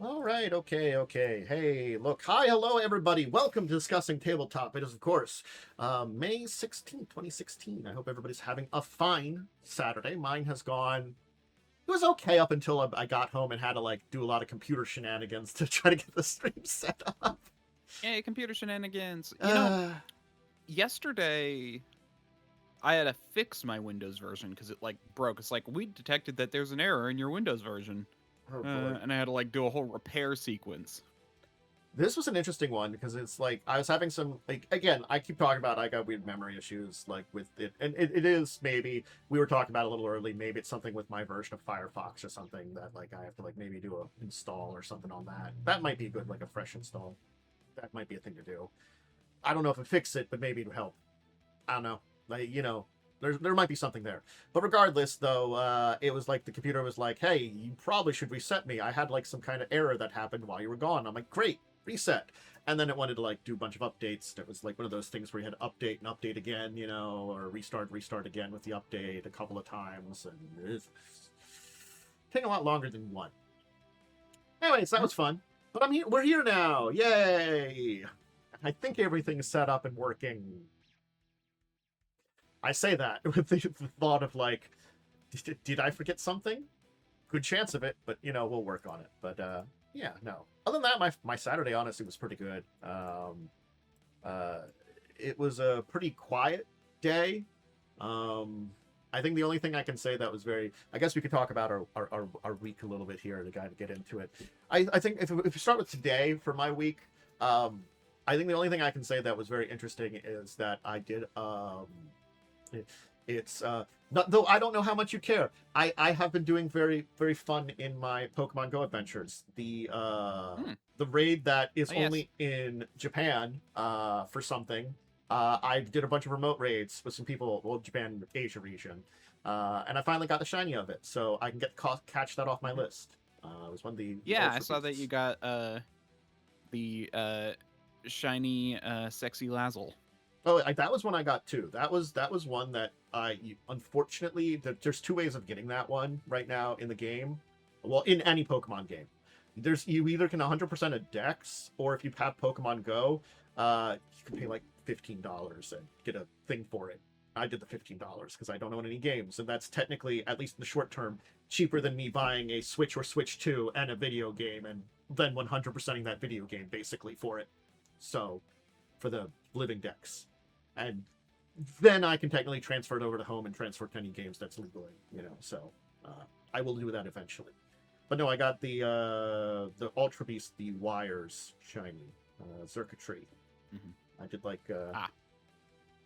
All right, okay. Hey, look, hi, hello, everybody. Welcome to Discussing Tabletop. It is, of course, May 16th, 2016. I hope everybody's having a fine Saturday. Mine has gone, it was okay up until I got home and had to, like, do a lot of computer shenanigans to try to get the stream set up. Hey, computer shenanigans. Uh, Yesterday I had to fix my Windows version because it like broke. It's like we detected that there's an error in your Windows version, oh, boy. and I had to like do a whole repair sequence. This was an interesting one because it's like I was having some like again I keep talking about I got weird memory issues like with it and it is maybe we were talking about a little early maybe it's something with my version of Firefox or something that like I have to like maybe do a install or something on that might be good like a fresh install that might be a thing to do. I don't know if it fixes it but maybe it'll help. I don't know, like there might be something there, but regardless though it was like the computer was like, hey, you probably should reset me. I had like some kind of error that happened while you were gone. I'm like, great, reset. And then it wanted to like do a bunch of updates. It was like one of those things where you had to update and update again, or restart again with the update a couple of times, and it's taking a lot longer than you want. Anyways, that was fun. But we're here now, yay. I think everything's set up and working. I say that with the thought of like, did I forget something? Good chance of it, but we'll work on it. But yeah, no. Other than that, my Saturday honestly was pretty good. Uh, it was a pretty quiet day. I think the only thing I can say that was very, I guess we could talk about our week a little bit here to kind of get into it. I think if we start with today for my week, I think the only thing I can say that was very interesting is that I did it's not, though I don't know how much you care. I have been doing very very fun in my Pokemon Go adventures. Hmm. The raid that is Oh yes. only in Japan for something. I did a bunch of remote raids with some people, well, Japan, Asia region, and I finally got the shiny of it, so I can catch that off my list. It was one of the Yeah, I ultra saw that you beasts. got the shiny sexy Lazzle. Oh, that was one I got too. That was one that I unfortunately there's two ways of getting that one right now in the game. Well, in any Pokemon game, you either can 100% a Dex, or if you have Pokemon Go, you can pay like $15 and get a thing for it. I did the $15 because I don't own any games, and that's technically, at least in the short term, cheaper than me buying a Switch or Switch 2 and a video game, and then 100%ing that video game basically for it. So, for the living Dex, and then I can technically transfer it over to home and transfer to any games that's legally, So I will do that eventually. But no, I got the Ultra Beast, the wires shiny, circuitry. Mm-hmm. I did like Ah.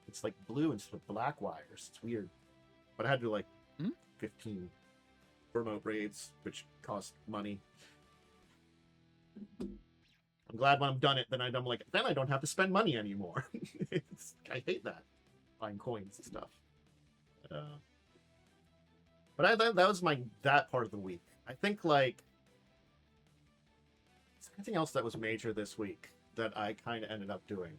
it's like blue instead of black wires. It's weird, but I had to do like Hmm? 15 remote raids, which cost money. I'm glad when I'm done it, then I'm like, then I don't have to spend money anymore. I hate that, buying coins and stuff. Uh, that was that part of the week. I think like anything else that was major this week that I kind of ended up doing.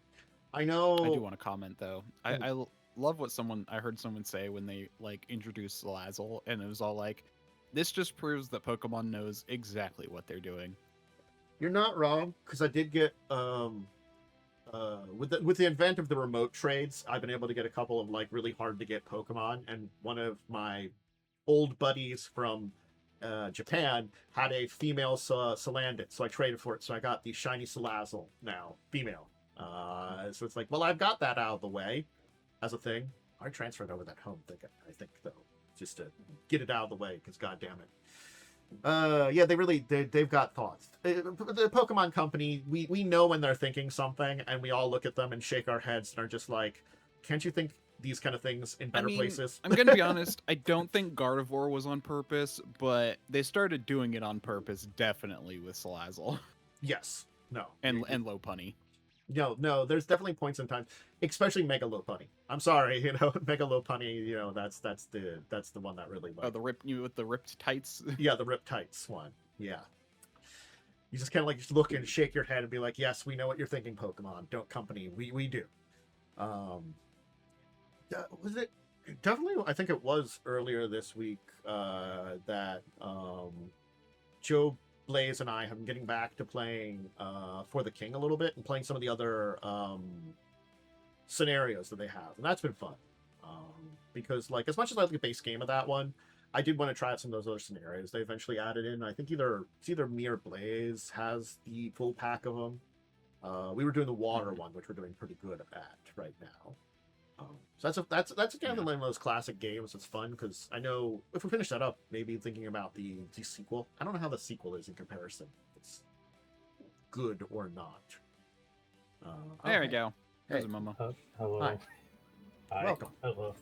I I do know. want to comment though. Oh, Love what I heard someone say when they like introduced Lazzle, and it was all like, this just proves that Pokemon knows exactly what they're doing. you're not wrong because I did get with the advent of the remote trades, I've been able to get a couple of like really hard to get Pokemon, and one of my old buddies from Japan had a female Salandit, so I traded for it. So I got the shiny Salazzle now, female. So it's like, well, I've got that out of the way as a thing. I transferred over that home thing, I think, though, just to get it out of the way, because god damn it. Yeah, they've got thoughts. The Pokemon Company, we know when they're thinking something, and we all look at them and shake our heads and are just like, can't you think these kind of things in I better mean, places? I'm gonna be honest. I don't think Gardevoir was on purpose, but they started doing it on purpose, definitely with Salazzle Yes. No. and Lopunny. No. There's definitely points in time, especially Mega Lopunny. I'm sorry, Mega Lopunny. That's the one that really Oh, like. the rip you with the ripped tights. Yeah, the Riptides one. Yeah. You just kind of like just look and shake your head and be like, yes, we know what you're thinking, Pokemon. Don't company. We do. Um, was it definitely? I think it was earlier this week that Joe Blaze and I have been getting back to playing For the King a little bit and playing some of the other scenarios that they have, and that's been fun. Because like as much as I like the base game of that one, I did want to try out some of those other scenarios they eventually added in. I think it's either me or Blaze has the full pack of them. We were doing the water one, which we're doing pretty good at right now. So that's again one of those classic games. It's fun because I know if we finish that up, maybe thinking about the sequel. I don't know how the sequel is in comparison. It's good or not. There we go. There's Hey. a Momo. Hello. Hi. Hi. Welcome. Hello.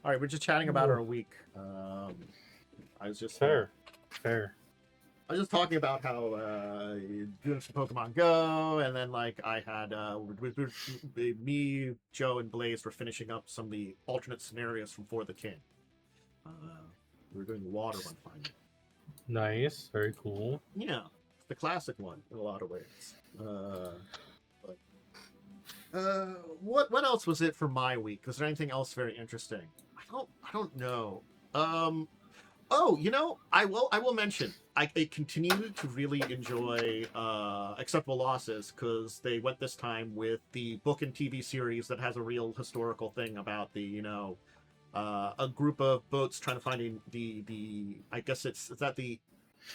All right, we're just chatting about our week. I was just Fair. I was just talking about how doing some Pokemon Go, and then like I had me, Joe, and Blaze were finishing up some of the alternate scenarios from For the King. We were doing the water one finally. Nice. Very cool. Yeah, it's the classic one in a lot of ways. What else was it for my week? Was there anything else very interesting? I don't know. Oh, I will mention I continue to really enjoy Acceptable Losses because they went this time with the book and TV series that has a real historical thing about the a group of boats trying to find the I guess is that the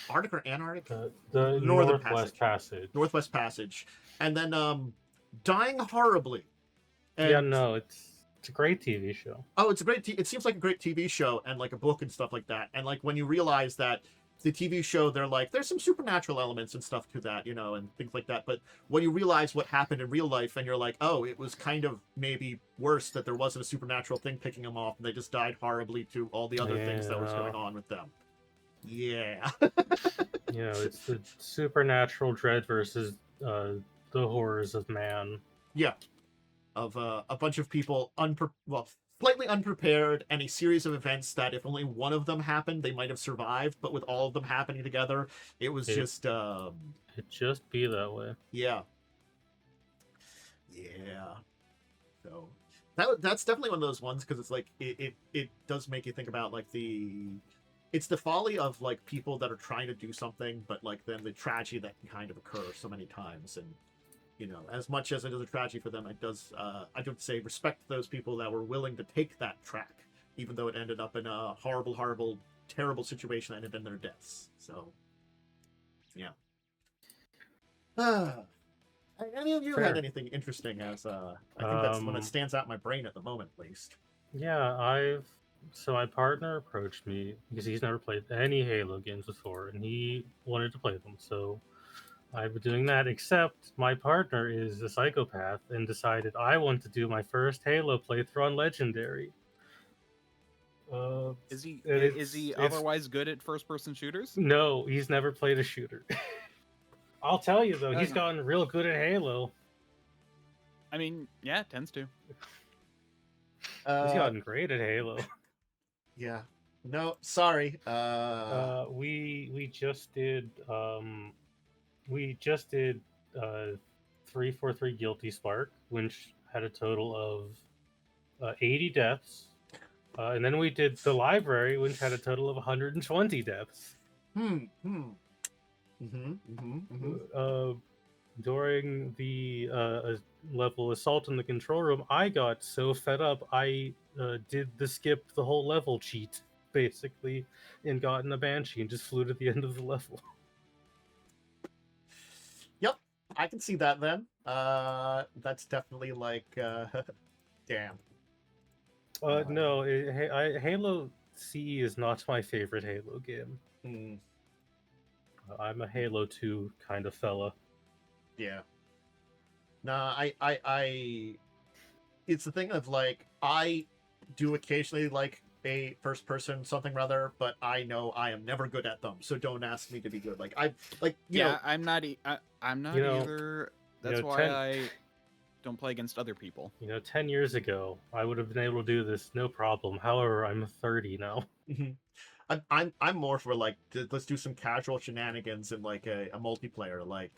Arctic or Antarctic? The Northern Northwest Passage. Northwest Passage, and then dying horribly. And, Yeah, no, it's a great TV show. Oh, it's a great. It seems like a great TV show and like a book and stuff like that. And like when you realize that the TV show, they're like there's some supernatural elements and stuff to that, and things like that. But when you realize what happened in real life, and you're like, oh, it was kind of maybe worse that there wasn't a supernatural thing picking them off, and they just died horroribly to all the other things that was going on with them. Yeah. It's the supernatural dread versus the horrors of man. Yeah. Of a bunch of people slightly unprepared, and a series of events that if only one of them happened, they might have survived. But with all of them happening together, it was just it just be that way. Yeah. So that's definitely one of those ones because it's like it does make you think about like it's the folly of like people that are trying to do something, but like then the tragedy that can kind of occur so many times. And as much as it is a tragedy for them, it does I don't say respect those people that were willing to take that track, even though it ended up in a horrible, terrible situation that ended in their deaths. So yeah. Any of you Fair. had anything interesting as I think that's one that stands out in my brain at the moment, at least. Yeah, so my partner approached me because he's never played any Halo games before, and he wanted to play them. So I've been doing that, except my partner is a psychopath and decided I want to do my first Halo playthrough on Legendary. Is he otherwise good at first-person shooters? No, he's never played a shooter. I'll tell you though, he's Okay. gotten real good at Halo. I mean, yeah, it tends to. He's gotten great at Halo. Yeah. No, sorry. We just did 343 Guilty Spark, which had a total of 80 deaths. And then we did the library, which had a total of 120 deaths. During the level Assault in the Control Room, I got so fed up, I did the skip the whole level cheat, basically, and got in a Banshee and just flew to the end of the level. Yep, I can see that then. That's definitely like, damn. No, Halo CE is not my favorite Halo game. I'm a Halo 2 kind of fella. Yeah. Nah, I it's the thing of like I do occasionally like a first person something rather, but I know I am never good at them, so don't ask me to be good. Like I'm not either. That's why I don't play against other people. 10 years ago, I would have been able to do this no problem. However, I'm 30 now. I'm more for like let's do some casual shenanigans in like a multiplayer like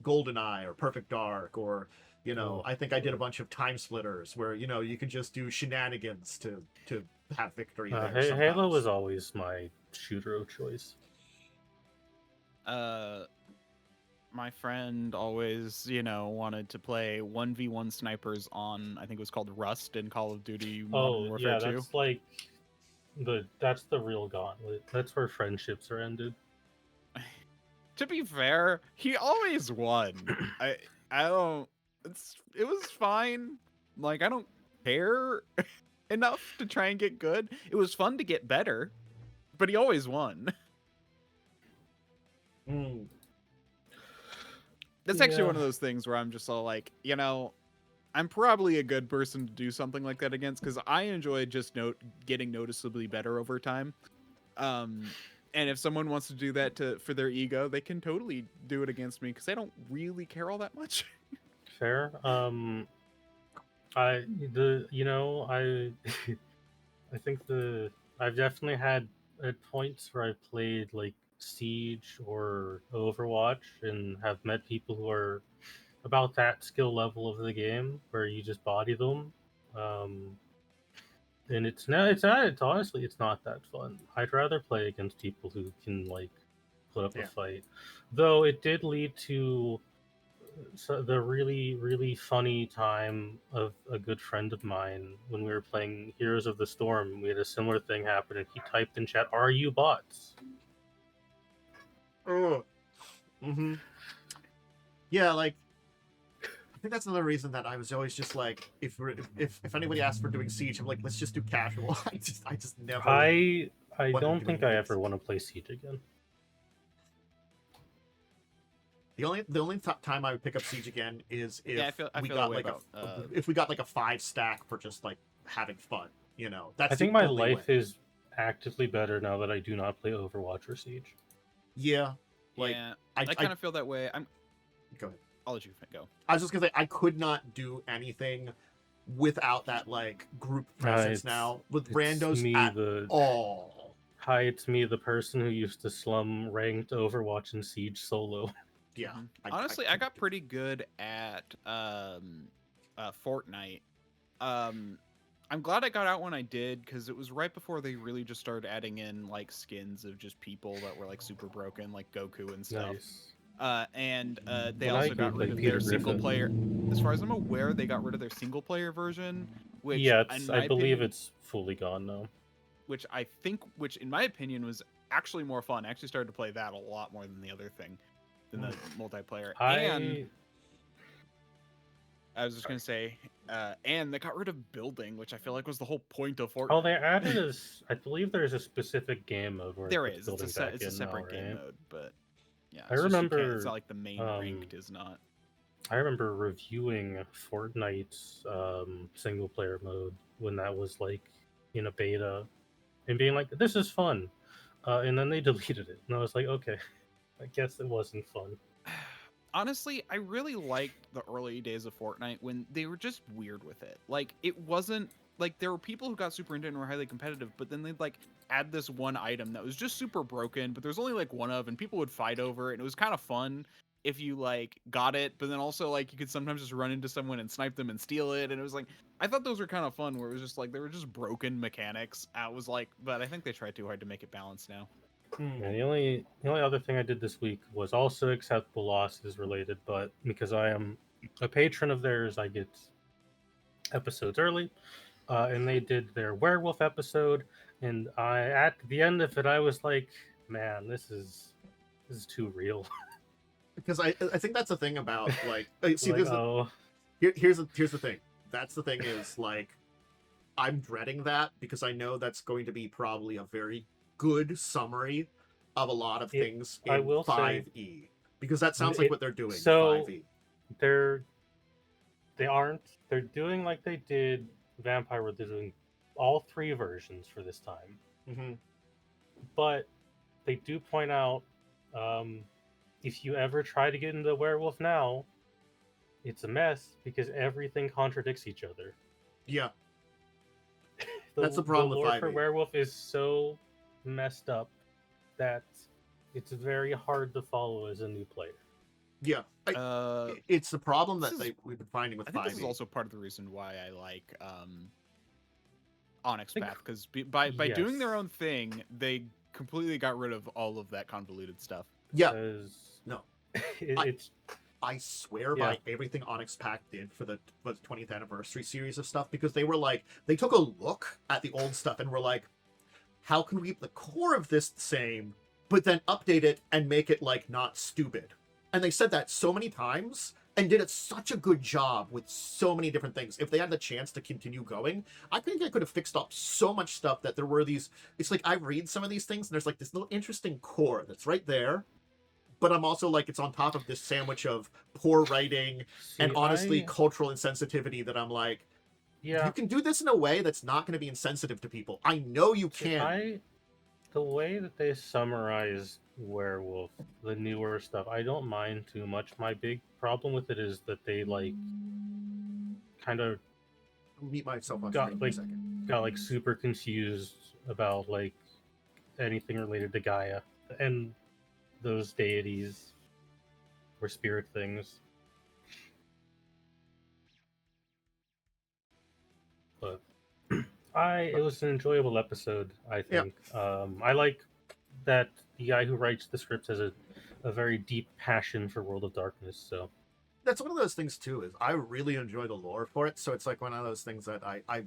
GoldenEye or Perfect Dark or I think I did a bunch of Time Splitters where you can just do shenanigans to have victory there Halo was always my shooter of choice. my friend always, wanted to play 1v1 snipers on, I think it was called Rust in Call of Duty Modern Oh Warfare yeah, 2. that's like that's the real gauntlet. That's where friendships are ended. To be fair, he always won. I don't. It was fine. Like, I don't care enough to try and get good. It was fun to get better, but he always won. Mm. That's actually one of those things where I'm just all like, I'm probably a good person to do something like that against, because I enjoy just getting noticeably better over time. And if someone wants to do that for their ego, they can totally do it against me, because I don't really care all that much. Fair. I the you know I I think I've definitely had at points where I played like Siege or Overwatch and have met people who are about that skill level of the game where you just body them. And it's honestly it's not that fun. I'd rather play against people who can like put up a fight. Though it did lead to the really funny time of a good friend of mine when we were playing Heroes of the Storm. We had a similar thing happen, and he typed in chat, "Are you bots?" Oh. Mm-hmm. Yeah, like I think that's another reason that I was always just like, if anybody asked for doing Siege, I'm like, let's just do casual. I just never. I wanted to don't do think I anything ever want to play Siege again. The only time I would pick up Siege again is if I we feel got that way like about, if we got like a 5 stack for just like having fun. That's I think the my only life way. is actively better now that I do not play Overwatch or Siege. Yeah, like yeah, I kind of feel that way. Go ahead. I'll let you go. I was just gonna say I could not do anything without that like group presence now with randos at all. Hi, it's me, the person who used to slum ranked Overwatch and Siege solo. Yeah. Honestly, I got pretty good at Fortnite. I'm glad I got out when I did, because it was right before they really just started adding in like skins of just people that were like super broken, like Goku and stuff. Nice. They also got rid of their single player. As far as I'm aware, they got rid of their single player version, which I believe it's fully gone now. Which in my opinion was actually more fun. I actually started to play that a lot more than the other thing, than the multiplayer. And I was just gonna say, and they got rid of building, which I feel like was the whole point of Fortnite. Oh, they added I believe there's a specific game mode where there is. It's a separate game mode, but yeah. I remember it's not like the main ranked is not. I remember reviewing Fortnite's single player mode when that was like in a beta, and being like, "This is fun," and then they deleted it, and I was like, "Okay, I guess it wasn't fun." Honestly, I really liked the early days of Fortnite when they were just weird with it. Like, it wasn't like there were people who got super into it and were highly competitive, but then they'd like add this one item that was just super broken, but there's only like one of, and people would fight over it, and it was kind of fun if you like got it, but then also like you could sometimes just run into someone and snipe them and steal it, and it was like I thought those were kind of fun, where it was just like they were just broken mechanics. I was like, but I think they tried too hard to make it balanced now. And the only other thing I did this week was also acceptable losses related, but because I am a patron of theirs, I get episodes early. And they did their werewolf episode, and at the end of it, I was like, "Man, this is too real." Because I think that's the thing about like see like, here's the thing. That's the thing is like I'm dreading that because I know that's going to be probably a very good summary of a lot of things in 5e, because that sounds like what they're doing. So 5e. They're doing like they did Vampire, where they're doing all 3 versions for this time. Mm-hmm. But they do point out, if you ever try to get into werewolf now, it's a mess because everything contradicts each other. Yeah. That's the problem the with lore 5e. for werewolf is so messed up that it's very hard to follow as a new player. Yeah, it's the problem that we've been finding with 5e. I think this is also part of the reason why I like Onyx Path, because by doing their own thing, they completely got rid of all of that convoluted stuff. Yeah, 'cause no, I, it's I swear yeah. by everything Onyx Pact did for the 20th anniversary series of stuff, because they were like, they took a look at the old stuff and were like, how can we keep the core of this the same, but then update it and make it like not stupid? And they said that so many times and did it such a good job with so many different things. If they had the chance to continue going, I think I could have fixed up so much stuff that there were these. It's like I read some of these things and there's like this little interesting core that's right there, but I'm also like, it's on top of this sandwich of poor writing and See, honestly cultural insensitivity that I'm like, you yeah. can do this in a way that's not going to be insensitive to people. I know you See, can. the way that they summarize Werewolf, the newer stuff, I don't mind too much. My big problem with it is that they like kind of I'll mute myself on screen got for a like second. super confused about like anything related to Gaia and those deities or spirit things. But it was an enjoyable episode, I Yeah, think. I like that the guy who writes the scripts has a very deep passion for World of Darkness. So that's one of those things too. Is I really enjoy the lore for it, so it's like one of those things that I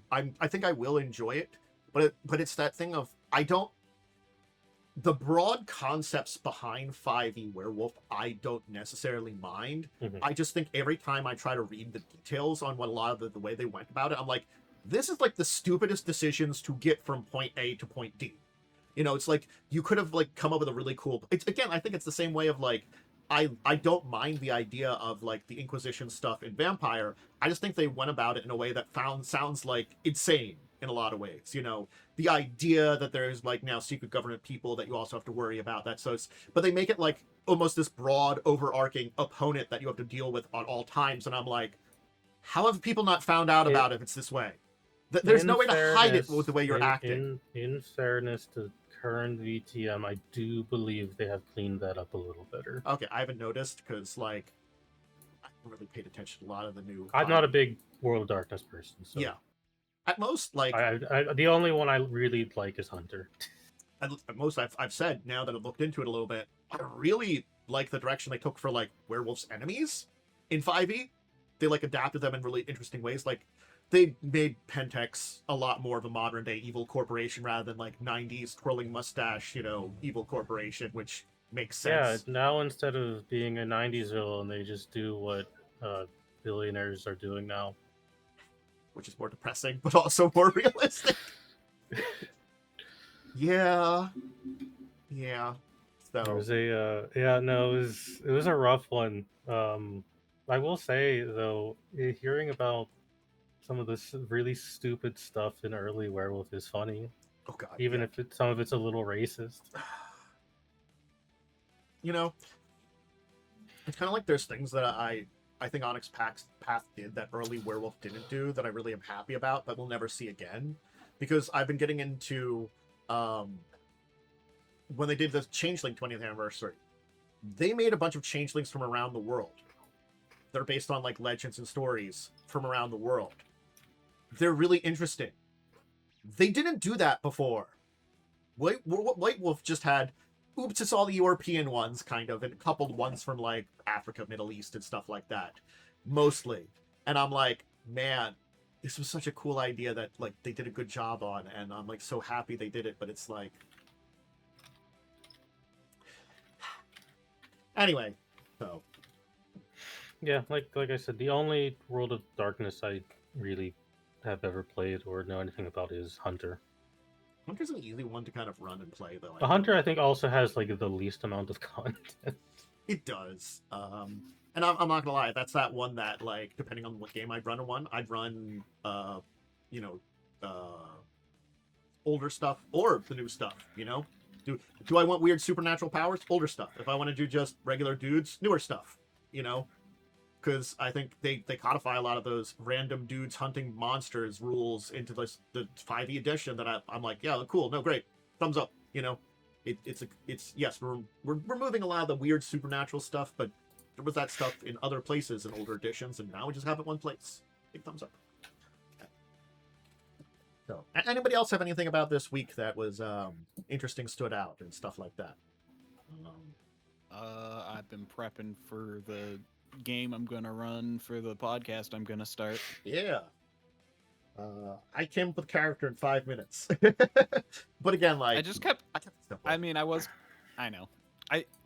think I will enjoy it, but it's that thing of I don't. The broad concepts behind 5e werewolf I don't necessarily mind. I just think every time I try to read the details on what a lot of the way they went about it, I'm like, this is like the stupidest decisions to get from point A to point D. You know, it's like you could have like come up with a really cool. It's again, I think it's the same way of like I don't mind the idea of like the Inquisition stuff in Vampire. I just think they went about it in a way that sounds like insane in a lot of ways. You know, the idea that there's like now secret government people that you also have to worry about. That so it's, but they make it like almost this broad overarching opponent that you have to deal with at all times. And I'm like, how have people not found out it, about it if it's this way? There's no way to hide it with the way you're acting. in fairness to current VTM, I do believe they have cleaned that up a little better. Okay, I haven't noticed because like I haven't really paid attention to a lot of the new. I'm not a big World of Darkness person, so Yeah, at most, like the only one I really like is Hunter. at most, I've said now that I've looked into it a little bit, I really like the direction they took for like werewolves' enemies in 5e. They like adapted them in really interesting ways. Like they made Pentex a lot more of a modern day evil corporation rather than like 90s twirling mustache, you know, evil corporation, which makes sense. Yeah, now instead of being a 90s villain, they just do what billionaires are doing now. Which is more depressing, but also more realistic. Yeah. So There was a it was a rough one. I will say though, hearing about some of this really stupid stuff in early Werewolf is funny, oh god, even yeah. if some of it's a little racist. You know, it's kind of like there's things that I think Onyx Path did that early Werewolf didn't do that I really am happy about, but we'll never see again, because I've been getting into when they did the Changeling 20th anniversary, they made a bunch of changelings from around the world. They're based on like legends and stories from around the world. They're really interesting. They didn't do that before. White Wolf just had, oops, it's all the European ones, kind of, and coupled ones from like Africa, Middle East, and stuff like that, mostly. And I'm like, man, this was such a cool idea that like they did a good job on, and I'm like so happy they did it. But it's like, anyway, so Yeah, like I said, the only World of Darkness I really have ever played or know anything about is Hunter. Hunter's an easy one to kind of run and play, though. The Hunter, I think, also has like the least amount of content. It does. And I'm not gonna lie, that's that one that like, depending on what game I'd run I'd run you know, older stuff or the new stuff, you know? Do I want weird supernatural powers? Older stuff. If I want to do just regular dudes, newer stuff, you know? Because I think they codify a lot of those random dudes hunting monsters rules into the 5e edition that I'm like, yeah, cool, no, great, thumbs up, you know? It's yes, we're removing a lot of the weird supernatural stuff, but there was that stuff in other places in older editions, and now we just have it one place. Big thumbs up. So, anybody else have anything about this week that was interesting, stood out, and stuff like that? I've been prepping for the game I'm gonna run for the podcast I'm gonna start. Yeah. I came up with character in 5 minutes. But again, like I just kept. I kept it simple. I mean, I know.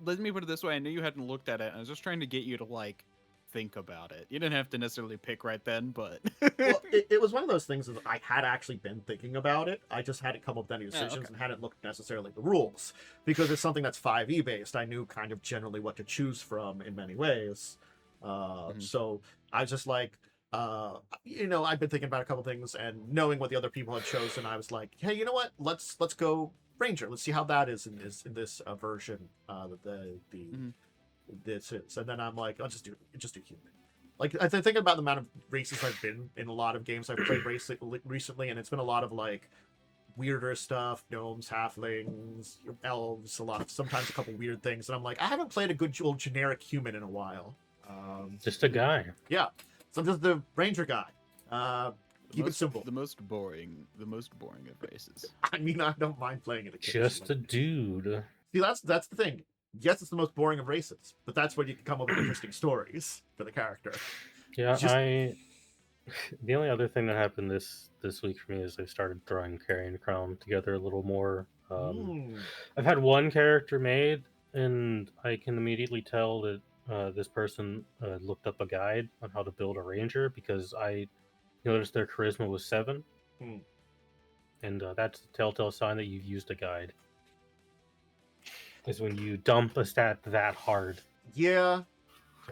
Let me put it this way. I knew you hadn't looked at it. I was just trying to get you to like think about it. You didn't have to necessarily pick right then, but Well, it was one of those things that I had actually been thinking about it. I just hadn't come up with any decisions okay. and hadn't looked necessarily at the rules. Because it's something that's 5e based, I knew kind of generally what to choose from in many ways. So I was just like, I've been thinking about a couple things and knowing what the other people had chosen, I was like, hey, you know what? Let's go Ranger. Let's see how that is in this version this is. And then I'm like, I'll just do human. Like, I think about the amount of races I've been in a lot of games I've played recently, and it's been a lot of like weirder stuff, gnomes, halflings, elves, sometimes a couple weird things, and I'm like, I haven't played a good old generic human in a while. Just a guy. Yeah, so I'm just the ranger guy. Keep it simple. The most boring of races. I mean, I don't mind playing it Just occasionally. a dude. See, that's the thing. Yes, it's the most boring of races, but that's when you can come up with interesting stories for the character. Yeah, Just- The only other thing that happened this week for me is I started throwing Carrion Crown together a little more. I've had one character made, and I can immediately tell that this person looked up a guide on how to build a ranger because I noticed their charisma was 7, and that's a telltale sign that you've used a guide. Is when you dump a stat that hard. Yeah,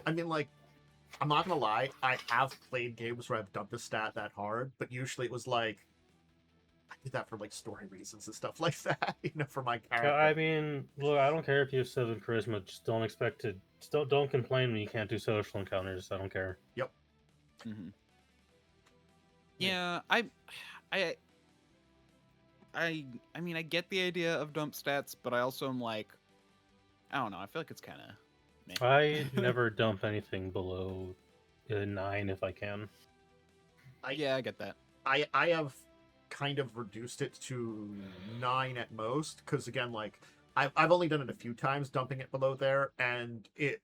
I mean, like, I'm not gonna lie, I have played games where I've dumped a stat that hard, but usually it was like, I did that for like story reasons and stuff like that, for my character. I mean, look, I don't care if you have 7 charisma, just don't expect to. Don't complain when you can't do social encounters. I don't care. Yep. Mm-hmm. Yeah, I mean, I get the idea of dump stats, but I also am like, I don't know. I feel like it's kind of. I never dump anything below 9 if I can. Yeah, I get that. I have kind of reduced it to 9 at most, because again, like, I've only done it a few times, dumping it below there, and it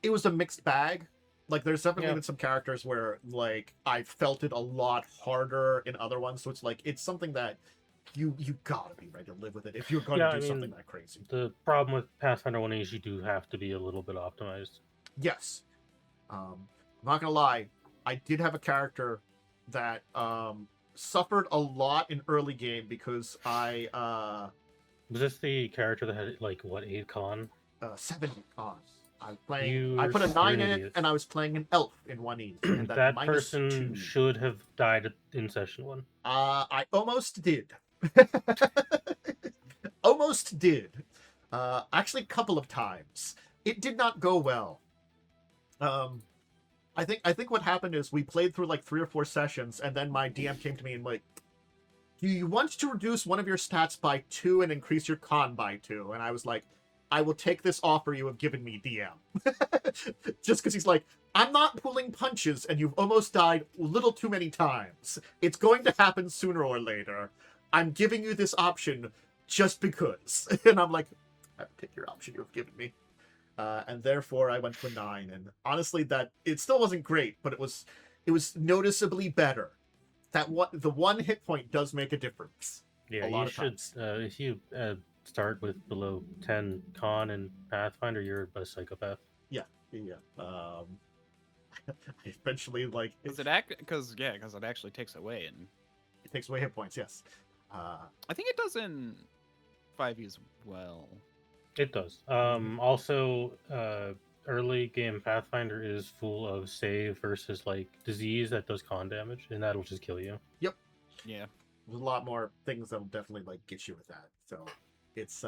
was a mixed bag. Like, there's definitely been some characters where, like, I felt it a lot harder in other ones, so it's like, it's something that you gotta be ready to live with it if you're going to do something that crazy. The problem with Pathfinder 1 is you do have to be a little bit optimized. Yes. I'm not gonna lie, I did have a character that suffered a lot in early game because I Was this the character that had, like, what, 8 con? 7 con. I put a 9 in it, and I was playing an elf in 1E. And that person should have died in session 1. I almost did. Almost did. Actually, a couple of times. It did not go well. I think what happened is we played through like 3 or 4 sessions, and then my DM came to me and like, do you want to reduce one of your stats by 2 and increase your con by 2? And I was like, I will take this offer you have given me, DM. Just because he's like, I'm not pulling punches, and you've almost died a little too many times. It's going to happen sooner or later. I'm giving you this option just because. And I'm like, I will take your option you have given me. And therefore, I went to a 9. And honestly, that it still wasn't great, but it was noticeably better. The 1 hit point does make a difference. Yeah, you should. If you start with below 10 con and Pathfinder, you're a psychopath. Yeah. Eventually, like, because it actually takes away, and it takes away hit points. Yes. I think it does in 5e as well. It does. Also, early game Pathfinder is full of save versus like disease that does con damage, and that'll just kill you. Yep. Yeah. There's a lot more things that'll definitely like get you with that. So it's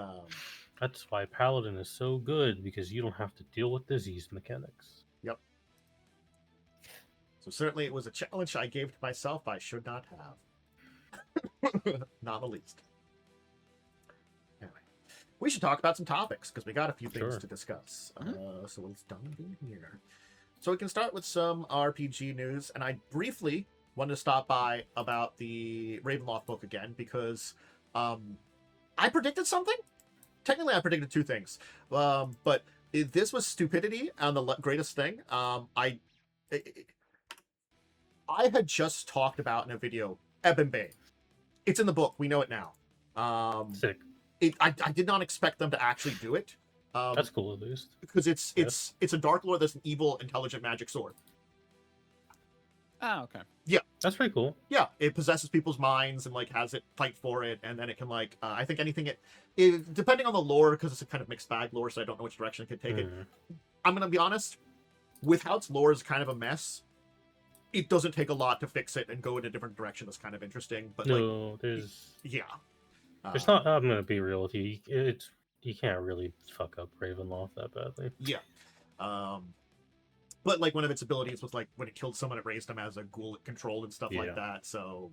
That's why Paladin is so good, because you don't have to deal with disease mechanics. Yep. So certainly it was a challenge I gave to myself I should not have. Not the least. Anyway, we should talk about some topics because we got a few things to discuss. So let's dive in here. So we can start with some RPG news, and I briefly wanted to stop by about the Ravenloft book again because I predicted something technically I predicted two things, but this was stupidity and the greatest thing. I had just talked about in a video Ebb and Bane. It's in the book. We know it now. Sick. I did not expect them to actually do it. That's cool, at least. Because it's a Dark Lord that's an evil, intelligent magic sword. Oh, okay. Yeah, that's pretty cool. Yeah, it possesses people's minds and like has it fight for it, and then it can like I think anything depending on the lore, because it's a kind of mixed bag lore, so I don't know which direction it could take it. I'm gonna be honest, with how its lore is kind of a mess, it doesn't take a lot to fix it and go in a different direction. That's kind of interesting. But no, there's there's not. I'm gonna be real with you. You can't really fuck up Ravenloft that badly. Yeah. But like one of its abilities was like when it killed someone, it raised them as a ghoul it controlled and stuff like that. So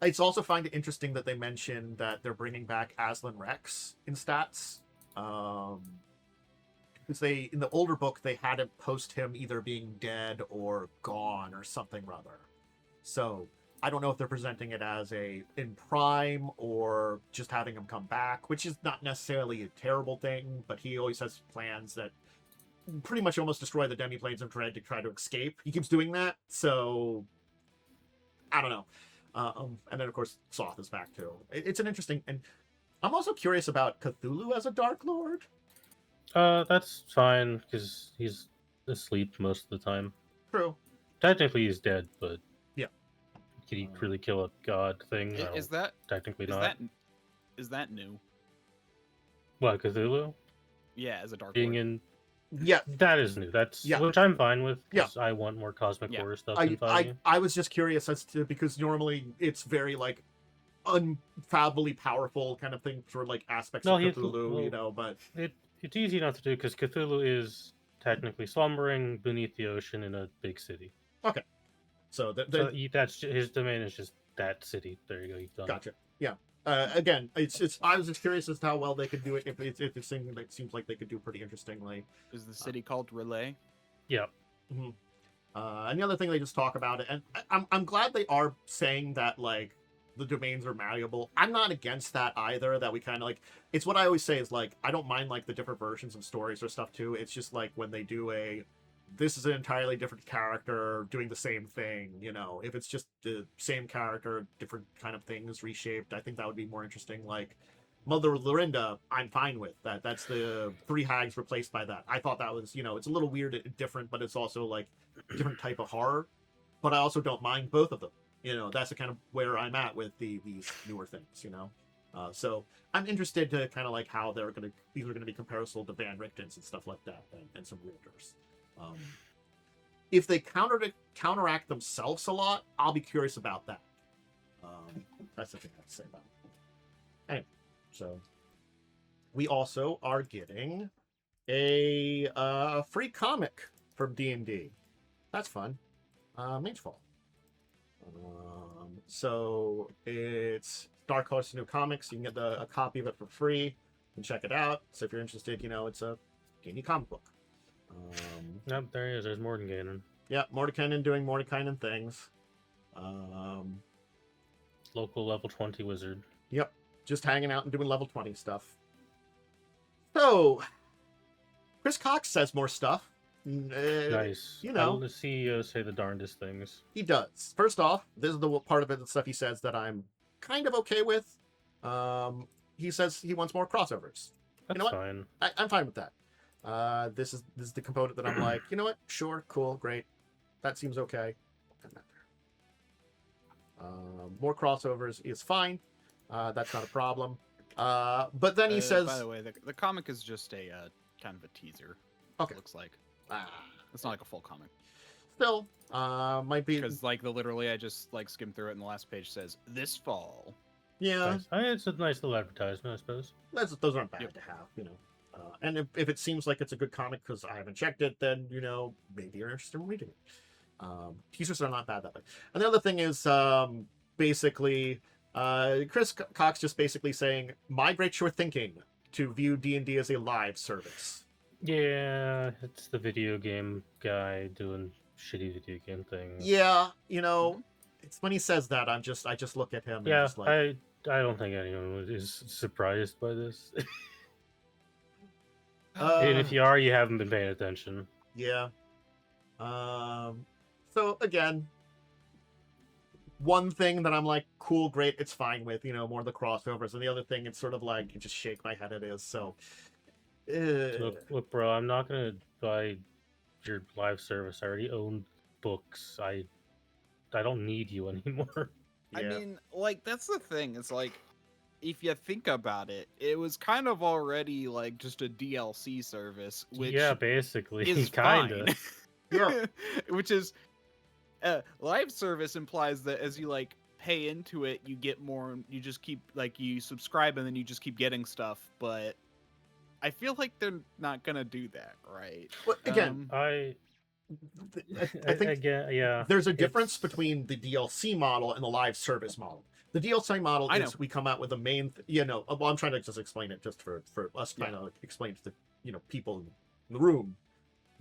it's also find it interesting that they mentioned that they're bringing back Aslan Rex in stats. Because in the older book they had it post him either being dead or gone or something rather. So I don't know if they're presenting it as in prime or just having him come back, which is not necessarily a terrible thing, but he always has plans that pretty much almost destroy the demiplanes of Dread to try to escape. He keeps doing that, so I don't know. And then of course Soth is back too. It's an interesting, and I'm also curious about Cthulhu as a Dark Lord. That's fine because he's asleep most of the time. True. Technically he's dead, but yeah. Can he really kill a god thing? Is that technically not? Is that new? What, Cthulhu? Yeah, as a Dark Being Lord. in. Yeah, that is new. That's which I'm fine with. Yeah, I want more cosmic horror stuff. I was just curious as to, because normally it's very like unfathomably powerful kind of thing for like aspects of Cthulhu, but it's easy enough to do because Cthulhu is technically slumbering beneath the ocean in a big city. Okay, so that's his domain is just that city. There you go. You've done gotcha. It. Yeah. Again, it's. I was just curious as to how well they could do it. If it's something that seems like they could do pretty interestingly. Is the city called Relay? Yeah. Mm-hmm. And the other thing they just talk about it, and I'm glad they are saying that like the domains are malleable. I'm not against that either. That we kind of like. It's what I always say is like I don't mind like the different versions of stories or stuff too. It's just like when they do this is an entirely different character doing the same thing, if it's just the same character, different kind of things reshaped, I think that would be more interesting. Like Mother Lorinda, I'm fine with that. That's the 3 hags replaced by that. I thought that was, it's a little weird and different, but it's also like a different type of horror. But I also don't mind both of them. That's the kind of where I'm at with these newer things, So I'm interested to kind of like how these are going to be comparable to Van Richten's and stuff like that, and some realtors. If they counteract themselves a lot, I'll be curious about that. That's the thing I have to say about it. Anyway, so we also are getting a free comic from D&D. That's fun. Magefall. So it's Dark Horse New Comics. You can get a copy of it for free and check it out. So if you're interested, it's a D&D comic book. Nope, there he is. There's Mordenkainen. Yeah, Mordenkainen doing Mordenkainen things. Local level 20 wizard. Yep, just hanging out and doing level 20 stuff. So, Chris Cox says more stuff. Nice. The CEO say the darndest things. He does. First off, this is the part of it, the stuff he says that I'm kind of okay with. He says he wants more crossovers. That's fine. I'm fine with that. This is the component that I'm like, you know what? Sure, cool, great. That seems okay. More crossovers is fine. That's not a problem. But then he says... By the way, the comic is just a kind of a teaser. Okay. It looks like. It's not like a full comic. Still, might be... Because literally I just skimmed through it and the last page says, this fall. Yeah. Nice. It's a nice little advertisement, I suppose. Those aren't bad to have, And if it seems like it's a good comic because I haven't checked it, then, maybe you're interested in reading it. Teasers are not bad that way. And the other thing is, basically, Chris Cox just basically saying, migrate your thinking to view D&D as a live service. Yeah, it's the video game guy doing shitty video game things. Yeah, it's when he says that, I just look at him and just like... I don't think anyone is surprised by this. And if you are, you haven't been paying attention. Yeah. So again, one thing that I'm like, cool, great, it's fine with, more of the crossovers, and the other thing, it's sort of like, you just shake my head it is. So, Look, bro, I'm not gonna buy your live service. I already own books. I don't need you anymore. yeah. I mean, like, that's the thing. It's like, if you think about it, it was kind of already like just a DLC service, which yeah, basically, is kinda. fine. Yeah. Which is live service implies that as you like pay into it, you get more. You just keep like you subscribe and then you just keep getting stuff. But I feel like they're not gonna do that, right? Well, again, I I think again, yeah. there's a difference between the DLC model and the live service model. The DLC model I know. is we come out with a main, well, I'm trying to just explain it just for us kind of explain to the people in the room,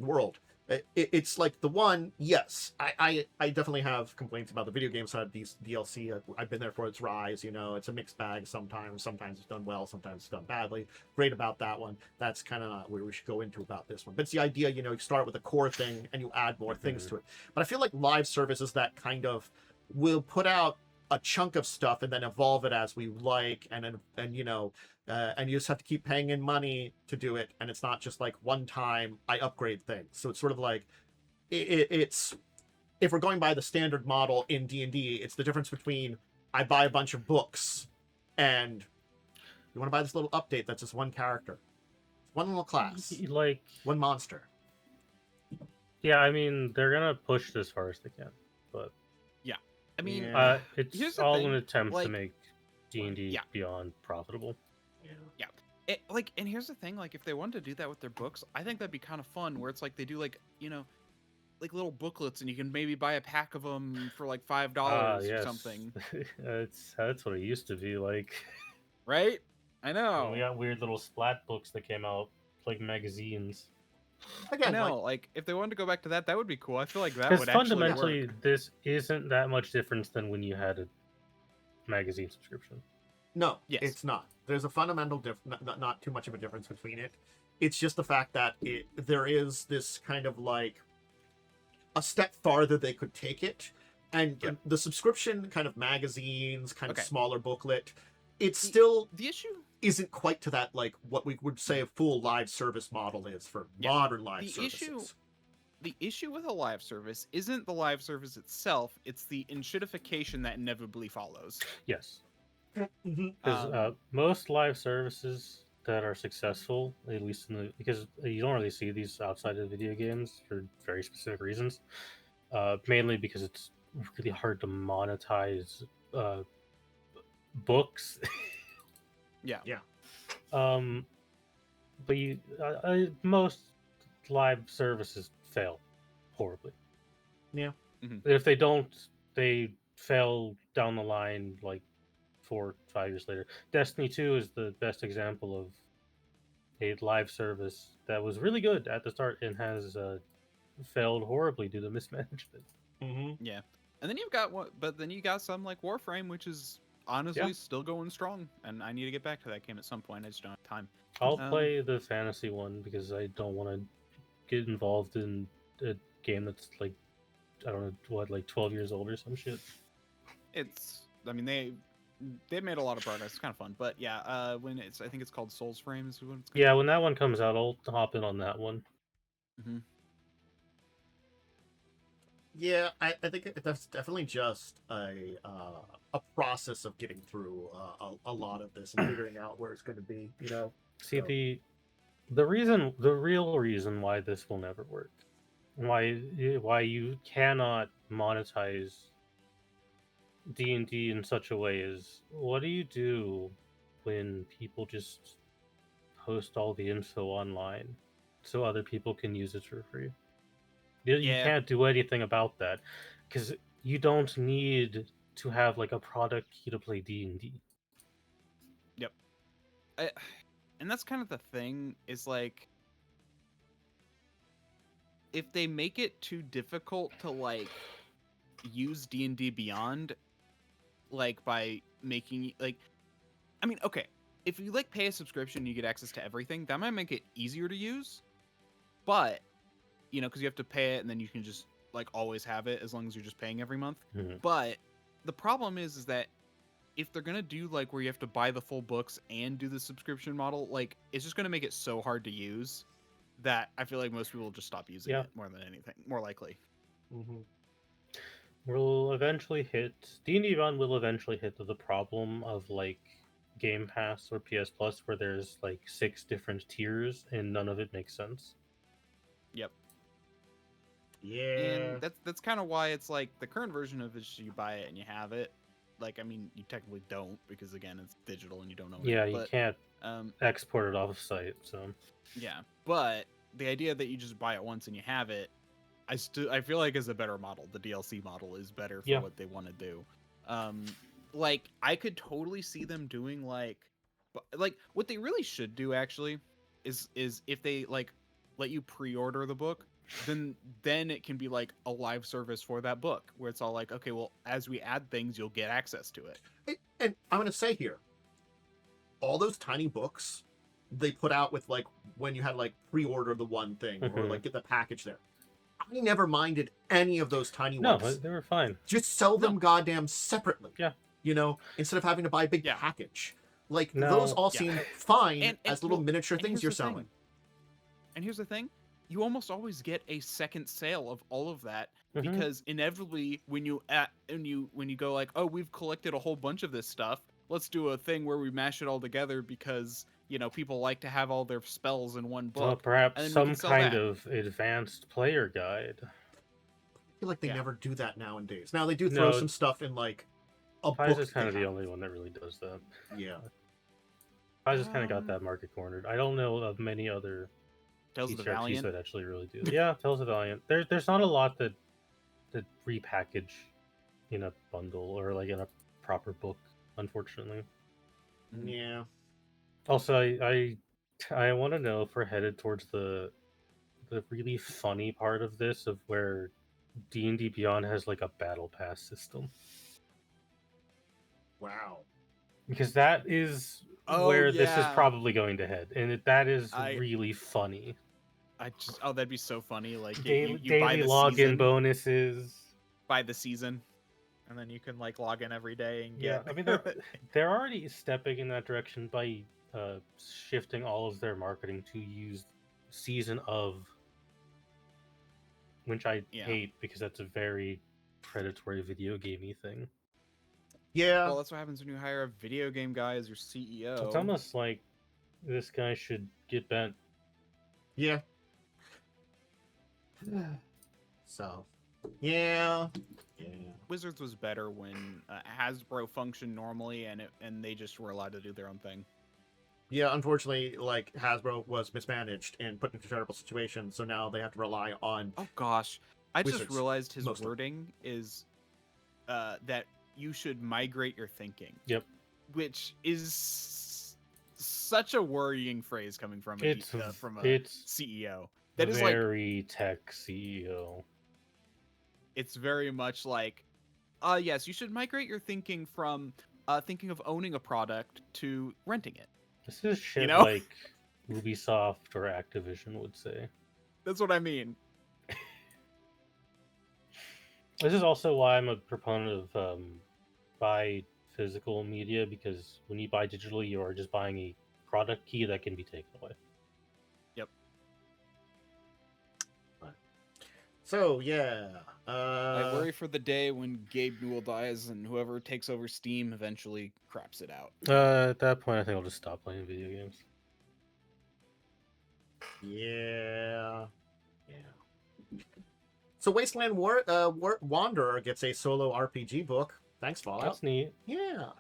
the world. It's like the one, yes, I definitely have complaints about the video game side of these DLC. I've been there for its rise, it's a mixed bag sometimes it's done well, sometimes it's done badly. Great about that one. That's kind of not where we should go into about this one, but it's the idea, you start with a core thing and you add more things to it. But I feel like live service is that kind of, we'll put out a chunk of stuff and then evolve it as we like, and and you just have to keep paying in money to do it, and it's not just like one time I upgrade things. So it's sort of like it's, if we're going by the standard model in D&D, it's the difference between I buy a bunch of books and you want to buy this little update that's just one character, one little class, like one monster. Yeah, I mean they're gonna push this as far as they can, but I mean, it's here's the all thing, an attempt like- to make D&D Beyond profitable. and here's the thing, like if they wanted to do that with their books, I think that'd be kind of fun, where it's like they do like like little booklets, and you can maybe buy a pack of them for like $5 or something. That's what it used to be like. Right? I know. And we got weird little splat books that came out like magazines. I Again, know, like if they wanted to go back to that, that would be cool. I feel like that Because would actually fundamentally, work. this isn't that much difference than when you had a magazine subscription. no, Yes. it's not. There's a fundamental not too much of a difference between it. It's just the fact that there is this kind of like a step farther they could take it, and the subscription kind of magazines, kind of smaller booklet, it's still the issue isn't quite to that, like what we would say a full live service model is for modern live services. The issue with a live service isn't the live service itself, it's the enshittification that inevitably follows. Yes. Mm-hmm. Because most live services that are successful, at least because you don't really see these outside of video games for very specific reasons, mainly because it's really hard to monetize books. Yeah. But most live services fail horribly. Yeah. Mm-hmm. If they don't, they fail down the line like 4 or 5 years later. Destiny 2 is the best example of a live service that was really good at the start and has failed horribly due to mismanagement. Mm-hmm. Yeah. And then you got some like Warframe, which is honestly still going strong, and I need to get back to that game at some point. I just don't have time. I'll play the fantasy one because I don't want to get involved in a game that's like, I don't know what, like 12 years old or some shit. I mean, they made a lot of progress. It's kind of fun, but yeah, I think it's called Souls Frame is when it's Yeah, when that one comes out, I'll hop in on that one. Mm-hmm. Yeah, I think that's definitely just a process of getting through a lot of this and figuring out where it's going to be. See, the real reason why this will never work, why you cannot monetize D&D in such a way is, what do you do when people just post all the info online so other people can use it for free? You can't do anything about that because you don't need to have like a product key to play D&D. Yep. And that's kind of the thing, is like, if they make it too difficult to like use D&D Beyond, like by making like I mean, okay, if you like pay a subscription, you get access to everything. That might make it easier to use, but because you have to pay it and then you can just like always have it as long as you're just paying every month. Mhm. But the problem is that if they're gonna do like where you have to buy the full books and do the subscription model, like it's just gonna make it so hard to use that I feel like most people will just stop using Yeah. it more than anything, more likely. Mm-hmm. We'll eventually hit D&D Beyond will eventually hit the problem of like Game Pass or PS Plus where there's like 6 different tiers and none of it makes sense. Yep. Yeah. And that's kind of why it's like the current version of it is you buy it and you have it. Like, I mean, you technically don't because again, it's digital and you don't own Yeah, it. you But, can't export it off of site, so yeah. But the idea that you just buy it once and you have it, I feel like is a better model. The DLC model is better for Yeah. what they want to do. Like I could totally see them doing like what they really should do actually is if they like let you pre-order the book, then it can be like a live service for that book where it's all like, okay, well, as we add things, you'll get access to it. And I'm going to say here, all those tiny books they put out with like when you had like pre-order the one thing or Mhm. like get the package there. I never minded any of those tiny no, ones. they were fine. Just sell them No. goddamn separately. Yeah. Instead of having to buy a big Yeah. package. Like No. those all Yeah. seem fine And- as little well, miniature and things here's you're the thing. selling. And here's the thing, you almost always get a second sale of all of that Mhm. because inevitably when you go like, oh, we've collected a whole bunch of this stuff, let's do a thing where we mash it all together because people like to have all their spells in one Well, book. perhaps and then we some can sell kind that. of advanced player guide. I feel like they Yeah. never do that nowadays. Now they do throw No. some stuff in like a Pai's book. is kind they of the have. only one that really does that. Yeah. Pai's just kind of got Um, that market cornered. I don't know of many other Tales of the TTRPGs Valiant. that actually really do. Yeah, Tales of Valiant. There's not a lot that repackage in a bundle or like in a proper book, unfortunately. Mhm. Yeah. Also, I want to know if we're headed towards the really funny part of this of where D&D Beyond has like a battle pass system, Wow. because that is Oh, where this is yeah. probably going to head, and that is I- really funny. That'd be so funny. Like Daily, you buy daily the login season, bonuses. buy the season, and then you can like log in every day and Yeah, get. I mean they're already stepping in that direction by shifting all of their marketing to use season of, which I Yeah. hate because that's a very predatory video gamey thing. Yeah. Well, that's what happens when you hire a video game guy as your CEO. It's almost like this guy should get bent. Yeah. So, yeah. Wizards was better when Hasbro functioned normally and they just were allowed to do their own thing. Yeah, unfortunately, like Hasbro was mismanaged and put into a terrible situation, so now they have to rely on. Oh gosh, I just Wizards, realized his mostly. wording is that you should migrate your thinking. Yep. Which is such a worrying phrase coming from from a CEO. That is like very tech CEO. it's very much like, yes, you should migrate your thinking from thinking of owning a product to renting it. This is shit know? like Ubisoft or Activision would say. That's what I mean. This is also why I'm a proponent of buy physical media, because when you buy digitally, you are just buying a product key that can be taken away. Yep. So yeah, I worry for the day when Gabe Newell dies and whoever takes over Steam eventually craps it out. At that point, I think I'll just stop playing video games. Yeah. So Wasteland Wanderer gets a solo RPG book. Thanks, Fallout. That's neat. Yeah.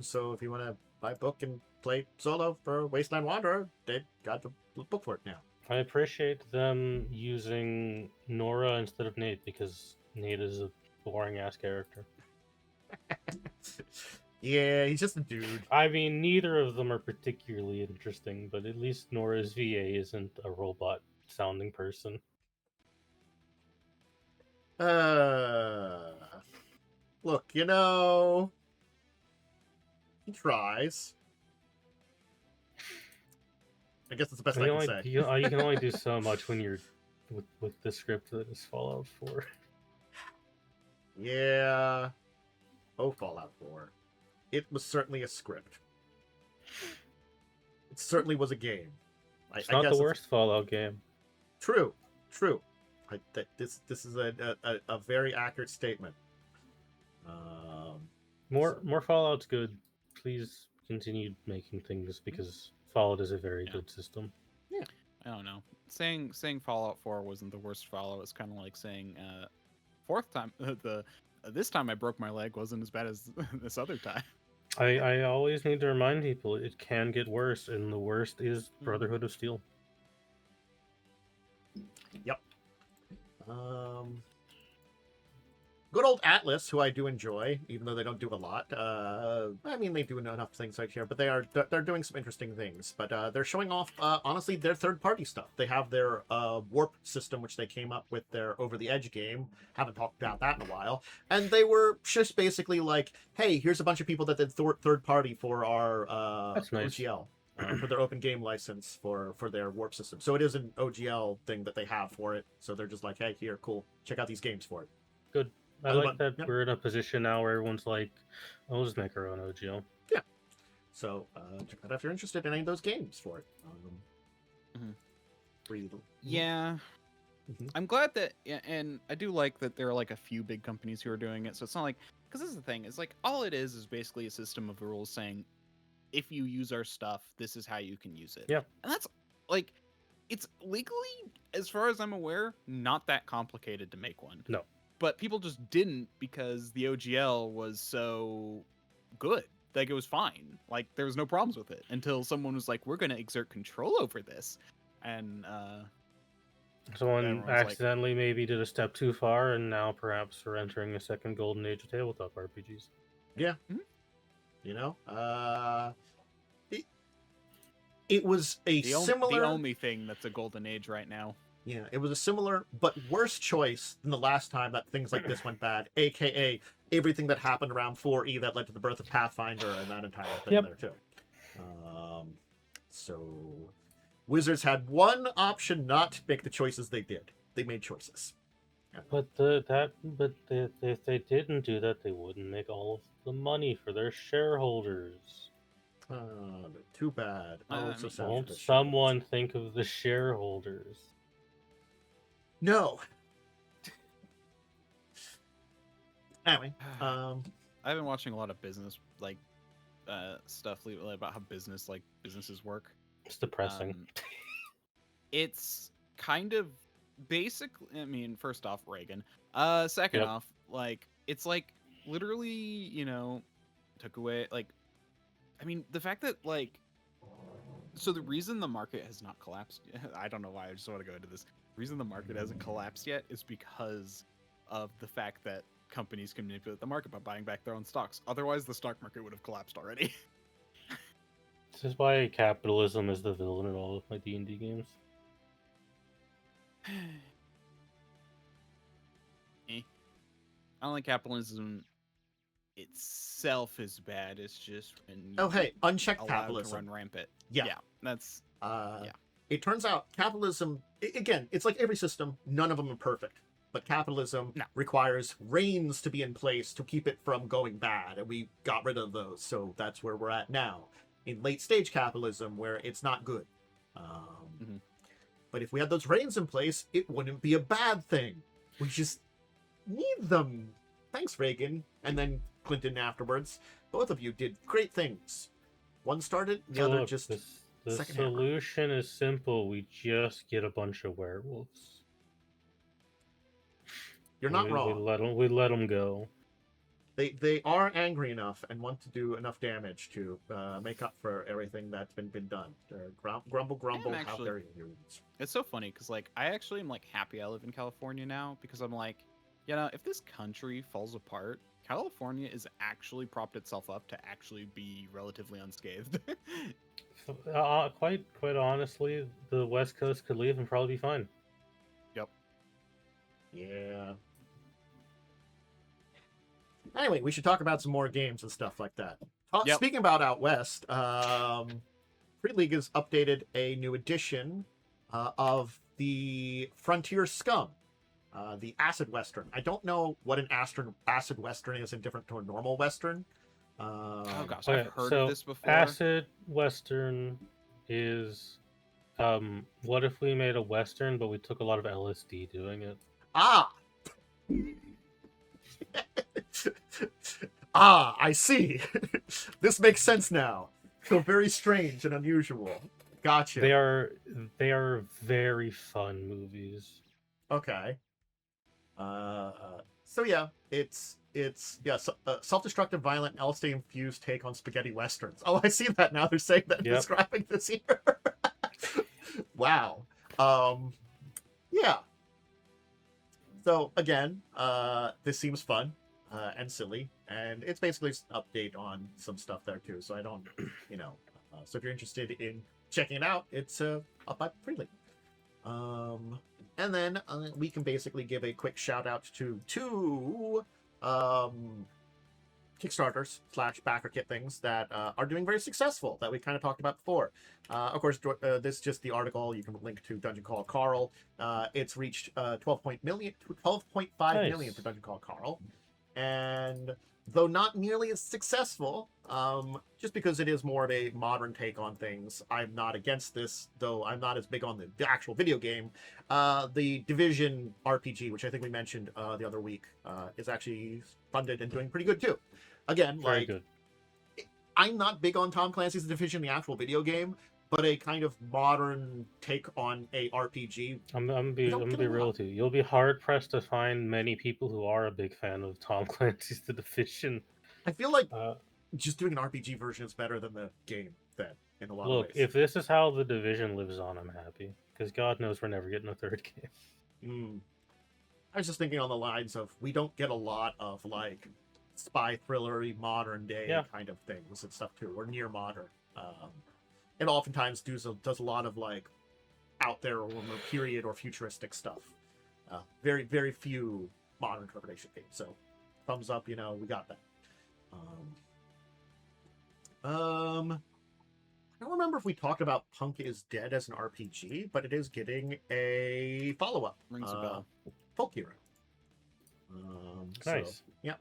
So if you want to buy a book and play solo for Wasteland Wanderer, they got the book for it now. I appreciate them using Nora instead of Nate, because Nate is a boring ass character. Yeah, he's just a dude. I mean, neither of them are particularly interesting, but at least Nora's VA isn't a robot sounding person. Look, He tries. I guess that's the best You I can can only say. you can only do so much when you're with the script that is Fallout 4. Yeah. Oh, Fallout 4. It was certainly a script. It certainly was a game. It's I not the guess worst Fallout game. true. True. This is a very accurate statement. More Fallout's good. Please continue making things because Fallout is a very good system. Yeah. I don't know. Saying Fallout 4 wasn't the worst Fallout is kind of like saying fourth time this time I broke my leg wasn't as bad as this other time. I always need to remind people it can get worse, and the worst is Brotherhood of Steel. Yep. Good old Atlas, who I do enjoy, even though they don't do a lot. I mean, they do enough things right here, but they're doing some interesting things. But they're showing off, honestly, their third-party stuff. They have their warp system, which they came up with their Over the Edge game. Haven't talked about that in a while. And they were just basically like, hey, here's a bunch of people that did third-party for our That's nice. OGL. For their open game license for their warp system. So it is an OGL thing that they have for it. So they're just like, hey, here, cool. Check out these games for it. Good. I like that Yep. we're in a position now where everyone's like, oh, let's make our own OGL. Yeah. So check that out if you're interested in any of those games for it. Yeah. Mhm. I'm glad that, and I do like that there are like a few big companies who are doing it. So it's not like, because this is the thing, it's like all it is basically a system of rules saying, if you use our stuff, this is how you can use it. Yeah. And that's like, it's legally, as far as I'm aware, not that complicated to make one. No. But people just didn't because the OGL was so good. Like, it was fine. Like, there was no problems with it until someone was like, we're going to exert control over this. And, someone everyone's accidentally maybe did a step too far, and now perhaps we're entering a second golden age of tabletop RPGs. Yeah. Mhm. You know, it was a similar. The only thing that's a golden age right now. Yeah, it was a similar but worse choice than the last time that things like this went bad, aka everything that happened around 4E that led to the birth of Pathfinder and that entire thing there too. So Wizards had one option not to make the choices they did. They made choices. But if they didn't do that, they wouldn't make all of the money for their shareholders. Too bad. Oh, so sad. Won't someone think of the shareholders? No. Anyway, I've been watching a lot of business stuff about how businesses work. It's depressing. It's kind of basically, I mean, first off, Reagan. Second off, like, it's like literally, you know, took away, like, I mean, the fact that, like, so the reason the market has not collapsed, I don't know why, I just want to go into this. The reason the market hasn't collapsed yet is because of the fact that companies can manipulate the market by buying back their own stocks. Otherwise, the stock market would have collapsed already. This is why capitalism is the villain in all of my D&D games. I don't think capitalism itself is bad. It's just when unchecked allowed capitalism to run rampant. Yeah, that's It turns out capitalism, again, it's like every system. None of them are perfect, but capitalism requires reins to be in place to keep it from going bad, and we got rid of those. So that's where we're at now in late stage capitalism, where it's not good. But if we had those reins in place, it wouldn't be a bad thing. We just need them. Thanks, Reagan. And then Clinton afterwards. Both of you did great things. One started, the other just... The solution is simple. We just get a bunch of werewolves. You're not wrong. We let them go. They are angry enough and want to do enough damage to make up for everything that's been done. They're grumble, how dare you. It's so funny because, like, I actually am like happy I live in California now, because I'm like, you know, if this country falls apart, California is actually propped itself up to actually be relatively unscathed. Quite honestly, the West Coast could leave and probably be fine. Yep. Yeah. Anyway, we should talk about some more games and stuff like that. Yep. Speaking about out west, Free League has updated a new edition of the Frontier Scum, the Acid Western. I don't know what an Acid Western is in different to a normal Western. Oh gosh, Okay, I've heard so of this before. Acid Western is what if we made a Western but we took a lot of LSD doing it? Ah! Ah, I see. This makes sense now. So very strange and unusual. Gotcha. They are very fun movies. Okay. So yeah, it's self-destructive, violent, LSD infused take on spaghetti westerns. Oh, I see that now. They're saying that Yep. describing this here. Wow. Yeah. So again, this seems fun and silly, and it's basically an update on some stuff there too. So I don't, so if you're interested in checking it out, it's up by freely. And then we can basically give a quick shout out to two Kickstarters / backer kit things that are doing very successful that we kind of talked about before. Of course, this is just the article. You can link to Dungeon Call Carl. It's reached 12.5 million for Dungeon Call Carl. And though not nearly as successful, just because it is more of a modern take on things, I'm not against this, though I'm not as big on the actual video game. The Division RPG, which I think we mentioned the other week, is actually funded and doing pretty good too. Again, Very good. I'm not big on Tom Clancy's Division, the actual video game, but a kind of modern take on a RPG. I'm gonna be real with you. You'll be hard pressed to find many people who are a big fan of Tom Clancy's The Division. I feel like just doing an RPG version is better than the game. Then, in a lot of ways. Look, if this is how The Division lives on, I'm happy because God knows we're never getting a third game. I was just thinking on the lines of we don't get a lot of like spy thrillery modern day kind of things and stuff too, or near modern. It oftentimes does a lot of like out there or more period or futuristic stuff. Very, very few modern interpretation games. So thumbs up, we got that. I don't remember if we talked about Punk is Dead as an RPG, but it is getting a follow-up. Rings a bell. Folk Hero. Nice. So, yeah.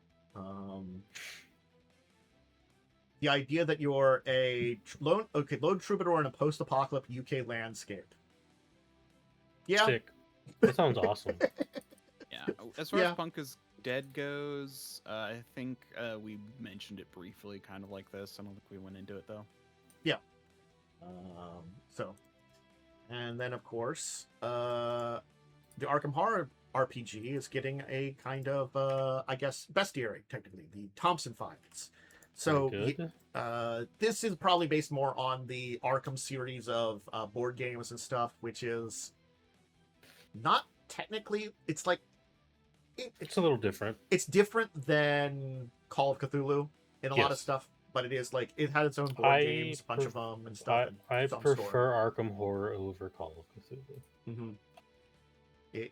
The idea that you're a lone troubadour in a post-apocalyptic UK landscape. Yeah. Sick. That sounds awesome. Yeah. As far as Punk is Dead goes, I think we mentioned it briefly, kind of like this. I don't think we went into it though. Yeah. And then of course, the Arkham Horror RPG is getting a kind of, I guess, bestiary technically, the Thompson Files. So this is probably based more on the Arkham series of board games and stuff, which is not technically. It's like it's a little different. It's different than Call of Cthulhu in a lot of stuff, but it is like it had its own board games, a bunch of them and stuff. I prefer Arkham Horror over Call of Cthulhu. Mm-hmm.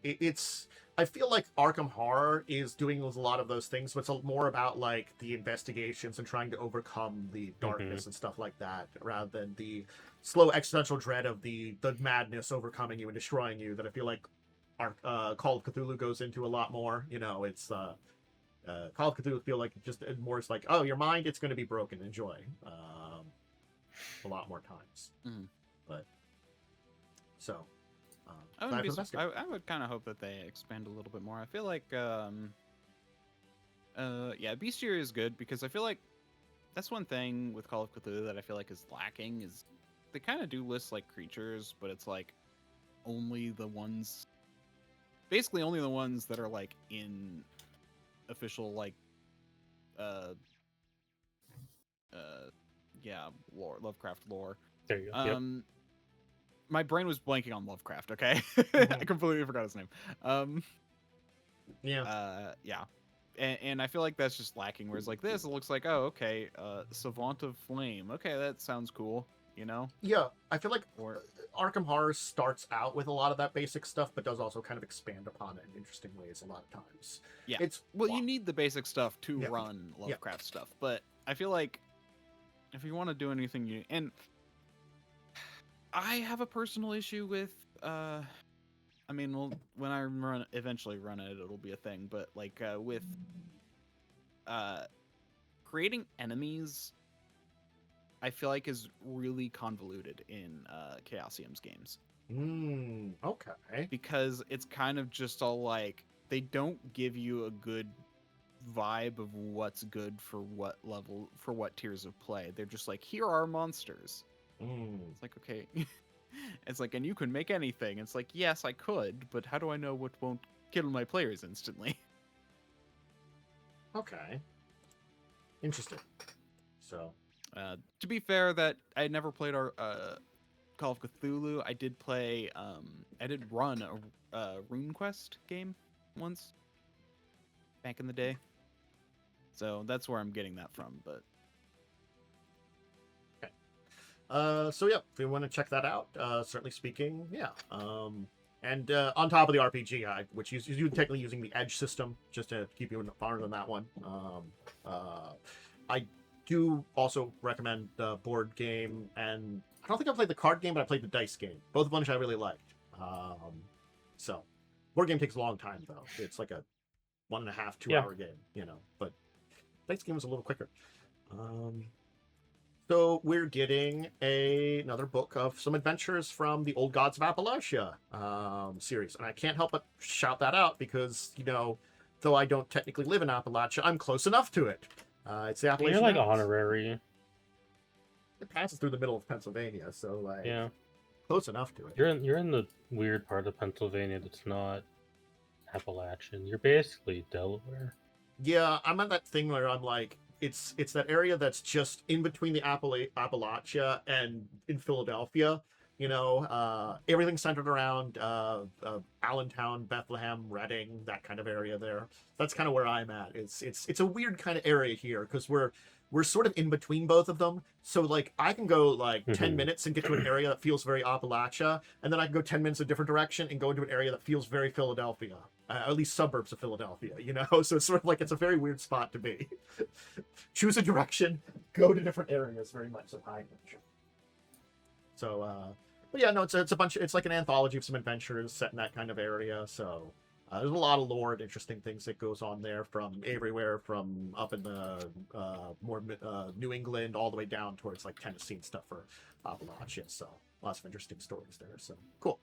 It's I feel like Arkham Horror is doing a lot of those things, but it's more about like the investigations and trying to overcome the darkness and stuff like that, rather than the slow existential dread of the madness overcoming you and destroying you. That I feel like Call of Cthulhu goes into a lot more. It's Call of Cthulhu feel like just more. It's like, oh, your mind, it's going to be broken. Enjoy. A lot more times, but so. I would kind of hope that they expand a little bit more. I feel like, Bestiary is good because I feel like that's one thing with Call of Cthulhu that I feel like is lacking is they kind of do list like creatures, but it's like only the ones that are like in official like, lore, Lovecraft lore. There you go. My brain was blanking on Lovecraft, okay? I completely forgot his name. And I feel like that's just lacking, whereas like this, it looks like, oh, okay, Savant of Flame. Okay, that sounds cool, Yeah, I feel like Arkham Horror starts out with a lot of that basic stuff, but does also kind of expand upon it in interesting ways a lot of times. Yeah, you need the basic stuff to run Lovecraft stuff, but I feel like if you want to do anything, and I have a personal issue with. I mean, well, when I eventually run it, it'll be a thing. But like with uh, creating enemies, I feel like is really convoluted in Chaosium's games. Okay. Because it's kind of just all like they don't give you a good vibe of what's good for what level, for what tiers of play. They're just like, here are monsters. It's like, okay. It's like, and you can make anything. It's like, yes, I could, but how do I know what won't kill my players instantly? Okay. Interesting. So, To be fair, that I never played our Call of Cthulhu. I did play. I did run a RuneQuest game once back in the day. So that's where I'm getting that from. But so yeah, if you want to check that out, certainly speaking, yeah. And on top of the RPG guide, which is you technically using the Edge system, just to keep you farther than that one. I do also recommend the board game, and I don't think I played the card game, but I played the dice game. Both of which I really liked. So, board game takes a long time though. It's like a 1.5, 2 hour game, you know. But dice game was a little quicker. So we're getting another book of some adventures from the Old Gods of Appalachia series. And I can't help but shout that out because, you know, though I don't technically live in Appalachia, I'm close enough to it. It's the Appalachian You're like Mountains. honorary. It passes through the middle of Pennsylvania, so like Yeah. close enough to it. You're in the weird part of Pennsylvania that's not Appalachian. You're basically Delaware. Yeah, I'm at that thing where I'm like, it's that area that's just in between the Appalachia and in Philadelphia. You know, everything's centered around Allentown, Bethlehem, Reading, that kind of area there. That's kind of where I'm at. It's a weird kind of area here because we're sort of in between both of them. So like I can go like 10 minutes and get to an area that feels very Appalachia, and then I can go 10 minutes a different direction and go into an area that feels very Philadelphia. At least suburbs of Philadelphia, you know? So it's sort of like, it's a very weird spot to be. Choose a direction, go to different areas, very much of high nature. So, but yeah, no, it's a bunch, it's like an anthology of some adventures set in that kind of area. So there's a lot of lore and interesting things that goes on there from everywhere, from up in the more New England all the way down towards like Tennessee and stuff for Appalachia. So lots of interesting stories there. So cool.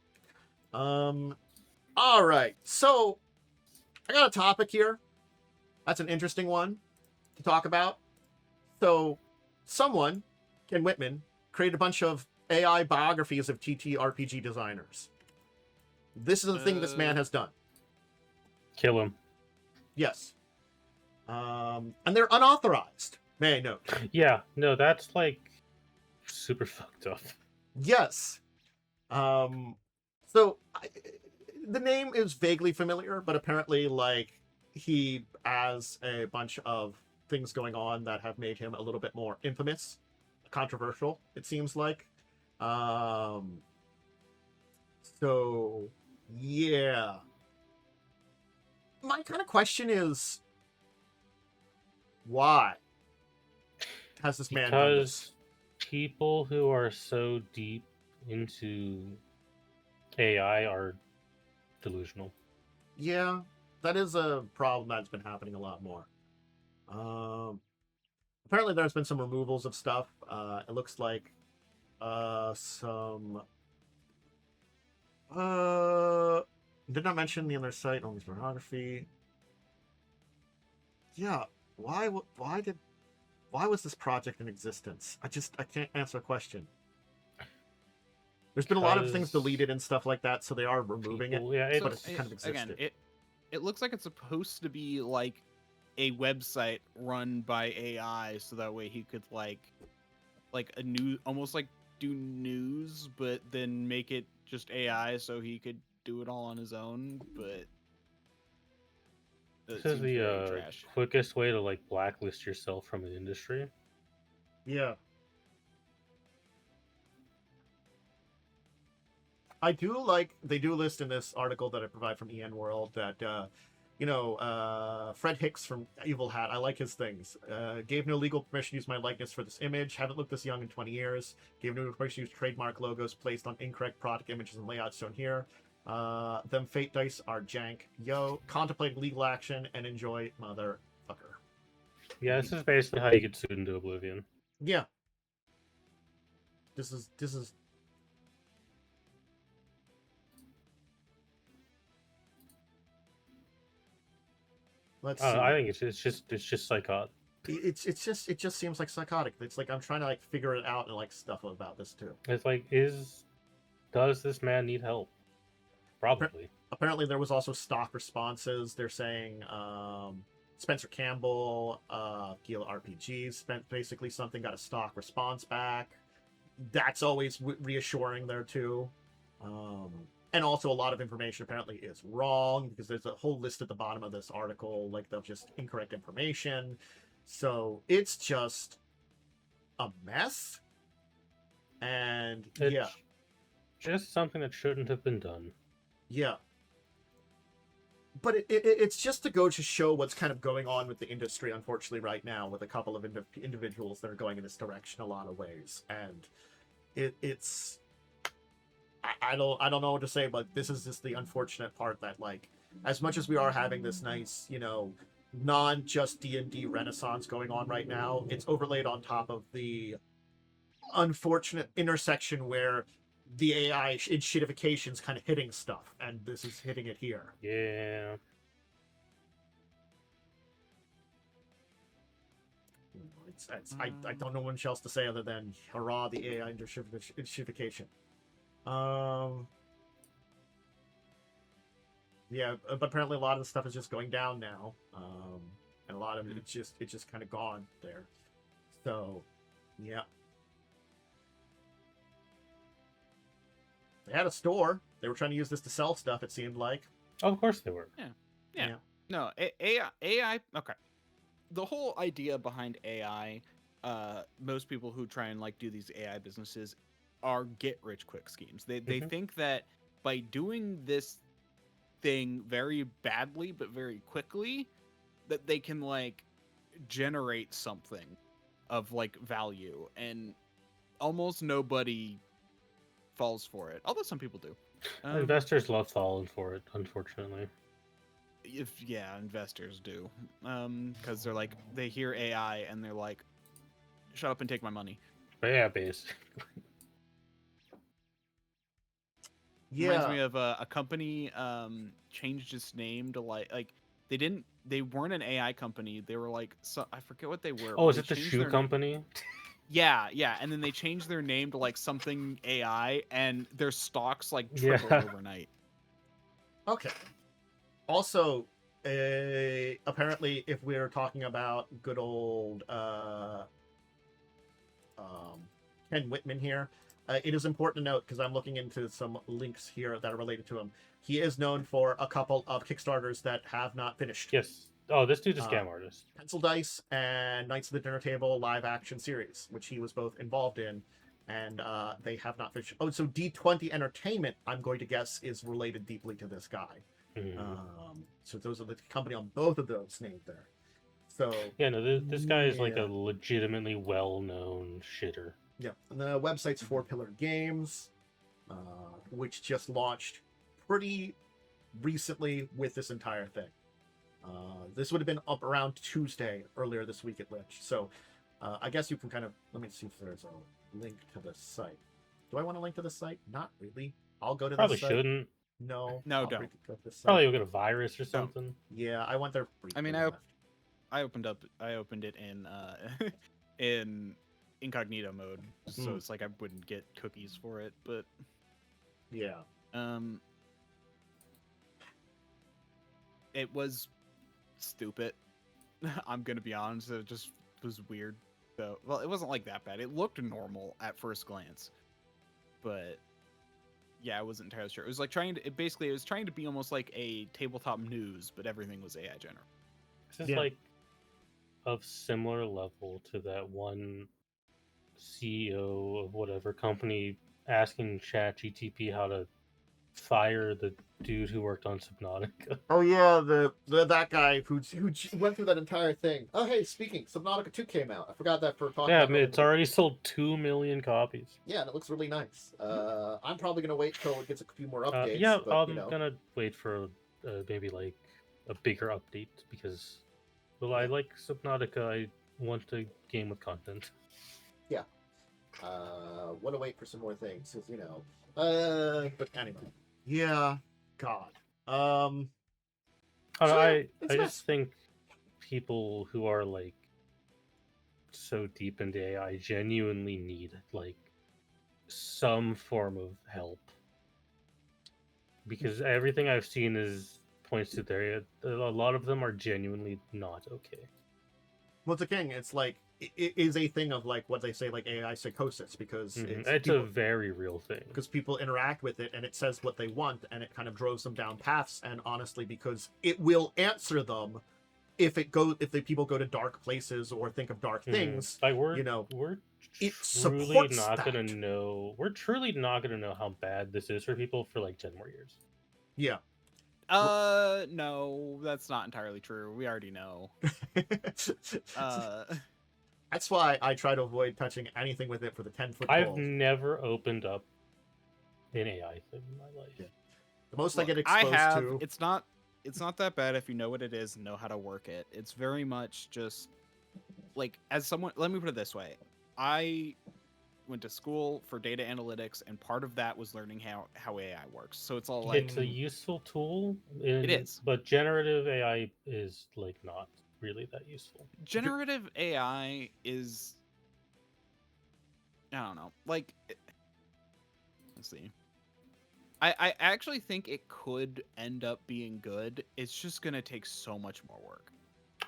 All right, so I got a topic here. That's an interesting one to talk about. So someone, Ken Whitman, created a bunch of AI biographies of TTRPG designers. This is the thing this man has done. Kill him. Yes. And they're unauthorized, may I note. Yeah, no, that's like super fucked up. Yes. The name is vaguely familiar, but apparently, like, he has a bunch of things going on that have made him a little bit more infamous, controversial, it seems like. So, yeah. My kind of question is, why has this man done this? Because people who are so deep into AI are delusional. Yeah, that is a problem that's been happening a lot more. Apparently there's been some removals of stuff. It looks like some did not mention the other site on pornography. Yeah, why was this project in existence? I can't answer a question. There's been a lot of things deleted and stuff like that, so they are removing it. Yeah, but it kind of existed. Again, it looks like it's supposed to be like a website run by AI, so that way he could like a new, almost like do news, but then make it just AI, so he could do it all on his own. But this is the quickest way to like blacklist yourself from an industry. Yeah. I do like, they do list in this article that I provide from EN World that Fred Hicks from Evil Hat. I like his things. Gave no legal permission to use my likeness for this image. Haven't looked this young in 20 years. Gave no permission to use trademark logos placed on incorrect product images and layouts shown here. Them fate dice are jank. Yo, contemplate legal action and enjoy, motherfucker. Yeah, this is basically how you get sued into oblivion. Yeah. This is let's see. I think it's just psychotic. It just seems like psychotic. It's like I'm trying to like figure it out and like stuff about this too. It's like, does this man need help? Probably. Apparently there was also stock responses. They're saying Spencer Campbell, Gila RPGs spent basically something, got a stock response back. That's always reassuring there too. And also a lot of information apparently is wrong because there's a whole list at the bottom of this article like of just incorrect information. So it's just a mess. And yeah, just something that shouldn't have been done. Yeah. But it's just to go to show what's kind of going on with the industry, unfortunately, right now, with a couple of individuals that are going in this direction a lot of ways. And it's I don't know what to say, but this is just the unfortunate part that, like, as much as we are having this nice, non just D&D renaissance going on right now, it's overlaid on top of the unfortunate intersection where the AI in shitification's kind of hitting stuff, and this is hitting it here. Yeah. I don't know much else to say other than hurrah the AI in shitification. Yeah, but apparently a lot of the stuff is just going down now, and a lot of it's just kind of gone there. So, yeah. They had a store. They were trying to use this to sell stuff, it seemed like. Oh, of course they were. Yeah. No, AI. Okay. The whole idea behind AI, most people who try and like do these AI businesses are get rich quick schemes. They think that by doing this thing very badly but very quickly, that they can like generate something of like value, and almost nobody falls for it, although some people do. Investors love falling for it, unfortunately. Investors do, because they're like, they hear AI and they're like, shut up and take my money. But yeah, basically. Yeah. Reminds me of a company changed its name to like they weren't an AI company, they were like, so I forget what they were. Oh, is it the shoe company? Yeah, and then they changed their name to like something AI, and their stocks like tripled overnight. Okay. Also, apparently, if we're talking about good old Ken Whitman here, it is important to note, because I'm looking into some links here that are related to him. He is known for a couple of Kickstarters that have not finished. Yes. Oh, this dude's a scam artist. Pencil Dice and Knights of the Dinner Table live action series, which he was both involved in, and they have not finished. Oh, so D20 Entertainment, I'm going to guess, is related deeply to this guy. So those are the company on both of those named there. So yeah, no, this guy is like a legitimately well-known shitter. Yeah, and the website's 4 Pillar Games, which just launched pretty recently with this entire thing. This would have been up around Tuesday earlier this week at Lich. So I guess you can kind of, let me see if there's a link to the site. Do I want to link to the site? Not really. I'll go to the site. Probably shouldn't. No, don't. Go to the site. Probably you'll get a virus or something. Yeah, I went there. I mean, I opened it in in incognito mode, so it's like I wouldn't get cookies for it, but yeah. It was stupid. I'm gonna be honest, it just was weird. So, well, it wasn't like that bad. It looked normal at first glance, but yeah, I wasn't entirely sure. It was like it was trying to be almost like a tabletop news, but everything was AI generated. This is like of similar level to that one CEO of whatever company asking ChatGPT how to fire the dude who worked on Subnautica. Oh yeah, that guy who went through that entire thing. Oh hey, speaking, Subnautica 2 came out. I forgot that for talking Yeah, I about mean, it. it's already sold 2 million copies. Yeah, and it looks really nice. I'm probably gonna wait till it gets a few more updates. Yeah, but, I'm gonna wait for maybe like a bigger update because, well, I like Subnautica. I want a game with content. Yeah. Want to wait for some more things, because But anyway, yeah. God. I it's just nice. think people who are like so deep into AI genuinely need like some form of help because everything I've seen is points to there. A lot of them are genuinely not okay. Once again, it's like it is a thing of like what they say, like AI psychosis, because It's a very real thing. because people interact with it and it says what they want and it kind of drives them down paths. And honestly, because it will answer them if the people go to dark places or think of dark things. Like we're it truly supports not gonna that. know. We're truly not gonna know how bad this is for people for like 10 more years. Yeah. No, that's not entirely true. We already know. That's why I try to avoid touching anything with it for the 10-foot I've pole. never opened up an AI thing in my life. Yeah. The most Look, I get exposed to. It's not that bad if you know what it is and know how to work it. It's very much just like, as someone, let me put it this way. I went to school for data analytics, and part of that was learning how AI works. So it's all like, It's a useful tool. it is. But generative AI is like not really that useful. Generative AI is, I don't know, like, let's see. I actually think it could end up being good. It's just gonna take so much more work.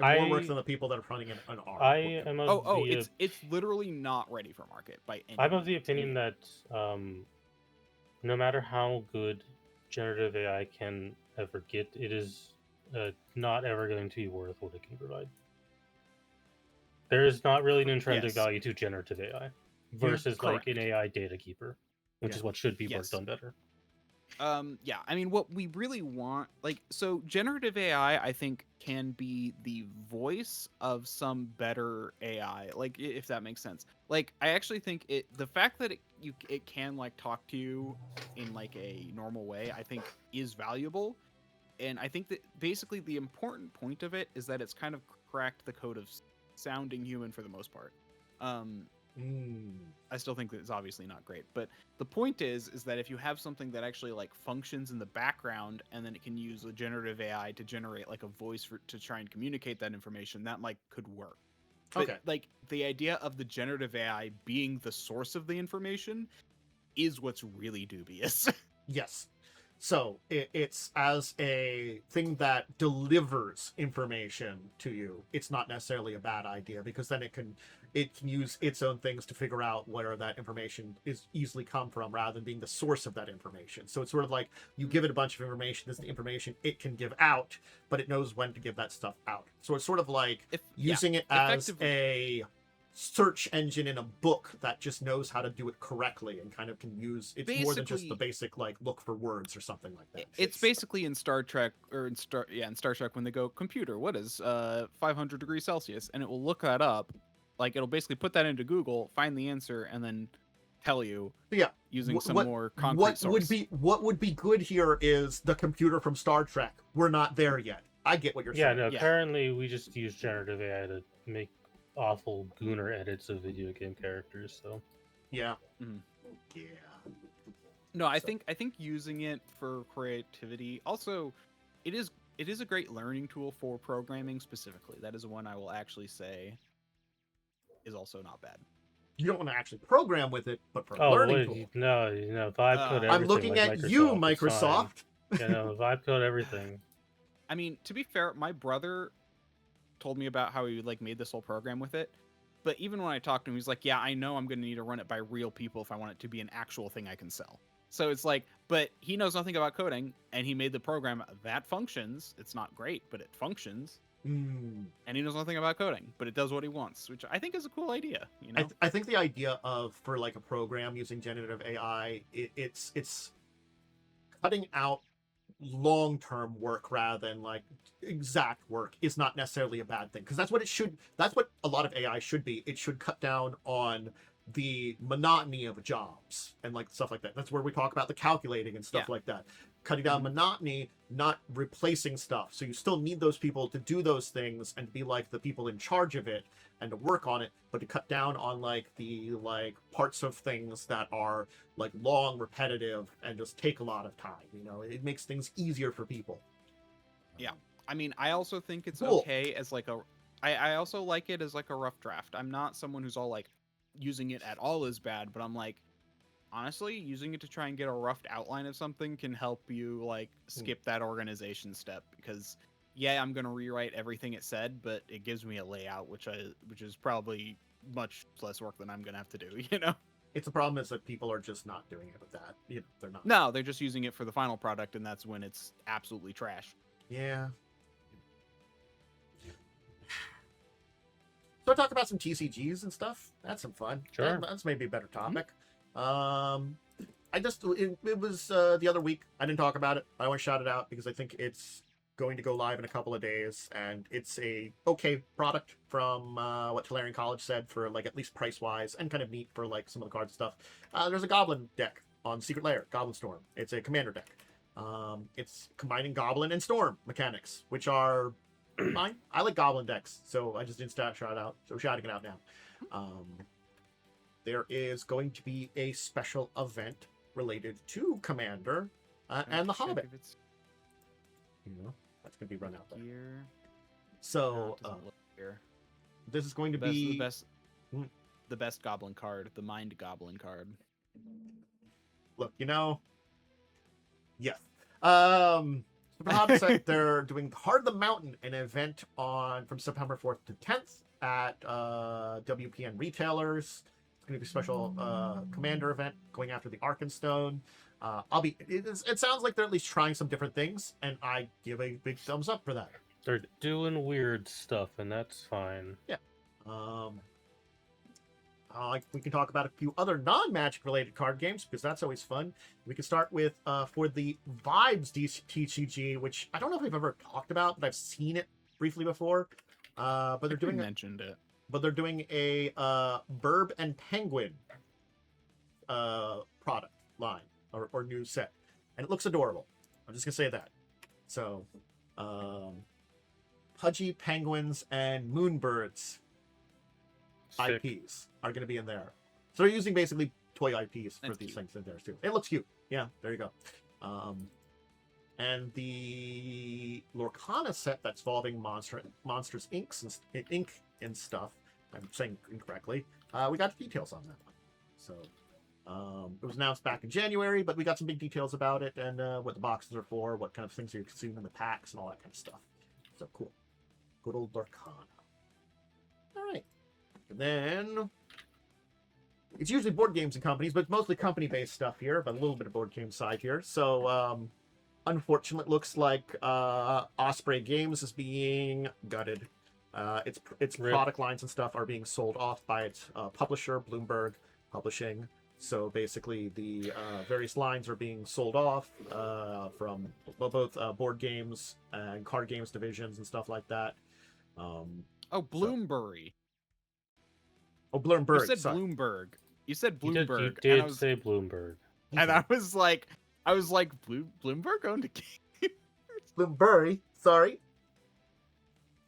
More work than the people that are running it are. I am of it's literally not ready for market by any I'm of the opinion that no matter how good generative AI can ever get, it is not ever going to be worth what it can provide. There is not really an intrinsic value to generative AI versus like an AI data keeper, which is what should be worked on better. Yeah, I mean, what we really want, like, so generative AI, I think, can be the voice of some better AI, like, if that makes sense. Like, I actually think the fact that it can like talk to you in like a normal way, I think is valuable. And I think that basically the important point of it is that it's kind of cracked the code of sounding human for the most part. I still think that it's obviously not great, but the point is that if you have something that actually like functions in the background, and then it can use a generative AI to generate like a voice to try and communicate that information, that like could work. But like the idea of the generative AI being the source of the information is what's really dubious. Yes. So it's as a thing that delivers information to you, it's not necessarily a bad idea, because then it can use its own things to figure out where that information is easily come from, rather than being the source of that information. So it's sort of like you give it a bunch of information. This is the information it can give out, but it knows when to give that stuff out. So it's sort of like using it as a search engine in a book that just knows how to do it correctly and kind of can use it's more than just the basic like look for words or something like that. It's basically in Star Trek, or in Star Trek, when they go, computer, what is 500 degrees Celsius, and it will look that up. Like, it'll basically put that into Google, find the answer, and then tell you. Yeah, using some more concrete source. What would be good here is the computer from Star Trek. We're not there yet. I get what you're saying. Yeah, no, apparently we just use generative AI to make awful gooner edits of video game characters. So yeah, yeah. No, I think using it for creativity. Also, it is a great learning tool for programming specifically. That is one I will actually say is also not bad. You don't want to actually program with it, but for a learning tool. No, vibe code everything. I'm looking like at Microsoft, you, Microsoft. Vibe code everything. I mean, to be fair, my brother told me about how he like made this whole program with it. But even when I talked to him, he's like, yeah, I know I'm going to need to run it by real people if I want it to be an actual thing I can sell. So it's like, but he knows nothing about coding, and he made the program that functions. It's not great, but it functions. And he knows nothing about coding, but it does what he wants, which I think is a cool idea. You know, I think the idea of, for like a program using generative AI, it's cutting out long-term work rather than like exact work is not necessarily a bad thing, because that's what a lot of AI should be. It should cut down on the monotony of jobs and like stuff like that. That's where we talk about the calculating and stuff like that. Cutting down monotony, not replacing stuff. So you still need those people to do those things and to be like the people in charge of it and to work on it, but to cut down on like the like parts of things that are like long, repetitive, and just take a lot of time. You know, it makes things easier for people. Yeah. I mean, I also think it's Cool. okay as like I also like it as like a rough draft. I'm not someone who's all like using it at all is bad, but I'm like, honestly, using it to try and get a rough outline of something can help you like skip that organization step, because yeah, I'm gonna rewrite everything it said, but it gives me a layout, which is probably much less work than I'm gonna have to do, you know? It's a problem is that people are just not doing it with that. You know, they're not. No, they're just using it for the final product, and that's when it's absolutely trash. Yeah. So I talk about some TCGs and stuff. That's some fun. Sure. That's maybe a better topic. It was the other week. I didn't talk about it. I want to shout it out because I think it's going to go live in a couple of days, and it's a okay product from what Tolarian College said for like at least price wise, and kind of neat for like some of the cards and stuff. There's a Goblin deck on Secret Lair, Goblin Storm. It's a commander deck. It's combining Goblin and Storm mechanics, which are fine. I like Goblin decks, so I just didn't shout it out. So shouting it out now. There is going to be a special event related to Commander and the Hobbit. You know, that's going to be run out there. Here. So this is going to be the best Goblin card, the Mind Goblin card. Look, you know, yes. For the Hobbit set, they're doing Heart of the Mountain, an event from September 4th to 10th at WPN retailers. It's going to be a special commander event going after the Arkenstone. It sounds like they're at least trying some different things, and I give a big thumbs up for that. They're doing weird stuff, and that's fine. Yeah. We can talk about a few other non-Magic related card games, because that's always fun. We can start with for the Vibes TCG, which I don't know if we've ever talked about, but I've seen it briefly before. But they're doing mentioned it. But they're doing a Burb and Penguin product line or new set, and it looks adorable. I'm just gonna say that. So, Pudgy Penguins and Moonbirds Sick. IPs are going to be in there. So they're using basically toy IPs for That's these cute. things in there too. It looks cute. Yeah, there you go. And the Lorcana set that's involving Monsters Inc. and stuff. I'm saying incorrectly. We got the details on that one. So it was announced back in January, but we got some big details about it and what the boxes are for, what kind of things you're consuming in the packs, and all that kind of stuff. So cool. Good old Lorcana. All right. And then it's usually board games and companies, but it's mostly company-based stuff here, but a little bit of board game side here. So, unfortunately, it looks like Osprey Games is being gutted. Its product lines and stuff are being sold off by its publisher, Bloomberg Publishing. So basically, the various lines are being sold off from both board games and card games divisions and stuff like that. Bloomberry. Bloomberg. You said sorry. Bloomberg. You said Bloomberg. You did say Bloomberg. And I was like, Bloomberg owned a game. Bloomberry. Sorry.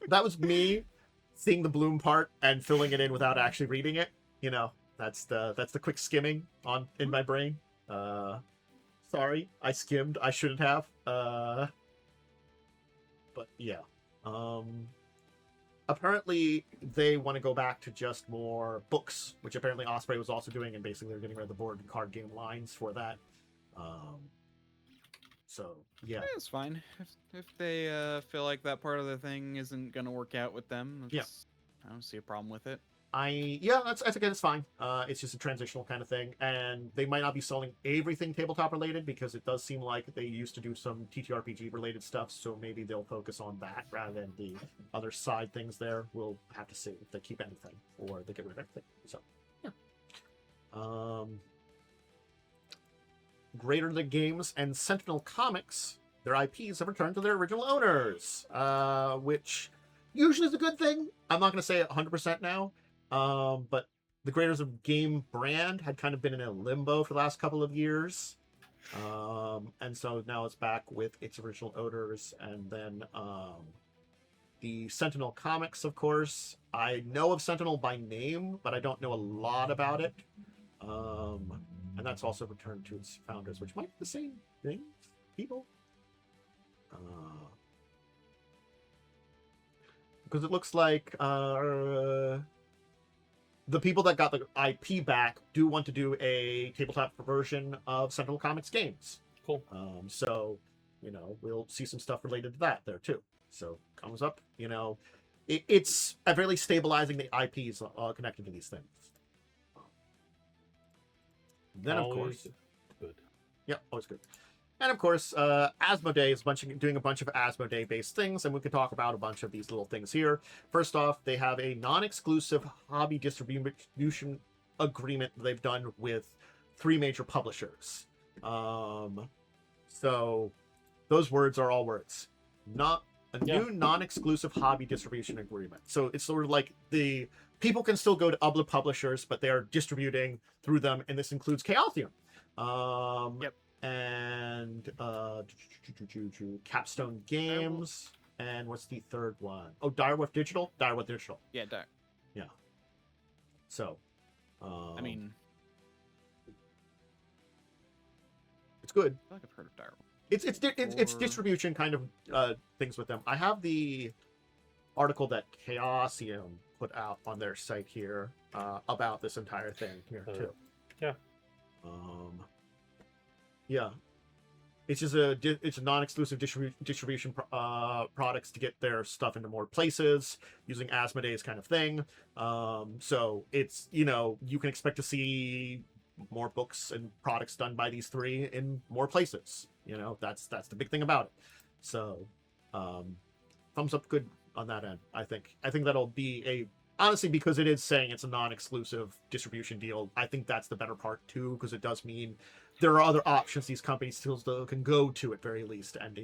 That was me seeing the Bloom part and filling it in without actually reading it. You know, that's the quick skimming in my brain. Sorry, I skimmed. I shouldn't have. But yeah. Apparently, they want to go back to just more books, which apparently Osprey was also doing, and basically they're getting rid of the board and card game lines for that. So, yeah. It's fine. If they feel like that part of the thing isn't going to work out with them, I don't see a problem with it. That's again, it's fine. It's just a transitional kind of thing, and they might not be selling everything tabletop related, because it does seem like they used to do some TTRPG related stuff, so maybe they'll focus on that rather than the other side things there. We'll have to see if they keep anything or they get rid of everything. So, yeah. Greater Than Games and Sentinel Comics, their IPs have returned to their original owners, which usually is a good thing. I'm not going to say it 100% now, but the Greater Than Game brand had kind of been in a limbo for the last couple of years. And so now it's back with its original owners. And then the Sentinel Comics, of course. I know of Sentinel by name, but I don't know a lot about it. And that's also returned to its founders, which might be the same thing, people. Because it looks like the people that got the IP back do want to do a tabletop version of Sentinel Comics games. Cool. So, we'll see some stuff related to that there too. So, comes up, it's really stabilizing the IPs connected to these things. Then, of course, good. Yeah, always good. And of course, Asmodee is doing a bunch of Asmodee-based things, and we can talk about a bunch of these little things here. First off, they have a non-exclusive hobby distribution agreement that they've done with 3 major publishers. So those words are all words. New non-exclusive hobby distribution agreement. So it's sort of like the people can still go to other publishers, but they are distributing through them, and this includes Chaosium. Yep. And Capstone Games, and what's the third one? Oh, Direwolf Digital. Yeah, Yeah. So, I mean, it's good. I feel like I've heard of Direwolf. It's distribution kind of things with them. I have the article that Chaosium put out on their site here about this entire thing here too. Yeah. Yeah, it's just it's a non-exclusive distribution products to get their stuff into more places using Asmodee's kind of thing. So it's you can expect to see more books and products done by these 3 in more places. That's the big thing about it. So thumbs up, good on that end. I think that'll be honestly, because it is saying it's a non-exclusive distribution deal, I think that's the better part too, because it does mean there are other options these companies still can go to at very least, and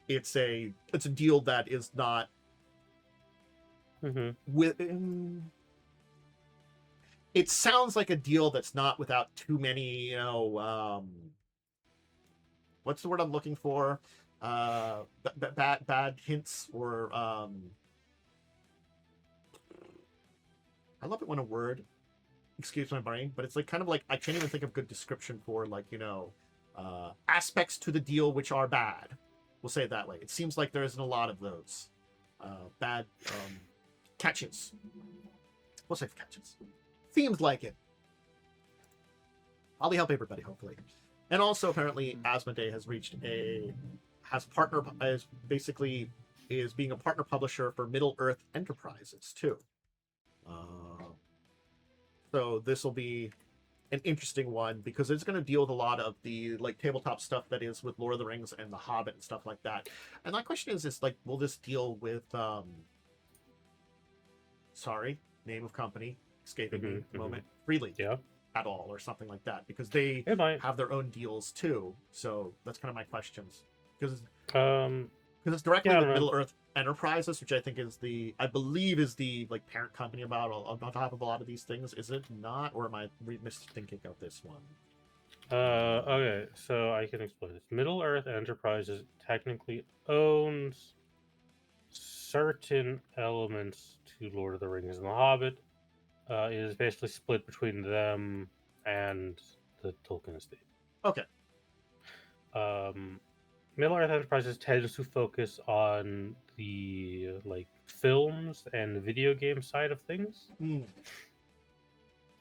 it's a deal that is not it sounds like a deal that's not without too many what's the word I'm looking for, bad hints, or I love it when a word escapes my brain, but it's like kind of like I can't even think of a good description for aspects to the deal which are bad. We'll say it that way. It seems like there isn't a lot of those bad catches. We'll say catches. Seems like it. I'll help everybody, hopefully. And also, apparently, Asmodee has is being a partner publisher for Middle Earth Enterprises too. So this will be an interesting one because it's going to deal with a lot of the tabletop stuff that is with Lord of the Rings and The Hobbit and stuff like that. And my question is will this deal with name of company escaping me at the moment, Freely at all, or something like that, because they have their own deals too. So that's kind of my questions, because it's directly with Middle Earth Enterprises, which I believe is the parent company on top of a lot of these things. Is it not, or am I misthinking of this one? Okay, so I can explain this. Middle Earth Enterprises technically owns certain elements to Lord of the Rings and The Hobbit. It is basically split between them and the Tolkien estate. Okay. Middle Earth Enterprises tends to focus on the films and video game side of things. And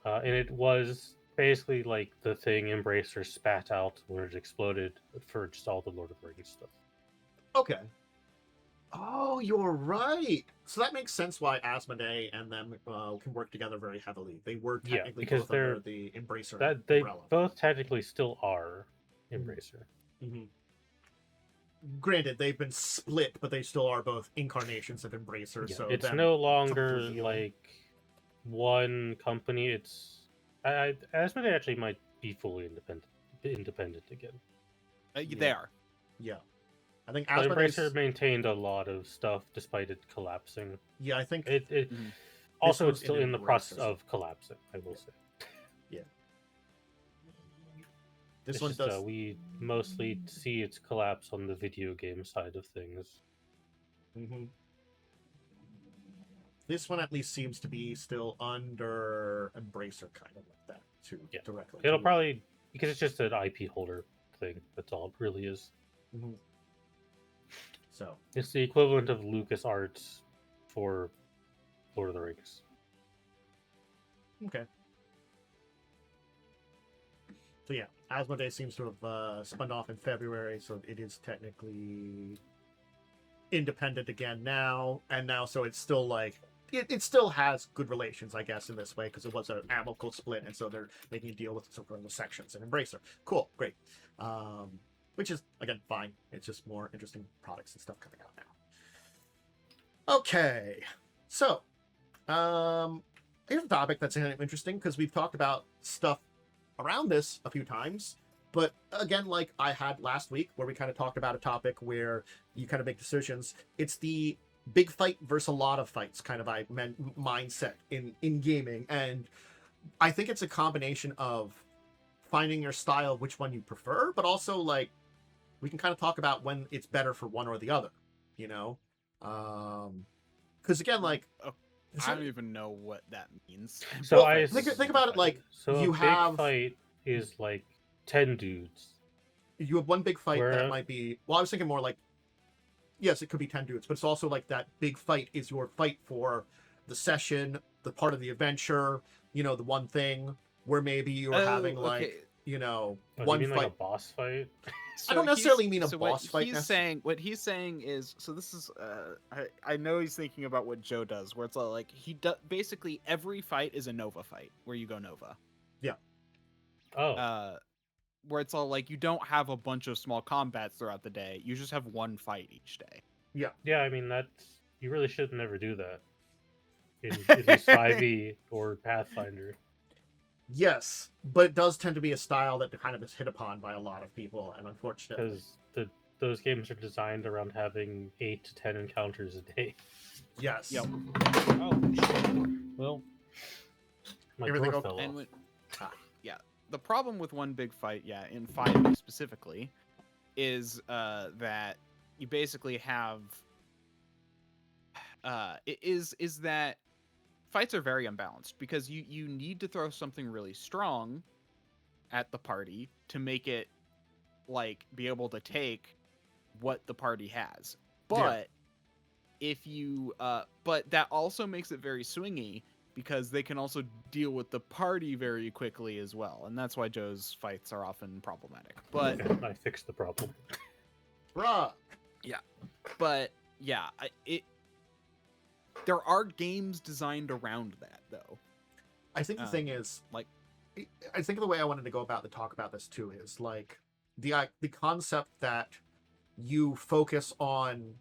it was basically the thing Embracer spat out when it exploded for just all the Lord of the Rings stuff. Okay. Oh, you're right. So that makes sense why Asmodee and them can work together very heavily. They were technically both under the Embracer umbrella. Both technically still are Embracer. Mm-hmm. Granted, they've been split, but they still are both incarnations of Embracer. Yeah, so it's no longer one company. Asmodee actually might be fully independent independent again. They Yeah. are. Yeah. I think But Asmodee's... Embracer maintained a lot of stuff despite it collapsing. Yeah, I think It Mhm. also was it's still in in the process Embracer's. of collapsing, I will say. This It's one just does. we mostly see its collapse on the video game side of things. Mhm. This one at least seems to be still under Embracer, kind of like that, too. Yeah. Directly. It'll probably, because it's just an IP holder thing. That's all it really is. Mhm. So It's the equivalent of LucasArts for Lord of the Rings. okay. So yeah, Asmodee seems to have spun off in February, so it is technically independent again now, and now so it's still like it still has good relations, I guess, in this way because it was an amicable split, and so they're making a deal with some of the sections and Embracer. Cool, great. Which is again fine. It's just more interesting products and stuff coming out now. Okay, so here's a topic that's kind of interesting because we've talked about stuff around this a few times, but again, like I had last week where we kind of talked about a topic where you kind of make decisions. It's the big fight versus a lot of fights kind of mindset in gaming, and I think it's a combination of finding your style, which one you prefer, but also like we can kind of talk about when it's better for one or the other, you know, because again, like I don't even know what that means. So Well, I think about it like so you a big have fight is like 10 dudes. you have one big fight Where- that might be, well, I was thinking more like, yes, it could be 10 dudes, but it's also like that big fight is your fight for the session, the part of the adventure, you know, the one thing where maybe you're having like, okay. you know, Oh, one do you mean fight. like a boss fight? I don't necessarily mean a so boss fight What he's saying is, so this is, I know he's thinking about what Joe does, where it's all like basically every fight is a Nova fight, where you go Nova. Oh, Where it's all like you don't have a bunch of small combats throughout the day, you just have one fight each day. yeah. I mean that's you really should never do that in at least 5e or Pathfinder. Yes, but it does tend to be a style that kind of is hit upon by a lot of people, and unfortunately, Because those games are designed around having 8 to 10 encounters a day. yes. Yep. Oh shit! Well, my Everything door okay? fell And off. the problem with one big fight, in 5e specifically, is that you basically have is that fights are very unbalanced because you need to throw something really strong at the party to make it like be able to take what the party has. But if you but that also makes it very swingy because they can also deal with the party very quickly as well, and that's why Joe's fights are often problematic. But Okay, I fixed the problem. Bruh. but yeah, there are games designed around that though. I think the thing is, like, I think the way I wanted to go about the talk about this too is like the concept that you focus on,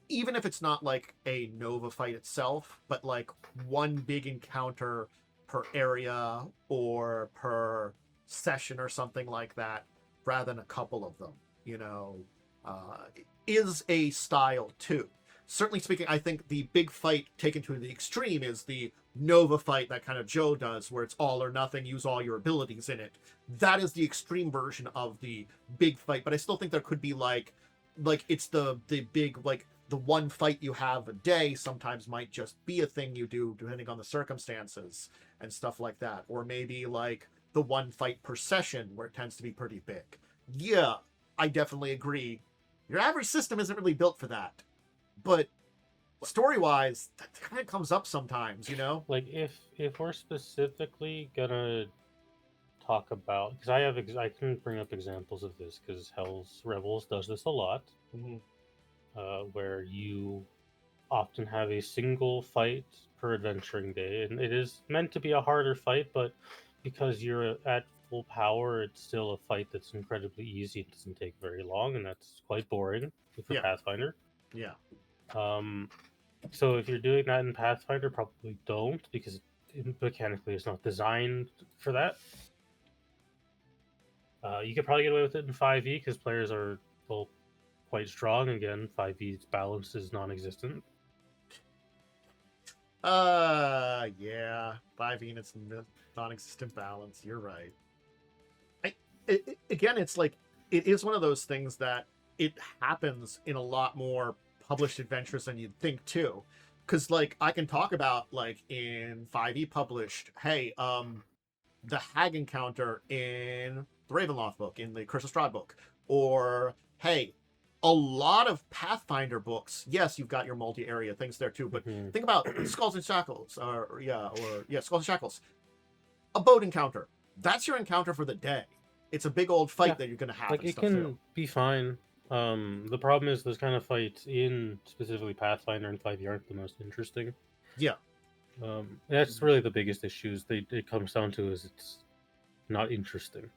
even if it's not like a Nova fight itself, but like one big encounter per area or per session or something like that, rather than a couple of them, you know, is a style too. Certainly speaking, I think the big fight taken to the extreme is the Nova fight that kind of Joe does, where it's all or nothing, use all your abilities in it. That is the extreme version of the big fight, but I still think there could be like it's the big, like the one fight you have a day sometimes might just be a thing you do depending on the circumstances and stuff like that, or maybe like the one fight per session where it tends to be pretty big. Yeah, I definitely agree. Your average system isn't really built for that, but story-wise, that kind of comes up sometimes, you know? Like if we're specifically gonna talk about, because I can bring up examples of this because Hell's Rebels does this a lot, where you often have a single fight per adventuring day, and it is meant to be a harder fight, but because you're at full power, it's still a fight that's incredibly easy. It doesn't take very long, and that's quite boring for Yeah. Pathfinder. Yeah. So if you're doing that in Pathfinder, probably don't, because mechanically it's not designed for that. You could probably get away with it in 5e because players are well quite strong. Again, 5e's balance is non-existent. Yeah, 5 units non-existent balance. You're right. Again, it's like it is one of those things that it happens in a lot more published adventures than you'd think too. Because like I can talk about like in 5e published, hey, the hag encounter in the Ravenloft book, in the Curse of Strahd book, or hey, a lot of Pathfinder books. Yes, you've got your multi-area things there too, but think about Skulls and Shackles, or Skulls and Shackles. A boat encounter. That's your encounter for the day. It's a big old fight that you're going to have. Like, it can be fine. The problem is those kind of fights in specifically Pathfinder and 5e aren't the most interesting. Yeah. That's really the biggest issues it comes down to is it's not interesting.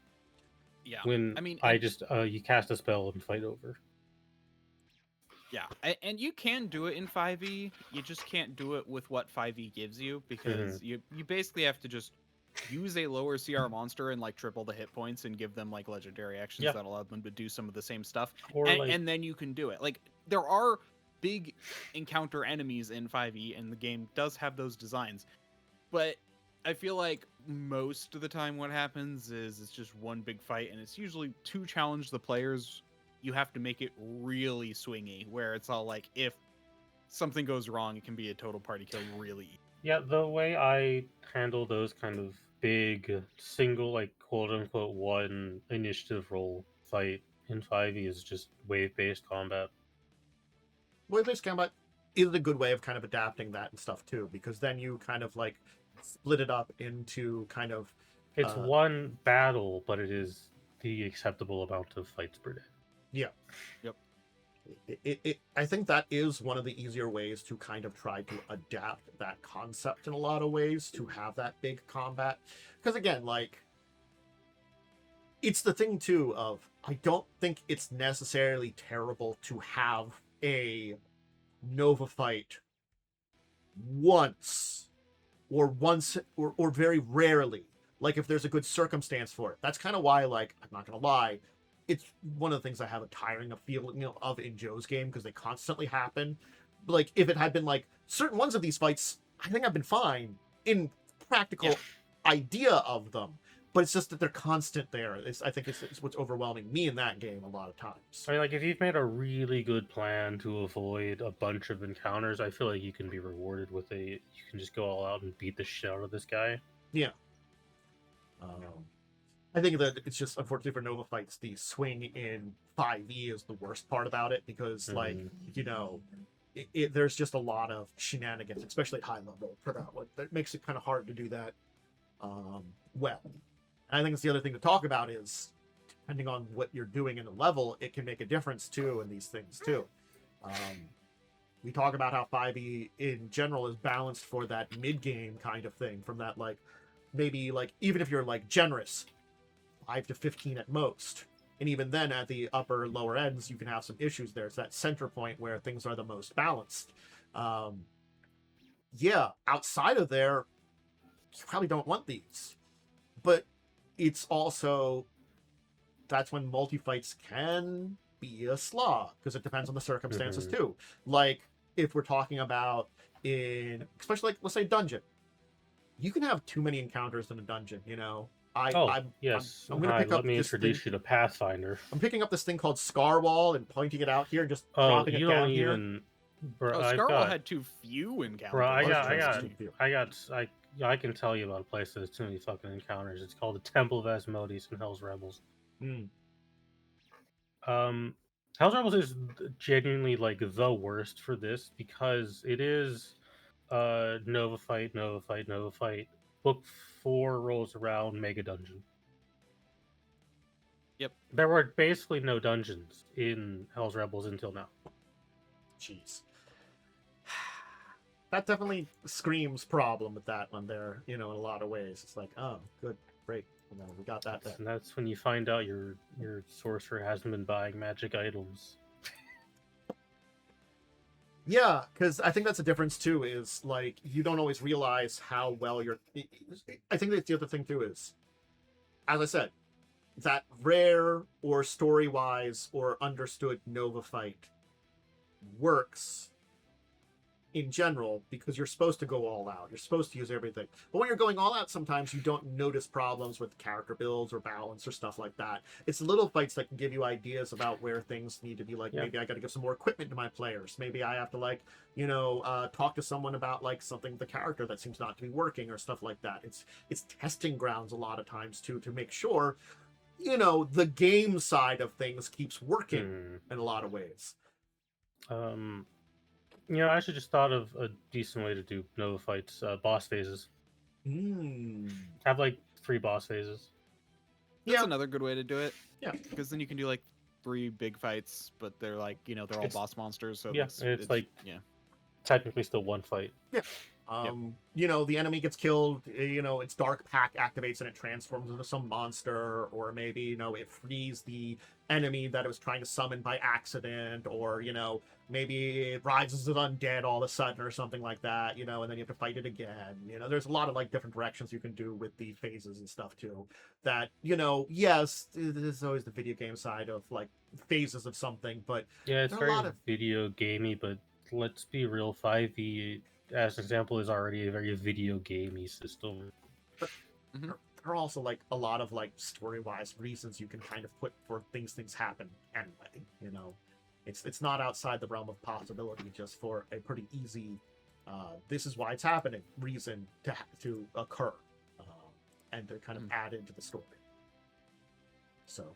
Yeah. When you cast a spell and fight over. Yeah, and you can do it in 5e. You just can't do it with what 5e gives you, because you basically have to just use a lower CR monster and like triple the hit points and give them like legendary actions that allow them to do some of the same stuff, and then you can do it. Like, there are big encounter enemies in 5e, and the game does have those designs, but I feel like most of the time what happens is it's just one big fight, and it's usually to challenge the players. You have to make it really swingy, where it's all like, if something goes wrong, it can be a total party kill really easy. Yeah, the way I handle those kind of big single, like, quote-unquote one initiative roll fight in 5e is just wave-based combat. Wave-based combat is a good way of kind of adapting that and stuff too, because then you kind of like split it up into kind of... It's one battle, but it is the acceptable amount of fights per day. Yeah. Yep. I think that is one of the easier ways to kind of try to adapt that concept in a lot of ways, to have that big combat. Because again, like, it's the thing too of, I don't think it's necessarily terrible to have a Nova fight once or very rarely. Like, if there's a good circumstance for it. That's kind of why, like, I'm not gonna lie, it's one of the things I have a tiring feeling of in Joe's game, because they constantly happen. Like, if it had been like certain ones of these fights, I think I've been fine in practical idea of them, but it's just that they're constant there. I think it's what's overwhelming me in that game a lot of times. I mean, like, if you've made a really good plan to avoid a bunch of encounters, I feel like you can be rewarded with you can just go all out and beat the shit out of this guy. Yeah. I think that it's just, unfortunately for Nova fights, the swing in 5e is the worst part about it, because, like, there's just a lot of shenanigans, especially at high level, for that one. That makes it kind of hard to do that well. And I think it's the other thing to talk about is, depending on what you're doing in the level, it can make a difference, too, in these things, too. We talk about how 5e, in general, is balanced for that mid-game kind of thing, from that, like, maybe, like, even if you're, like, generous, 5 to 15 at most. And even then, at the upper, lower ends, you can have some issues there. It's that center point where things are the most balanced. Yeah, outside of there, you probably don't want these. But it's also... that's when multi-fights can be a slog, because it depends on the circumstances, too. Like, if we're talking about especially, like, let's say dungeon. You can have too many encounters in a dungeon, you know? I'm going to pick up. Let me introduce you to Pathfinder. I'm picking up this thing called Scarwall and pointing it out here, and just dropping it down here. Bro, Scarwall had too few encounters. Bro, I can tell you about a place that has too many fucking encounters. It's called the Temple of Asmodee in Hell's Rebels. Hell's Rebels is genuinely like the worst for this, because it is Nova fight. Book 4 rolls around Mega Dungeon. Yep. There were basically no dungeons in Hell's Rebels until now. Jeez. That definitely screams problem with that one there, in a lot of ways. It's like, oh, good, great. We got that. And that's when you find out your sorcerer hasn't been buying magic items. Yeah, because I think that's the difference too, is like, you don't always realize how well you're... I think that's the other thing too is, as I said, that rare or story-wise or understood Nova fight works in general because you're supposed to go all out. You're supposed to use everything. But when you're going all out, sometimes you don't notice problems with character builds or balance or stuff like that. It's little fights that can give you ideas about where things need to be. Like, maybe I got to give some more equipment to my players. Maybe I have to, like, talk to someone about, like, something with the character that seems not to be working or stuff like that. It's testing grounds a lot of times, too, to make sure, the game side of things keeps working in a lot of ways. I actually just thought of a decent way to do Nova fights, boss phases. Have like 3 boss phases. That's another good way to do it. Yeah. Because then you can do like 3 big fights, but they're like, they're all boss monsters. So it's like technically still one fight. Yeah. The enemy gets killed, its dark pack activates and it transforms into some monster, or maybe, it frees the enemy that it was trying to summon by accident, or, maybe it rises as undead all of a sudden or something like that, and then you have to fight it again. There's a lot of, like, different directions you can do with the phases and stuff, too. That, yes, there's always the video game side of, like, phases of something, but... Yeah, it's very video gamey, but let's be real, 5e... as an example, is already a very video gamey system. But there are also, like, a lot of, like, story-wise reasons you can kind of put for things happen anyway, It's not outside the realm of possibility just for a pretty easy, this is why it's happening, reason to occur, and to kind of add into the story. So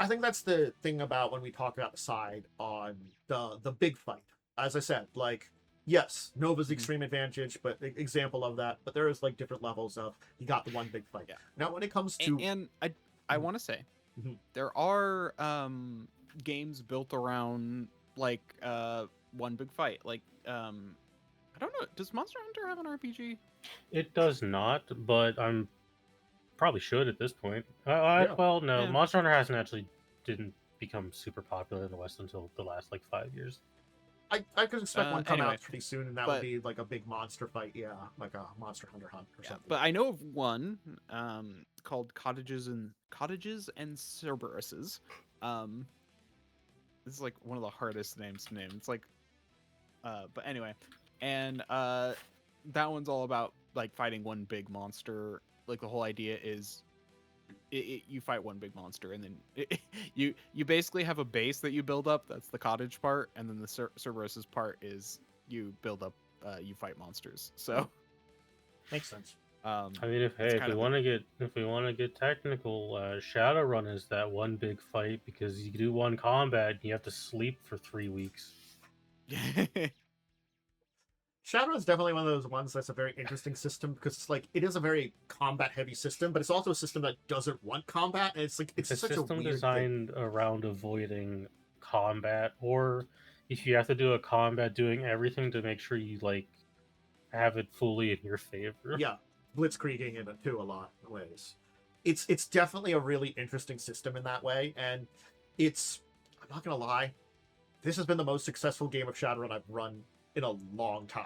I think that's the thing about when we talk about the side on the big fight. As I said, like, yes, Nova's the extreme advantage, but example of that. But there is, like, different levels of you got the one big fight. Yeah. Now, when it comes to and I want to say there are games built around, like, one big fight. Like, I don't know, does Monster Hunter have an RPG? It does not, but I'm probably should at this point. Well, no, Monster Hunter didn't become super popular in the West until the last, like, 5 years. I could expect one come out pretty soon, and that would be like a big monster fight, like a Monster Hunter Hunt or something. But I know of one called Cottages and Cerberuses. This is like one of the hardest names to name. It's like, but anyway, and that one's all about, like, fighting one big monster. Like, the whole idea is you fight one big monster, and then you basically have a base that you build up. That's the cottage part, and then the Cerberus's part is you build up, you fight monsters. So makes sense. I mean, if we want to get technical, Shadowrun is that one big fight because you do one combat and you have to sleep for 3 weeks. Shadowrun is definitely one of those ones that's a very interesting system because it's like it is a very combat heavy system, but it's also a system that doesn't want combat, and it's like it's such a weird designed around avoiding combat, or if you have to do a combat, doing everything to make sure you, like, have it fully in your favor. Yeah, blitzkrieging in it too a lot of ways. It's definitely a really interesting system in that way, and I'm not gonna lie, this has been the most successful game of Shadowrun I've run in a long time.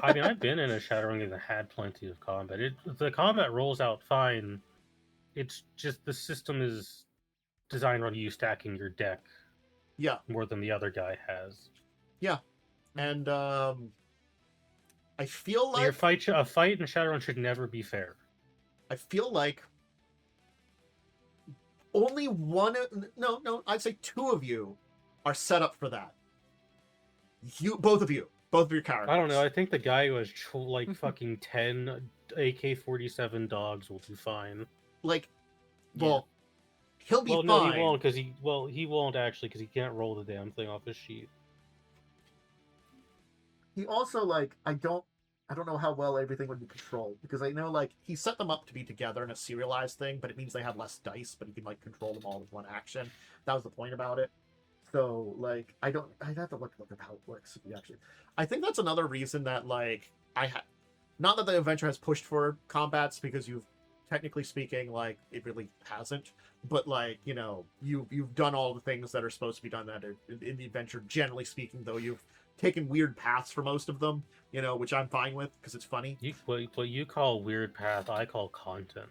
I mean, I've been in a Shadowrun game that had plenty of combat. The combat rolls out fine. It's just the system is designed around you stacking your deck. Yeah. More than the other guy has. Yeah. And I feel like a fight in Shadowrun should never be fair. I feel like only I'd say 2 of you are set up for that. Both of your characters. I don't know. I think the guy who has like fucking 10 AK-47 dogs will do fine. Like, well, he'll be fine. No, he won't actually because he can't roll the damn thing off his sheet. He also, like, I don't know how well everything would be controlled because I know, like, he set them up to be together in a serialized thing, but it means they have less dice, but he can, like, control them all with one action. That was the point about it. So, like, I'd have to look at how it works, actually. I think that's another reason that, like, not that the adventure has pushed for combats, because technically speaking, like, it really hasn't, but, like, you've done all the things that are supposed to be done that in the adventure, generally speaking, though you've taken weird paths for most of them, which I'm fine with, because it's funny. What you call weird path, I call content.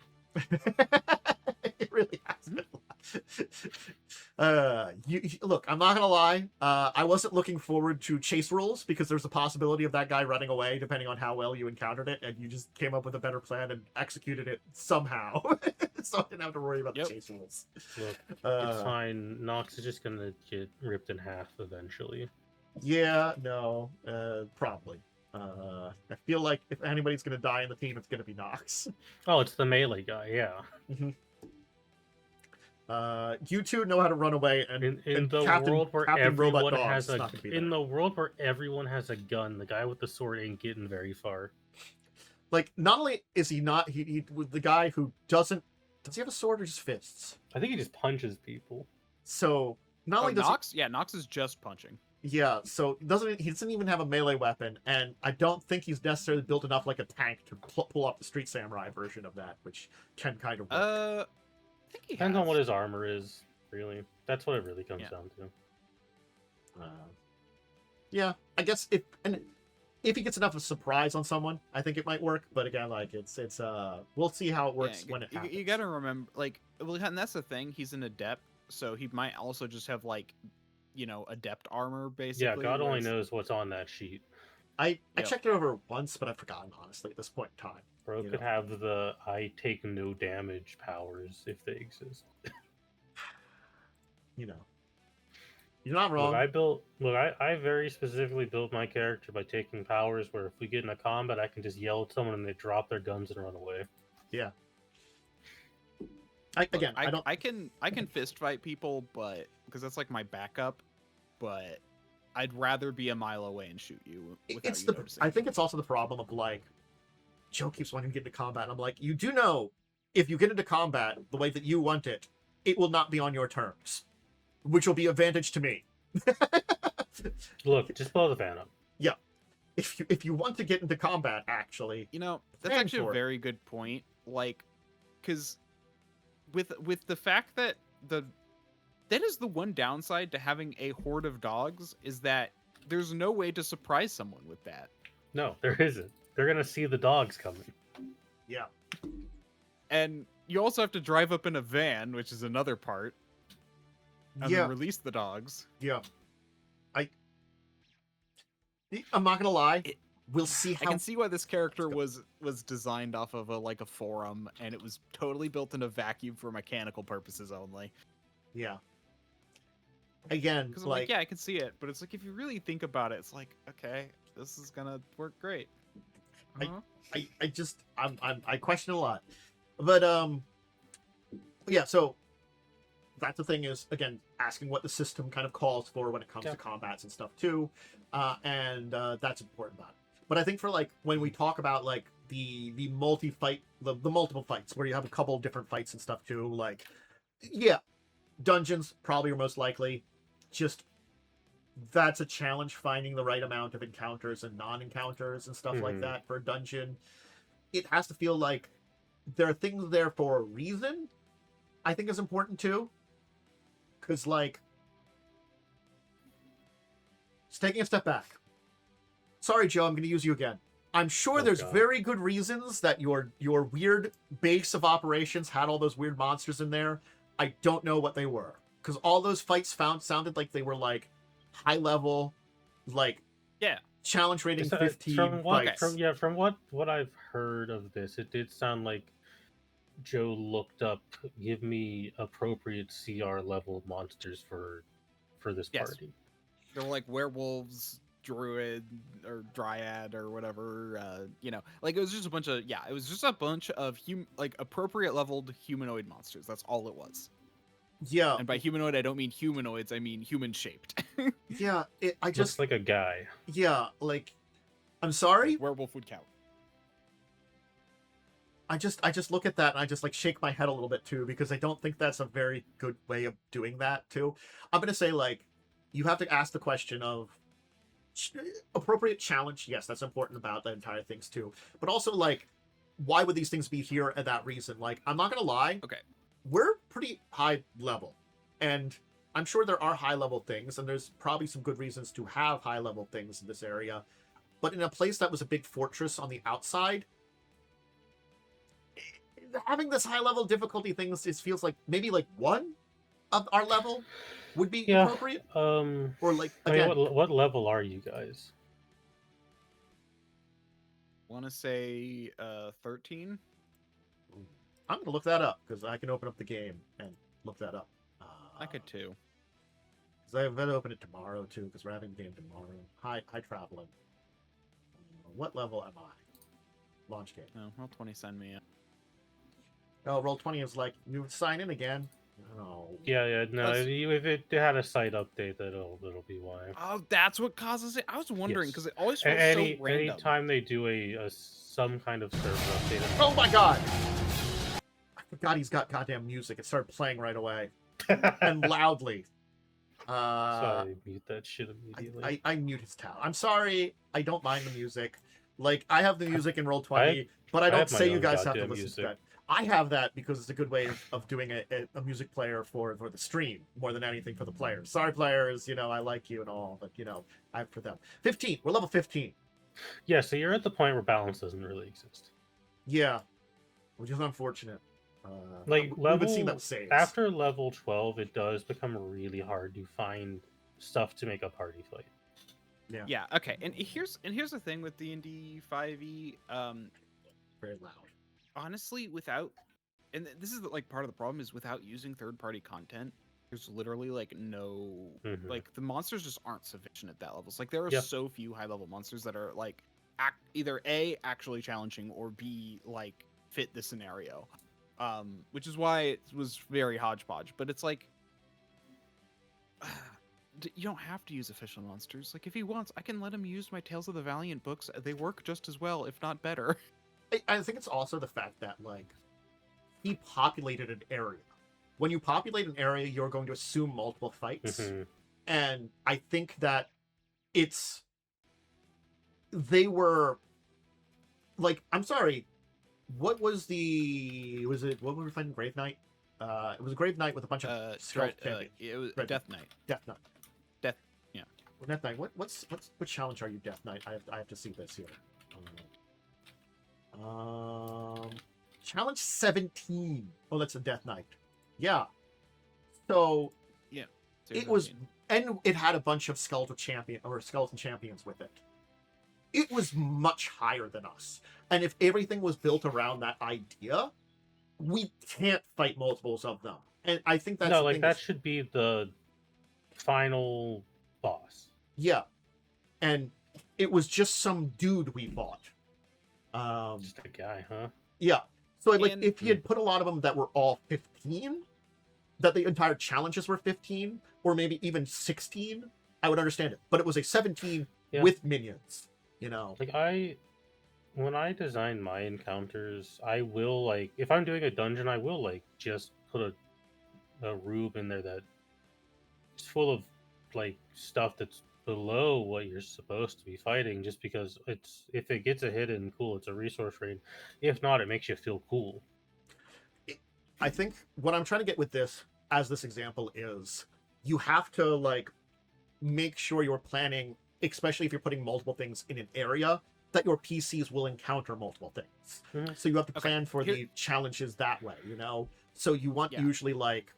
It really has been a lot. Look, I'm not gonna lie. I wasn't looking forward to chase rules because there's a possibility of that guy running away depending on how well you encountered it, and you just came up with a better plan and executed it somehow. So I didn't have to worry about the chase rules. Look, it's fine. Nox is just gonna get ripped in half eventually. Yeah, no, probably. I feel like if anybody's gonna die in the team, it's gonna be Nox. Oh, it's the melee guy, yeah. Mm-hmm. You two know how to run away, and in the Captain, world where Captain everyone Robot has Dog's in the world where everyone has a gun, the guy with the sword ain't getting very far. Like, not only is he not he the guy who does he have a sword or just fists? I think he just punches people. So not only does Nox, Nox is just punching. Yeah, so he doesn't even have a melee weapon, and I don't think he's necessarily built enough like a tank to pull off the Street Samurai version of that, which can kind of work. I think he depends on what his armor is. Really, that's what it really comes down to. Yeah, I guess if he gets enough of a surprise on someone, I think it might work. But again, like it's we'll see how it works when it happens. You gotta remember, like, well, and that's the thing. He's an adept, so he might also just have like, adept armor basically. Yeah, God only knows what's on that sheet. I checked it over once, but I've forgotten honestly at this point in time. Bro could have the I take no damage powers if they exist. You're not wrong. I very specifically built my character by taking powers where if we get in a combat, I can just yell at someone and they drop their guns and run away. Yeah. I can fist fight people, but because that's like my backup, but I'd rather be a mile away and shoot you without you noticing. I think it's also the problem of like Joe keeps wanting to get into combat. And I'm like, you do know if you get into combat the way that you want it, it will not be on your terms, which will be advantage to me. Look, just blow the fan up. Yeah. If you want to get into combat, actually, that's actually a very good point. Like, because with the fact that that is the one downside to having a horde of dogs is that there's no way to surprise someone with that. No, there isn't. They're gonna see the dogs coming. Yeah. And you also have to drive up in a van, which is another part. And then release the dogs. Yeah. I'm not gonna lie. We'll see how... I can see why this character was designed off of a forum, and it was totally built in a vacuum for mechanical purposes only. Yeah. Again, because I can see it, but it's like if you really think about it, it's like, okay, this is gonna work great. I question a lot, but yeah. So that's the thing is again asking what the system kind of calls for when it comes to combats and stuff too, and that's important about it. But I think for like when we talk about like the multi-fight, the multiple fights where you have a couple of different fights and stuff too, like dungeons probably are most likely. Just that's a challenge finding the right amount of encounters and non-encounters and stuff like that for a dungeon. It has to feel like there are things there for a reason. I think is important too, because like just taking a step back. Sorry, Joe, I'm going to use you again. I'm sure there's very good reasons that your weird base of operations had all those weird monsters in there. I don't know what they were. Because all those fights sounded like they were like high level, like challenge rating 15 fights. From what I've heard of this, it did sound like Joe looked up, give me appropriate CR level monsters for this party. They were like werewolves, druid or dryad or whatever. Like it was just a bunch of it was just a bunch of appropriate leveled humanoid monsters. That's all it was. Yeah. And by humanoid, I don't mean humanoids. I mean human-shaped. Yeah, I looks just... like a guy. Yeah, like... I'm sorry? Werewolf would count. I just look at that and I just, like, shake my head a little bit, too, because I don't think that's a very good way of doing that, too. I'm gonna say, like, you have to ask the question of... appropriate challenge, yes, that's important about the entire things, too. But also, like, why would these things be here at that reason? Like, I'm not gonna lie. Okay. We're pretty high level, and I'm sure there are high level things, and there's probably some good reasons to have high level things in this area. But in a place that was a big fortress on the outside, having this high level difficulty things, it feels like maybe like one of our level would be Yeah. appropriate. Or like I mean, again, what level are you guys? Want to say 13? I'm gonna look that up because I can open up the game and look that up. I could too. Because I'm gonna open it tomorrow too because we're having a game tomorrow. Hi, traveling. What level am I? Launch game. Oh, well, 20 send me. Oh, Roll20 is like you sign in again. No. Yeah, no. Let's- If it had a site update, it'll be why. Oh, that's what causes it. I was wondering Yes. because it always feels so random. Anytime they do a some kind of server update. Oh my god! I forgot he's got goddamn music. It started playing right away and loudly. Sorry, mute that shit immediately. I mute his tab. I'm sorry. I don't mind the music. Like I have the music in Roll20, but I don't have my say you own guys have to goddamn listen music. to that. I have that because it's a good way of doing a music player for the stream more than anything for the players. Sorry, players. I like you and all, but I have for them. 15. We're level 15. Yeah, so you're at the point where balance doesn't really exist. Yeah, which is unfortunate. Like we've been seeing level that saves. after level 12, it does become really hard to find stuff to make a party fight. Yeah. Okay. And here's the thing with D&D 5e. Very loud. Honestly, and this is like part of the problem is without using third-party content, there's literally like no like the monsters just aren't sufficient at that level. It's like there are so few high-level monsters that are like either A, actually challenging, or B, like fit the scenario. Which is why it was very hodgepodge. But it's like you don't have to use official monsters. Like if he wants, I can let him use my Tales of the Valiant books. They work just as well, if not better. I think it's also the fact that like he populated an area. When you populate an area, you're going to assume multiple fights, and I think that they were like, I'm sorry, what was what were we fighting? Grave Knight? It was a Grave Knight with a bunch of stealth champions. It was Red Death Knight. Death Knight. Yeah. Death Knight. What challenge are you, Death Knight? I have to see this here. Challenge 17. Oh, that's a Death Knight. Yeah. So Yeah. it was, and it had a bunch of skeleton champions with it. It was much higher than us. And if everything was built around that idea, we can't fight multiples of them. And I think that's that should be the final boss. Yeah. And it was just some dude we fought. Just a guy, huh? Yeah. So like if he had put a lot of them that were all 15, that the entire challenges were 15, or maybe even 16, I would understand it. But it was a 17 with minions, Like when I design my encounters, I will like if I'm doing a dungeon, I will like just put a rube in there that's full of like stuff that's below what you're supposed to be fighting, just because if it gets a hit and cool, it's a resource raid. If not, it makes you feel cool. I think what I'm trying to get with this example is you have to like make sure you're planning, especially if you're putting multiple things in an area, that your PCs will encounter multiple things. So you have to plan for the challenges that way, So you want usually like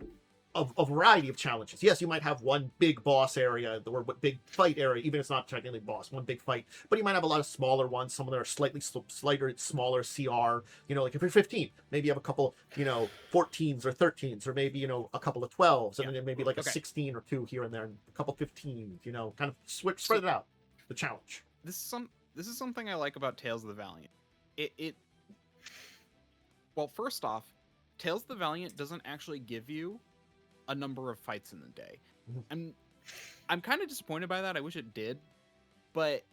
a variety of challenges. Yes, you might have one big boss area or big fight area, even if it's not technically boss, one big fight, but you might have a lot of smaller ones, some of them are slightly smaller CR, like if you're 15, maybe you have a couple, 14s or 13s, or maybe, a couple of 12s, and then maybe like a 16 or 2 here and there, and a couple 15s, kind of spread it out, the challenge. This is something I like about Tales of the Valiant. Well, first off, Tales of the Valiant doesn't actually give you a number of fights in the day. I'm kind of disappointed by that. I wish it did, but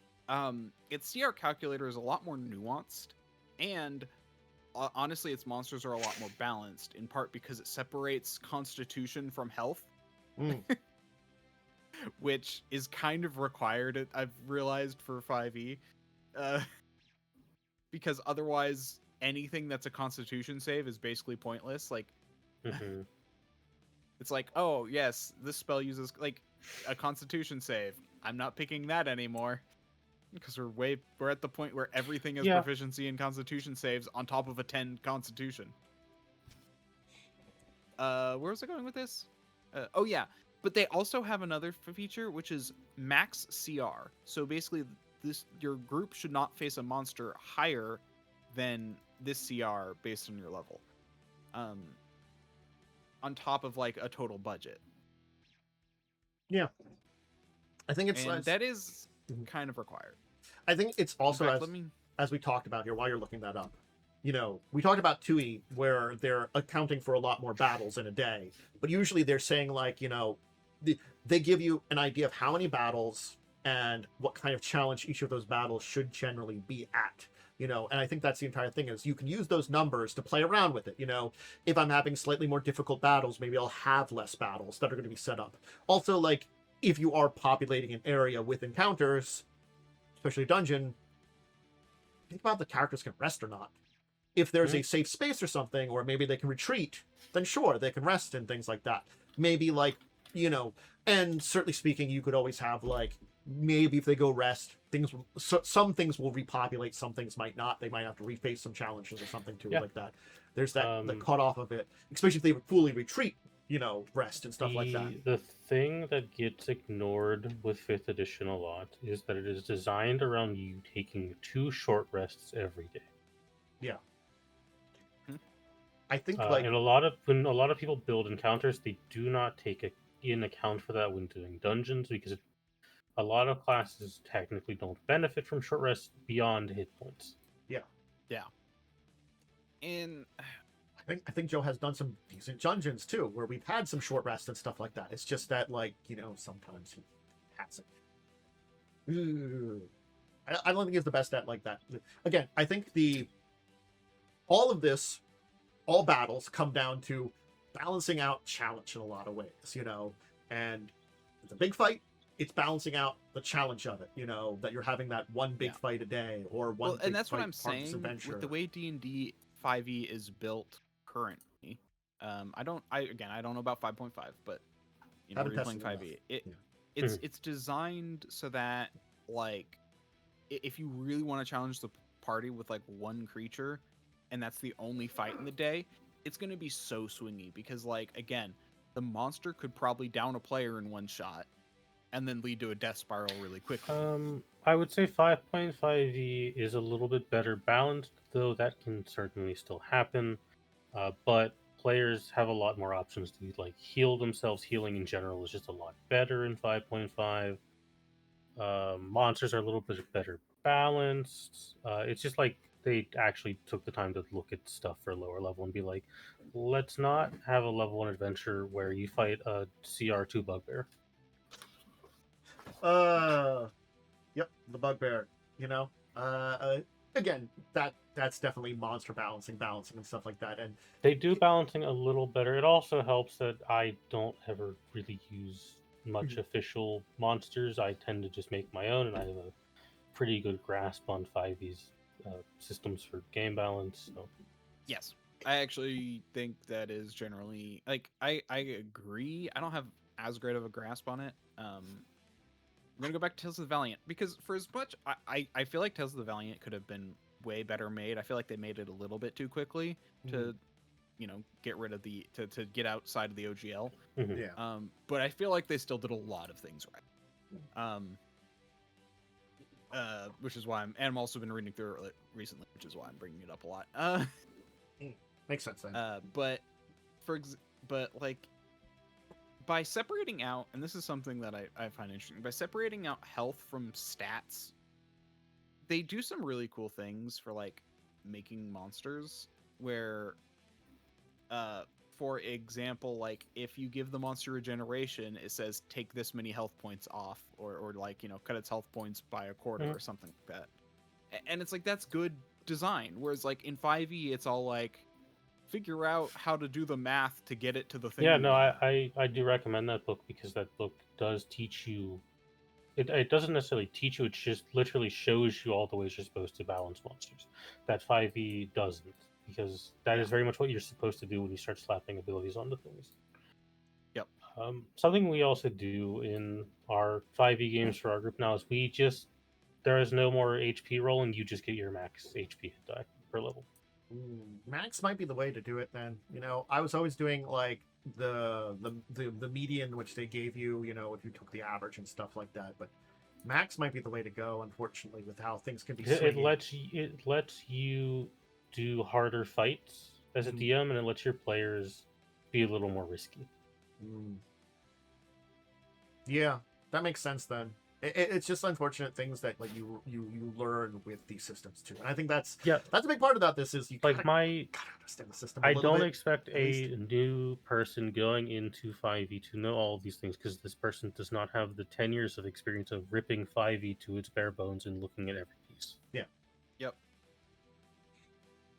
its CR calculator is a lot more nuanced, and honestly, its monsters are a lot more balanced. In part because it separates Constitution from Health, which is kind of required. I've realized for 5e, because otherwise, anything that's a Constitution save is basically pointless. Like. It's like, oh, yes, this spell uses, like, a Constitution save. I'm not picking that anymore. Because we're at the point where everything has proficiency in Constitution saves on top of a 10 Constitution. where was I going with this? Oh yeah, but they also have another feature which is max CR. So basically, your group should not face a monster higher than this CR based on your level. On top of like a total budget. Yeah, I think it's And that is Mhm. kind of required. I think it's also In fact, as we talked about here while you're looking that up. You know, we talked about TUI where they're accounting for a lot more battles in a day, but usually they're saying like, you know, they give you an idea of how many battles and what kind of challenge each of those battles should generally be at. You know, and I think that's the entire thing is you can use those numbers to play around with it. You know, if I'm having slightly more difficult battles, maybe I'll have less battles that are going to be set up. Also, like if you are populating an area with encounters, especially a dungeon, think about if the characters can rest or not. If there's a safe space or something, or maybe they can retreat, then sure, they can rest and things like that. Maybe like, you know, and certainly speaking, you could always have like, maybe if they go rest, some things will repopulate, some things might not. They might have to reface some challenges or something too, like that. There's that the cutoff of it, especially if they would fully retreat, you know, rest and stuff like that. The thing that gets ignored with 5th edition a lot is that it is designed around you taking 2 short rests every day. Yeah. I think like and when a lot of people build encounters, they do not take in account for that when doing dungeons because a lot of classes technically don't benefit from short rests beyond hit points. Yeah. And I think Joe has done some decent dungeons too, where we've had some short rests and stuff like that. It's just that, like, you know, sometimes he has it. I don't think he's the best at like that. Again, I think all battles come down to balancing out challenge in a lot of ways, you know. And it's a big fight. It's balancing out the challenge of it, you know, that you're having that one big fight a day or one. and that's what I'm saying with the way D&D 5e is built currently. I don't know about 5.5, but you know, we're playing 5e. It's designed so that like if you really want to challenge the party with like one creature and that's the only fight in the day, it's going to be so swingy because like again, the monster could probably down a player in one shot and then lead to a death spiral really quickly. I would say 5.5e is a little bit better balanced, though that can certainly still happen. But players have a lot more options to like heal themselves. Healing in general is just a lot better in 5.5. Monsters are a little bit better balanced. It's just like they actually took the time to look at stuff for a lower level and be like, let's not have a level 1 adventure where you fight a CR2 bugbear. Yep, the bugbear, you know. Again, that's definitely monster balancing and stuff like that. And they do balancing a little better. It also helps that I don't ever really use much official monsters. I tend to just make my own, and I have a pretty good grasp on 5e's systems for game balance. So. Yes, I actually think that is generally like I agree. I don't have as great of a grasp on it. I'm gonna go back to Tales of the Valiant because for as much I feel like Tales of the Valiant could have been way better made. I feel like they made it a little bit too quickly to, you know, get rid of to get outside of the OGL. Yeah. But I feel like they still did a lot of things right. Which is why I'm also been reading through it recently, which is why I'm bringing it up a lot. Makes sense then. But like by separating out, and this is something that I find interesting, by separating out health from stats, they do some really cool things for like making monsters where for example, like if you give the monster regeneration, it says take this many health points off, or like, you know, cut its health points by a quarter or something like that. And it's like that's good design. Whereas like in 5e, it's all like figure out how to do the math to get it to the thing. Yeah, no, I do recommend that book because that book does teach you. It doesn't necessarily teach you; it just literally shows you all the ways you're supposed to balance monsters. That 5e doesn't, because that is very much what you're supposed to do when you start slapping abilities onto things. Yep. Something we also do in our 5e games for our group now is there is no more HP rolling. You just get your max HP die per level. Max might be the way to do it then. You know, I was always doing like the median which they gave you, you know, if you took the average and stuff like that. But max might be the way to go, unfortunately, with how things can be It swinging. lets you do harder fights as a Mhm. DM, and it lets your players be a little more risky. Mm. Yeah, that makes sense then. It's just unfortunate things that like you learn with these systems too, and I think that's Yeah, a big part about this is you like gotta understand the system a I little don't bit expect at least. a new person going into 5e to know all of these things because this person does not have the 10 years of experience of ripping 5e to its bare bones and looking at every piece. Yeah, Yep.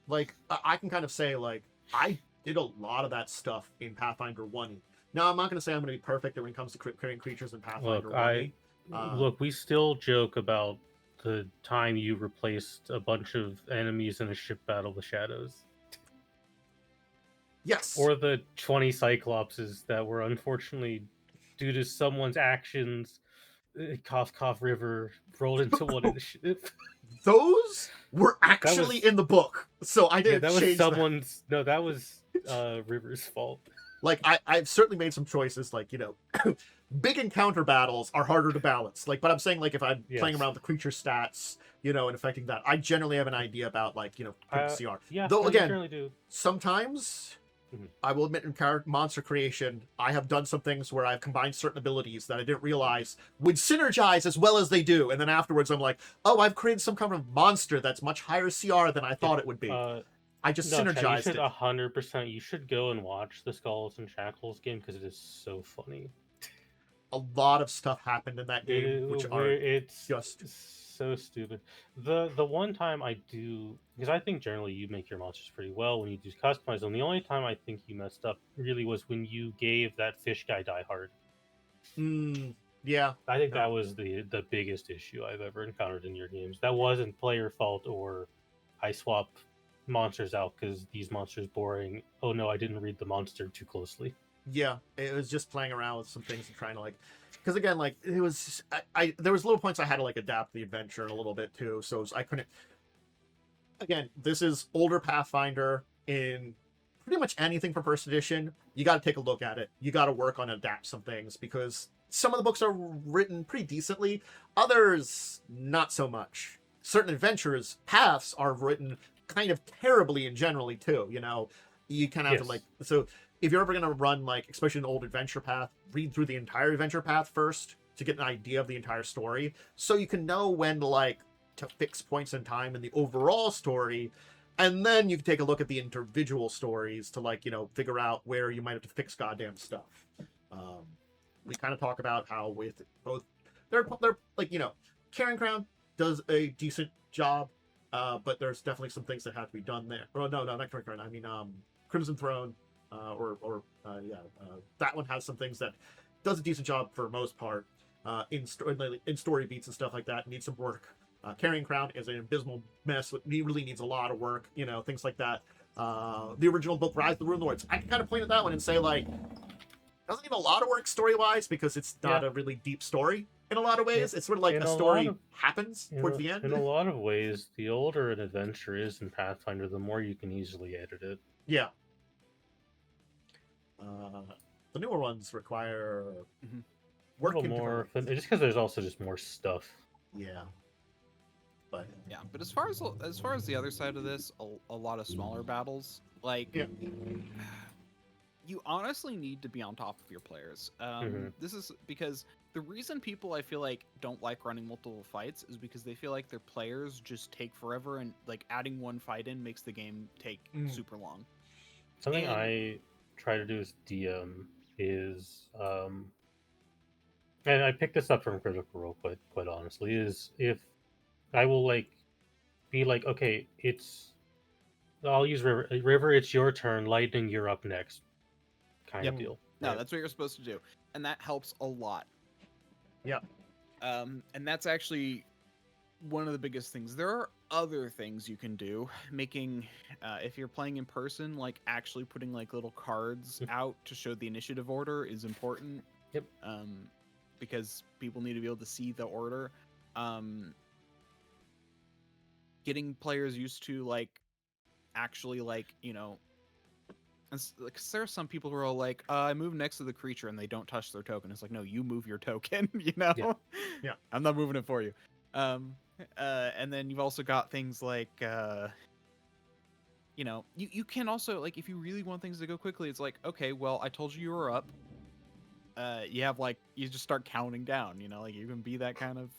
like I can kind of say like I did a lot of that stuff in Pathfinder 1. Now I'm not going to say I'm going to be perfect when it comes to creating creatures in Pathfinder Look, 1. we still joke about the time you replaced a bunch of enemies in a ship battle with shadows. Yes, Or the 20 Cyclopses that were unfortunately, due to someone's actions, cough cough river rolled into one of the ship. those were That actually was in the book, so I yeah, didn't that was change that. someone's no, that was River's fault. Like I've certainly made some choices, like, you know, big encounter battles are harder to balance. Like, but I'm saying like if I'm playing Yes. around with the creature stats, you know, and affecting that, I generally have an idea about like, you know, CR. Yeah, Though no, you again, generally do. sometimes Mhm. I will admit in monster creation, I have done some things where I've combined certain abilities that I didn't realize would synergize as well as they do, and then afterwards I'm like, oh, I've created some kind of monster that's much higher CR than I Yeah. thought it would be. I just No, Chad, you synergized should it. 100%. You should go and watch the Skulls and Shackles game because it is so funny. A lot of stuff happened in that game, which are It's just so stupid. The one time I do, because I think generally you make your monsters pretty well when you do customize them. The only time I think you messed up really was when you gave that fish guy Die Hard. yeah. I think No. that was the biggest issue I've ever encountered in your games. That wasn't player fault or I swap monsters out because these monsters boring. Oh no, I didn't read the monster too closely. Yeah, it was just playing around with some things and trying to like, because again, like it was, I there was little points I had to like adapt the adventure a little bit too, so I couldn't. Again, this is older Pathfinder in pretty much anything from first edition. You got to take a look at it. You got to work on adapt some things because some of the books are written pretty decently, others not so much. Certain adventures paths are written kind of terribly and generally too. You know, you kind of have to like Yes. so if you're ever gonna run like especially an old adventure path, read through the entire adventure path first to get an idea of the entire story, so you can know when to like to fix points in time in the overall story, and then you can take a look at the individual stories to like, you know, figure out where you might have to fix goddamn stuff. um, we kind of talk about how with both they're like, you know, Karen Crown does a decent job, but there's definitely some things that have to be done there. Oh no, not Karen Crown, I mean Crimson Throne, that one has some things that does a decent job for most part, in story beats and stuff like that. Needs some work. Carrying Crown is an abysmal mess. It really needs a lot of work, you know, things like that. The original book, Rise of the Rune Lords, I can kind of point at that one and say, like, doesn't need a lot of work story wise because it's not Yeah. a really deep story in a lot of ways. Yeah. It's sort of like In a a lot story of happens towards the in a end. lot of ways, the older an adventure is in Pathfinder, the more you can easily edit it. Yeah. Uh, the newer ones require Mm-hmm. A work little in more, different ways. just because there's also just more stuff. Yeah. But Yeah, but as far as the other side of this, a lot of smaller battles, like yeah. you honestly need to be on top of your players. Mhm. This is because the reason people I feel like don't like running multiple fights is because they feel like their players just take forever and like adding one fight in makes the game take super long. Something And I try to do as DM is, and I picked this up from Critical Role, quite honestly, is if I will like be like, okay, I'll use River. River, it's your turn. Lightning, you're up next. Kind of Yep. deal. No, Right? that's what you're supposed to do, and that helps a lot. Yeah. And that's actually one of the biggest things. There are other things you can do. Making, if you're playing in person, like actually putting like little cards out to show the initiative order is important. Yep. Because people need to be able to see the order. Getting players used to like actually like, you know, Because there are some people who are like, I move next to the creature and they don't touch their token. It's like, no, you move your token, you know? Yeah. Yeah. I'm not moving it for you. And then you've also got things like, you know, you can also, like, if you really want things to go quickly, it's like, okay, well, I told you were up. You have, like, you just start counting down, you know? Like, you can be that kind of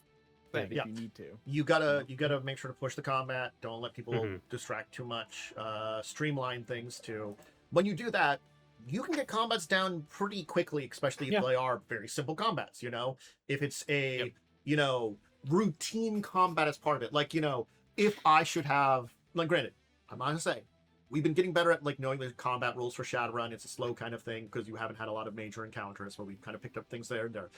thing Yeah. if you need to. You gotta make sure to push the combat. Don't let people Mhm. distract too much. Streamline things too. When you do that, you can get combats down pretty quickly, especially if Yeah. they are very simple combats. You know, if it's a Yep. you know routine combat as part of it, like if I should have, like, granted, I'm not gonna say we've been getting better at like knowing the combat rules for Shadowrun. It's a slow kind of thing because you haven't had a lot of major encounters, but we've kind of picked up things there and there.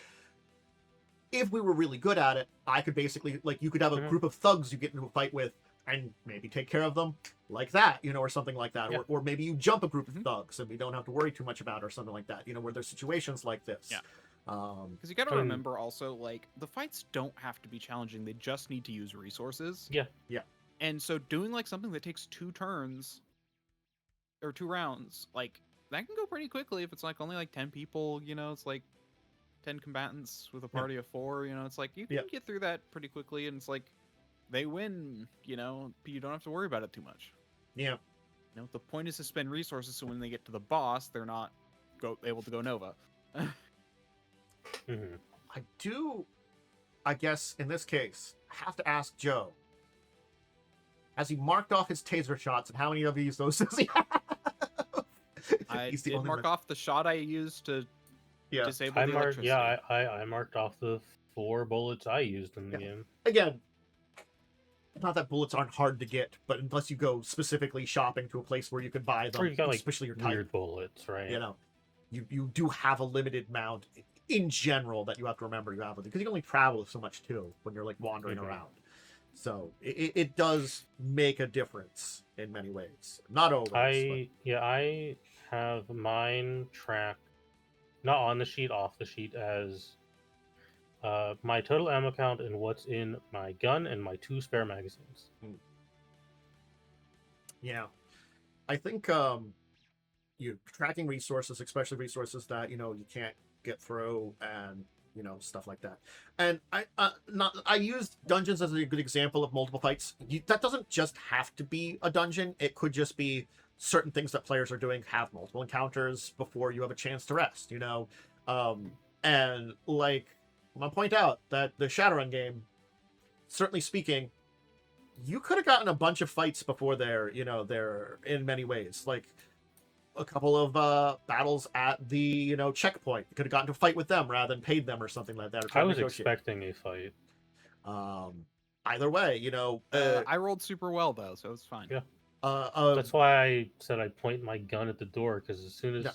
If we were really good at it, I could basically, like, you could have a Mhm. group of thugs you get into a fight with and maybe take care of them like that, or something like that. Yeah. Or maybe you jump a group of Mhm. thugs and we don't have to worry too much about it or something like that, where there's situations like this. Yeah. Um, Because you got to I mean- remember also, like, the fights don't have to be challenging. They just need to use resources. Yeah. Yeah. And so doing, like, something that takes 2 turns or 2 rounds, like, that can go pretty quickly if it's, like, only, like, 10 people, it's, like, 10 combatants with a party of 4, it's, like, you can Yeah. get through that pretty quickly, and it's, like, they win, but you don't have to worry about it too much. yeah. The point is to spend resources so when they get to the boss, they're not able to go Nova. Mhm. I guess, in this case, have to ask Joe. Has he marked off his taser shots, and how many of these does he have? I He's the did only mark one. off the shot I used to Yeah. disable I the marked. electricity. Yeah, I marked off the 4 bullets I used in the Yeah. game. Again, not that bullets aren't hard to get, but unless you go specifically shopping to a place where you can buy them, Or you got like especially your type, weird bullets, right? you do have a limited amount in general that you have to remember you have with it, because you can only travel so much too when you're like wandering Mhm. around. So it does make a difference in many ways. Not always. I have mine tracked not on the sheet, off the sheet as my total ammo count and what's in my gun and my 2 spare magazines. Yeah, I think you're tracking resources, especially resources that you can't get through, and stuff like that. And I used dungeons as a good example of multiple fights. That doesn't just have to be a dungeon. It could just be certain things that players are doing have multiple encounters before you have a chance to rest. And like, I'm gonna point out that the Shadowrun game, certainly speaking, you could have gotten a bunch of fights before they're in many ways, like a couple of battles at the checkpoint. You could have gotten to fight with them rather than paid them or something like that. Or try I to was negotiate. expecting a fight. Either way, I rolled super well though, so it's fine. Yeah. That's why I said I'd point my gun at the door, because as soon as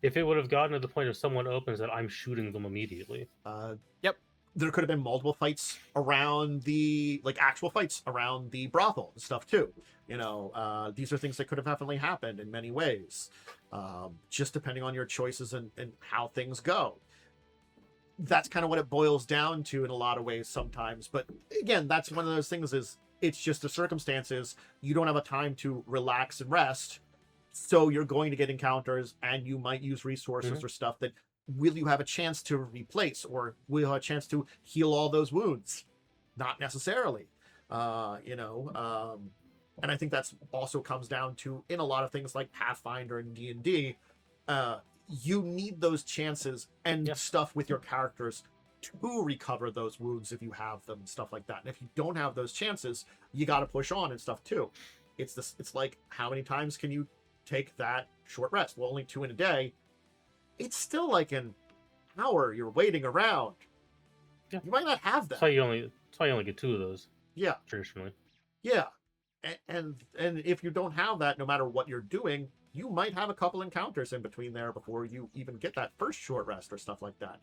if it would have gotten to the point of someone opens it, I'm shooting them immediately. Yep. There could have been multiple fights around the actual fights around the brothel and stuff too. These are things that could have definitely happened in many ways, just depending on your choices and how things go. That's kind of what it boils down to in a lot of ways sometimes. But again, that's one of those things, is it's just the circumstances. You don't have a time to relax and rest, so you're going to get encounters, and you might use resources or stuff that will you have a chance to replace, or will you have a chance to heal all those wounds? Not necessarily. And I think that's also comes down to, in a lot of things like Pathfinder and D&D, you need those chances and stuff with your characters to recover those wounds if you have them and stuff like that. And if you don't have those chances, you got to push on and stuff too. It's like, how many times can you take that short rest? Well, only 2 in a day. It's still like an hour you're waiting around. Yeah. You might not have that. That's why you only get 2 of those. Yeah. Traditionally. Yeah. And if you don't have that, no matter what you're doing, you might have a couple encounters in between there before you even get that first short rest or stuff like that.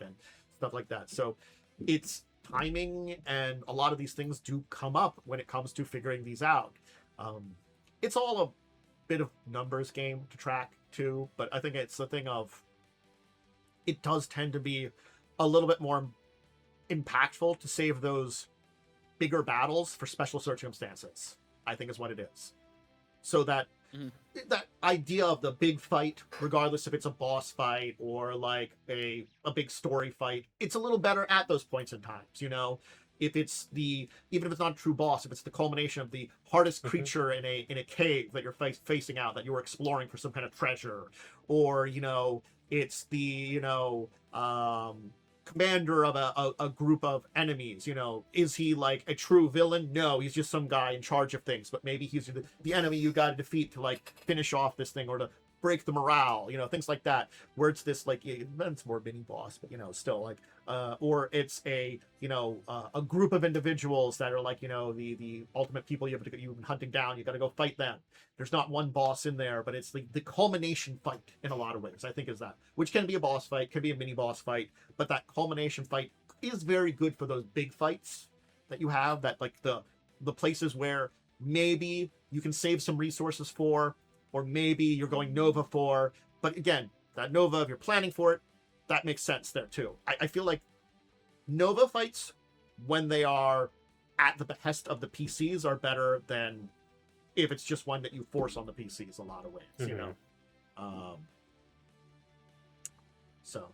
So it's timing, and a lot of these things do come up when it comes to figuring these out. It's all a bit of numbers game to track too, but I think it's the thing of, it does tend to be a little bit more impactful to save those bigger battles for special circumstances, I think is what it is. So that Mhm. that idea of the big fight, regardless if it's a boss fight or like a big story fight, it's a little better at those points in times, you know. If it's the even if it's not a true boss, if it's the culmination of the hardest creature in a cave that you're facing out, that you were exploring for some kind of treasure, or you know, it's the commander of a group of enemies. You know, is he like a true villain? No, he's just some guy in charge of things, but maybe he's the enemy you got to defeat to like finish off this thing or to break the morale, you know, things like that, where it's this like it's more mini boss, but you know, still like or it's a a group of individuals that are like, you know, the ultimate people you've been hunting down, you got to go fight them. There's not one boss in there, but it's the culmination fight in a lot of ways, I think, is that, which can be a boss fight, can be a mini boss fight, but that culmination fight is very good for those big fights that you have, that like the places where maybe you can save some resources for, or maybe you're going Nova for, but again, that Nova, if you're planning for it, that makes sense there too. I feel like Nova fights, when they are at the behest of the PCs, are better than if it's just one that you force on the PCs a lot of ways, you know? So,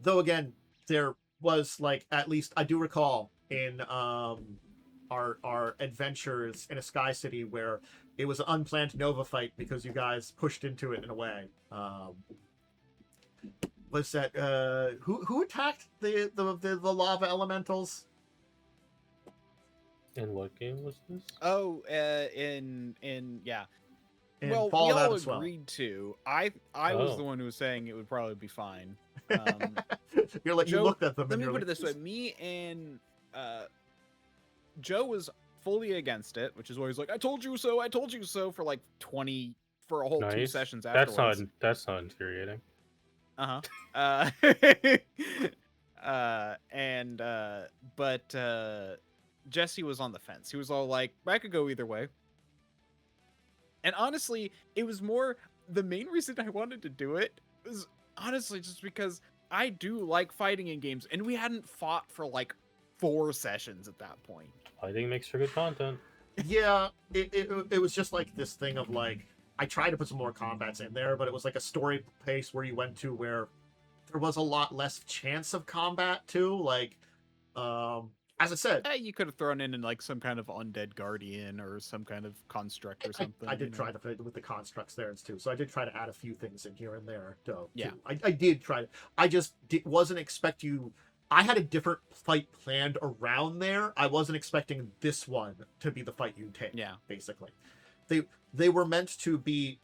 though again, there was like, at least I do recall in our adventures in a Sky City where it was an unplanned Nova fight because you guys pushed into it in a way. Was that who attacked the lava elementals? In what game was this? Oh, in yeah. In Well, we Fallout all as well. agreed to. I was the one who was saying it would probably be fine. You're like, Joe, you looked at them. let and me you're put like, it this way: me and Joe was fully against it, which is why he's like, "I told you so, I told you so," for like for a whole 2 Nice. sessions afterwards. That's not infuriating. Uh-huh. But Jesse was on the fence. He was all like, I could go either way. And honestly, it was more, the main reason I wanted to do it was honestly just because I do like fighting in games, and we hadn't fought for like 4 sessions at that point. Fighting makes for good content. yeah, it was just like this thing of like, I tried to put some more combats in there, but it was like a story pace where you went to where there was a lot less chance of combat too. Like, as I said, You could have thrown in like some kind of undead guardian or some kind of construct or something. I did try to fit with the constructs there too, so I did try to add a few things in here and there. Too. Yeah. I did try. I just wasn't expect you. I had a different fight planned around there. I wasn't expecting this one to be the fight you take. Yeah. Basically, they were meant to be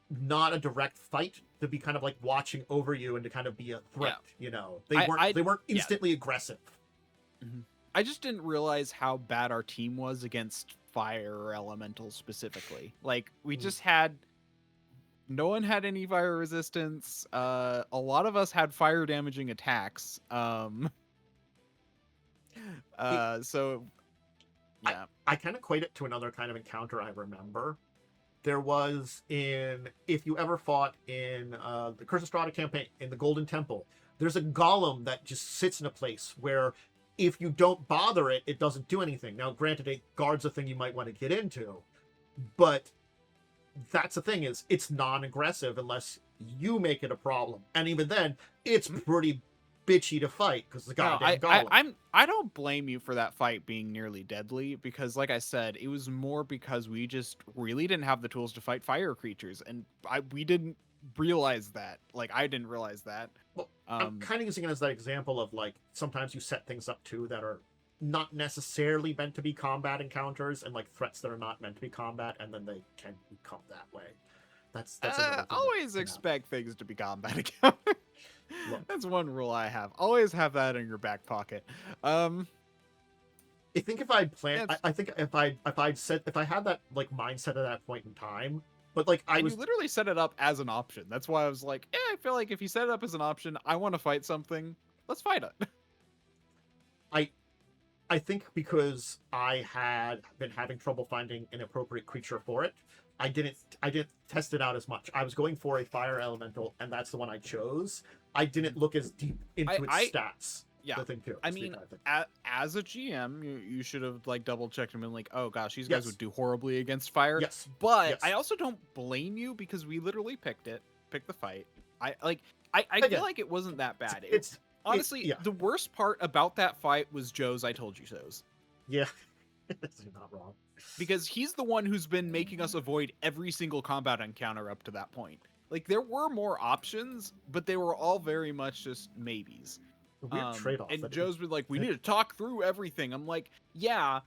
not a direct fight, to be kind of like watching over you and to kind of be a threat. Yeah. You know, they weren't instantly aggressive. Mm-hmm. I just didn't realize how bad our team was against fire elementals specifically. Like, we just had, no one had any fire resistance. A lot of us had fire damaging attacks. So yeah. I kind of equate it to another kind of encounter I remember. There was if you ever fought in the Curse of Strahd campaign in the Golden Temple, there's a golem that just sits in a place where if you don't bother it, it doesn't do anything. Now, granted, it guards a thing you might want to get into, but that's the thing, is it's non-aggressive unless you make it a problem. And even then, it's pretty bitchy to fight because the goddamn golem. I don't blame you for that fight being nearly deadly, because like I said, it was more because we just really didn't have the tools to fight fire creatures, and we didn't realize that. Like, I didn't realize that. Well, I'm kind of using it as that example of like, sometimes you set things up too that are not necessarily meant to be combat encounters, and like threats that are not meant to be combat, and then they can become that way. That's always expect things to be combat encounters. That's one rule I have. Always have that in your back pocket. I think if I'd planned, I think if I had that like mindset at that point in time, but like you literally set it up as an option. That's why I was like, I feel like if you set it up as an option, I want to fight something, let's fight it. I think because I had been having trouble finding an appropriate creature for it, I didn't test it out as much. I was going for a fire elemental, and that's the one I chose. I didn't look as deep into its stats. Yeah. the thing too. I It's the mean, entire thing. as a GM, you should have like double checked and been like, oh gosh, these guys Yes. would do horribly against fire. Yes. But Yes. I also don't blame you because we literally picked the fight. I Again, feel like it wasn't that bad. Honestly, yeah. the worst part about that fight was Joe's "I told you so's." Yeah. You're not wrong. Because he's the one who's been making us avoid every single combat encounter up to that point. Like there were more options, but they were all very much just maybes. A weird trade-off. And Joe's been like, we need to talk through everything. I'm like, yeah,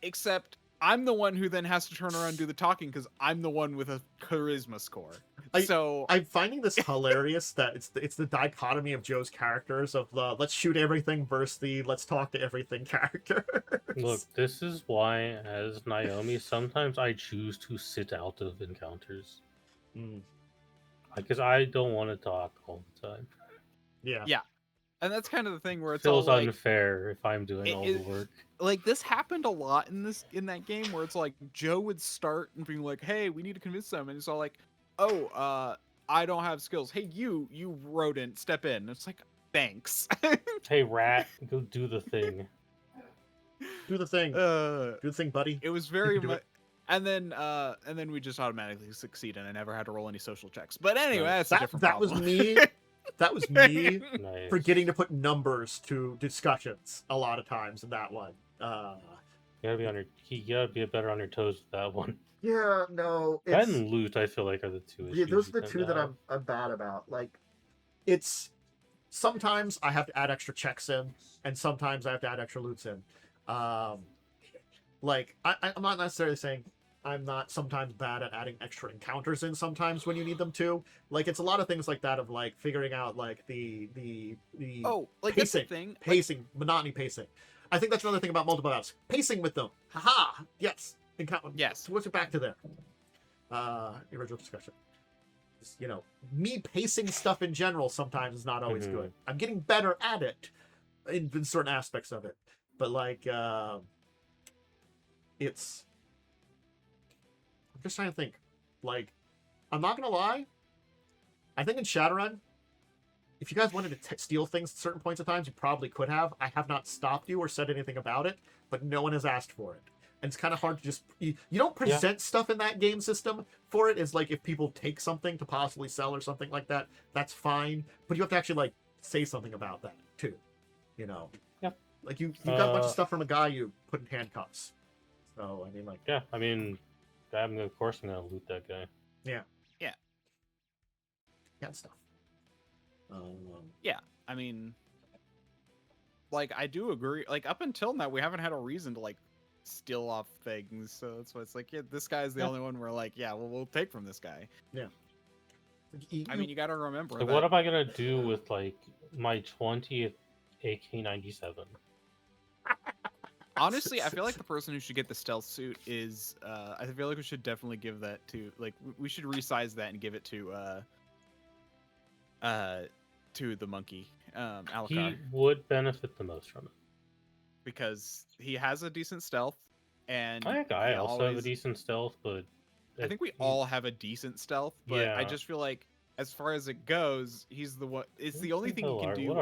except I'm the one who then has to turn around and do the talking because I'm the one with a charisma score. I'm finding this hilarious that it's the dichotomy of Joe's characters of the let's shoot everything versus the let's talk to everything character. Look, this is why, as Naomi, sometimes I choose to sit out of encounters. Because I don't want to talk all the time. Yeah. Yeah. And that's kind of the thing where it's feels all like, unfair if I'm doing all the work. Like this happened a lot in that game where it's like Joe would start and being like, "Hey, we need to convince them," and it's all like, "Oh, I don't have skills. Hey, you rodent, step in." And it's like, thanks. Hey, rat, go do the thing. Do the thing. Do the thing, buddy. It was very much. And then we just automatically succeed, and I never had to roll any social checks. But anyway, that's a different problem. That was me. That was me Nice. forgetting to put numbers to discussions a lot of times in that one. You gotta be better on your toes with that one. Yeah, no. That and loot, I feel like, are the two issues. Yeah, those are the two that I'm bad about. Like, it's sometimes I have to add extra checks in, and sometimes I have to add extra loots in. Like, I'm not necessarily saying I'm not sometimes bad at adding extra encounters in sometimes when you need them to. Like, it's a lot of things like that of like figuring out like the like pacing, that's the thing. pacing, monotony pacing. I think that's another thing about multiple apps. Pacing with them. Haha. Yes. Yes. So what's it back to there? The original discussion. Just, me pacing stuff in general sometimes is not always good. I'm getting better at it in certain aspects of it. But like it's I'm just trying to think. Like, I'm not gonna lie. I think in Shadowrun, if you guys wanted to steal things at certain points of times, you probably could have. I have not stopped you or said anything about it, but no one has asked for it. And it's kind of hard to just... You don't present stuff in that game system for it. It's like if people take something to possibly sell or something like that, that's fine. But you have to actually, like, say something about that, too. Yeah. Like, you got a bunch of stuff from a guy you put in handcuffs. So, I mean, like... Yeah, I mean... of course I'm gonna loot that guy. Yeah. Yeah. Got stuff. Yeah, I mean, like, I do agree. Like, up until now, we haven't had a reason to, like, steal off things. So that's why it's like, yeah, this guy's the only one we're like, yeah, well, we'll take from this guy. Yeah. I mean, you got to remember. So what am I gonna do with, like, my 20th AK-97? Honestly, I feel like the person who should get the stealth suit is, I feel like we should definitely give that to, like, we should resize that and give it to the monkey, Alucard. He would benefit the most from it. Because he has a decent stealth, and I think I also have a decent stealth, but... I think we all have a decent stealth, but I just feel like, as far as it goes, he's the one, it's the only thing he can do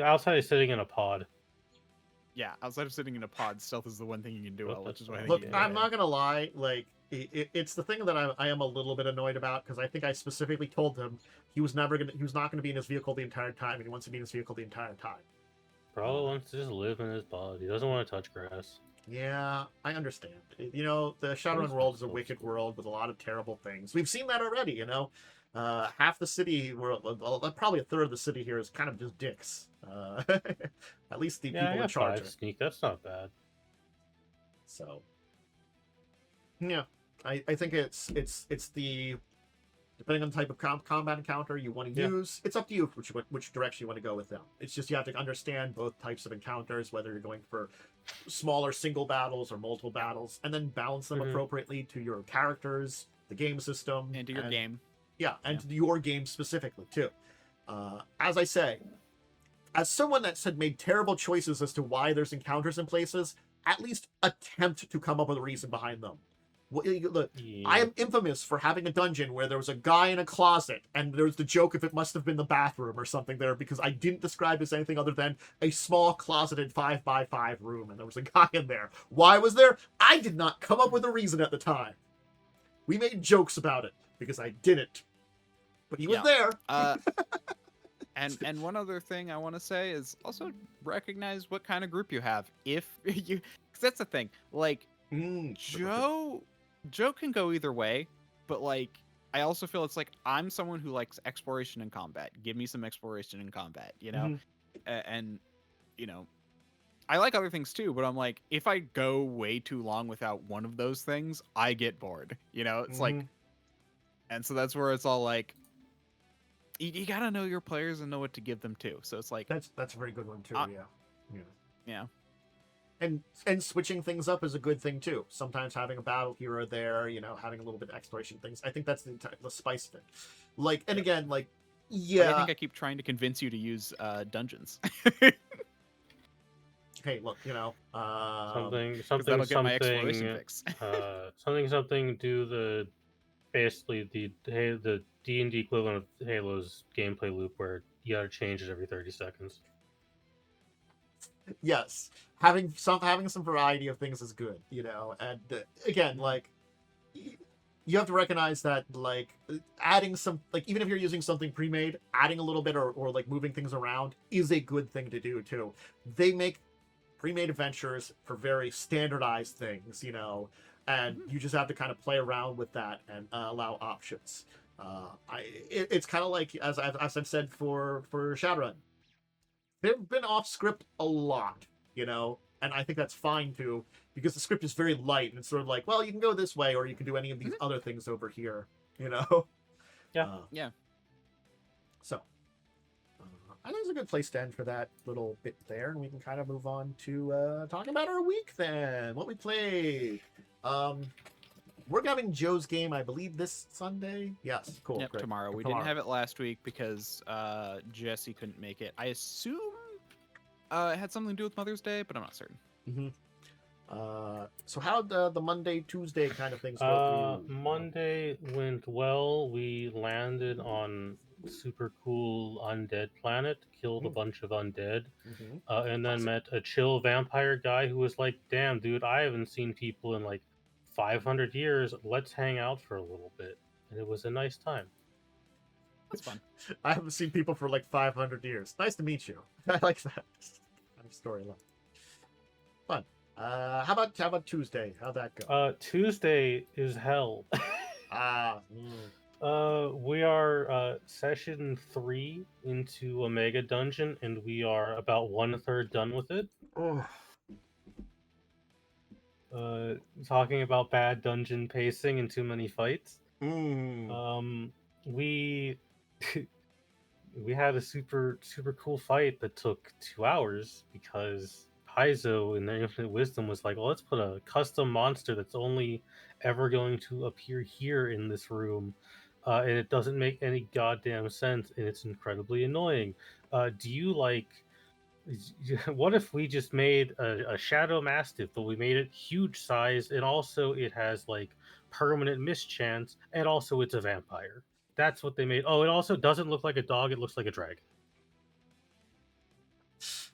outside of sitting in a pod. Yeah, outside of sitting in a pod, stealth is the one thing you can do well, which is why I think Look, I'm not gonna lie, like, it's the thing that I am a little bit annoyed about, because I think I specifically told him he was not gonna be in his vehicle the entire time, and he wants to be in his vehicle the entire time. Probably wants to just live in his pod. He doesn't want to touch grass. Yeah, I understand. The Shadowrun world is a wicked world with a lot of terrible things. We've seen that already, half the city, probably a third of the city here is kind of just dicks. At least the people in charge. 5 sneak. That's not bad. So, yeah, I think it's the depending on the type of combat encounter you want to use. It's up to you which direction you want to go with them. It's just you have to understand both types of encounters, whether you're going for smaller single battles or multiple battles, and then balance them appropriately to your characters, the game system, and to your game. Yeah, and to your game specifically, too. As I say, as someone that's had made terrible choices as to why there's encounters in places, at least attempt to come up with a reason behind them. Look, Yeah. I am infamous for having a dungeon where there was a guy in a closet, and there's the joke if it must have been the bathroom or something there, because I didn't describe it as anything other than a small closeted 5x5 room, and there was a guy in there. Why was there? I did not come up with a reason at the time. We made jokes about it because I didn't, but he was there. And one other thing I want to say is also recognize what kind of group you have. If you, because that's the thing. Like Joe can go either way, but like I also feel it's like I'm someone who likes exploration and combat. Give me some exploration and combat, you know, and you know, I like other things too. But I'm like, if I go way too long without one of those things, I get bored. You know, it's like, and so that's where it's all like. You gotta know your players and know what to give them too. So it's like That's a very good one too. yeah. And switching things up is a good thing too. Sometimes having a battle hero there, you know, having a little bit of exploration things. I think that's the spice of it. Like, and again, like, yeah. Like, I think I keep trying to convince you to use dungeons. Hey, look, you know, something. Get my exploration fix. something. Do the basically the D&D equivalent of Halo's gameplay loop where you gotta change it every 30 seconds. Yes, having some variety of things is good, you know. And again, like, you have to recognize that, like, adding some, like, even if you're using something pre-made, adding a little bit or like moving things around is a good thing to do too. They make pre-made adventures for very standardized things, you know, and you just have to kind of play around with that and allow options. It's kind of like, as I've said for Shadowrun, they've been off script a lot, you know, and I think that's fine too, because the script is very light and it's sort of like, well, you can go this way or you can do any of these other things over here, you know. Yeah. So I think it's a good place to end for that little bit there, and we can kind of move on to talking about our week then. What we played. We're having Joe's game, I believe, this Sunday. Yes, cool. Yep, great. tomorrow. We didn't have it last week because Jesse couldn't make it. I assume it had something to do with Mother's Day, but I'm not certain. So how'd the Monday, Tuesday kind of things go for you? Monday went well. We landed on super cool undead planet, killed a bunch of undead, and then met a chill vampire guy who was like, damn, dude, I haven't seen people in like 500 years. Let's hang out for a little bit. And it was a nice time. That's fun. I haven't seen people for like 500 years. Nice to meet you. I like that kind of storyline. Fun. How about Tuesday? How'd that go? Tuesday is hell. We are session 3 into Omega Dungeon, and we are about 1/3 done with it. Talking about bad dungeon pacing and too many fights. We we had a super cool fight that took 2 hours because Paizo in their infinite wisdom was like, well, let's put a custom monster that's only ever going to appear here in this room, and it doesn't make any goddamn sense, and it's incredibly annoying. Do you like? What if we just made a Shadow Mastiff, but we made it huge size, and also it has like permanent mischance, and also it's a vampire? That's what they made. Oh, it also doesn't look like a dog; it looks like a dragon.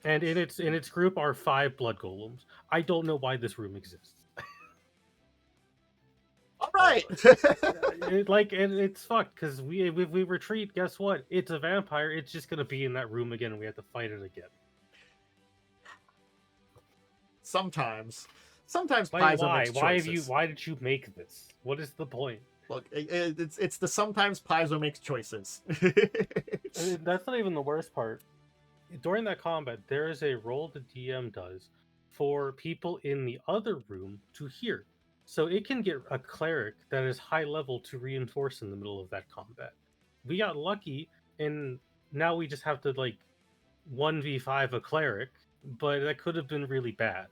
And in its group are 5 blood golems. I don't know why this room exists. All right. It's fucked because if we retreat, guess what? It's a vampire. It's just gonna be in that room again, and we have to fight it again. Sometimes Like, Paizo makes choices. Why did you make this? What is the point? Look, it's the sometimes Paizo makes choices. That's not even the worst part. During that combat, there is a roll the DM does for people in the other room to hear. So it can get a cleric that is high level to reinforce in the middle of that combat. We got lucky, and now we just have to, like, 1v5 a cleric, but that could have been really bad.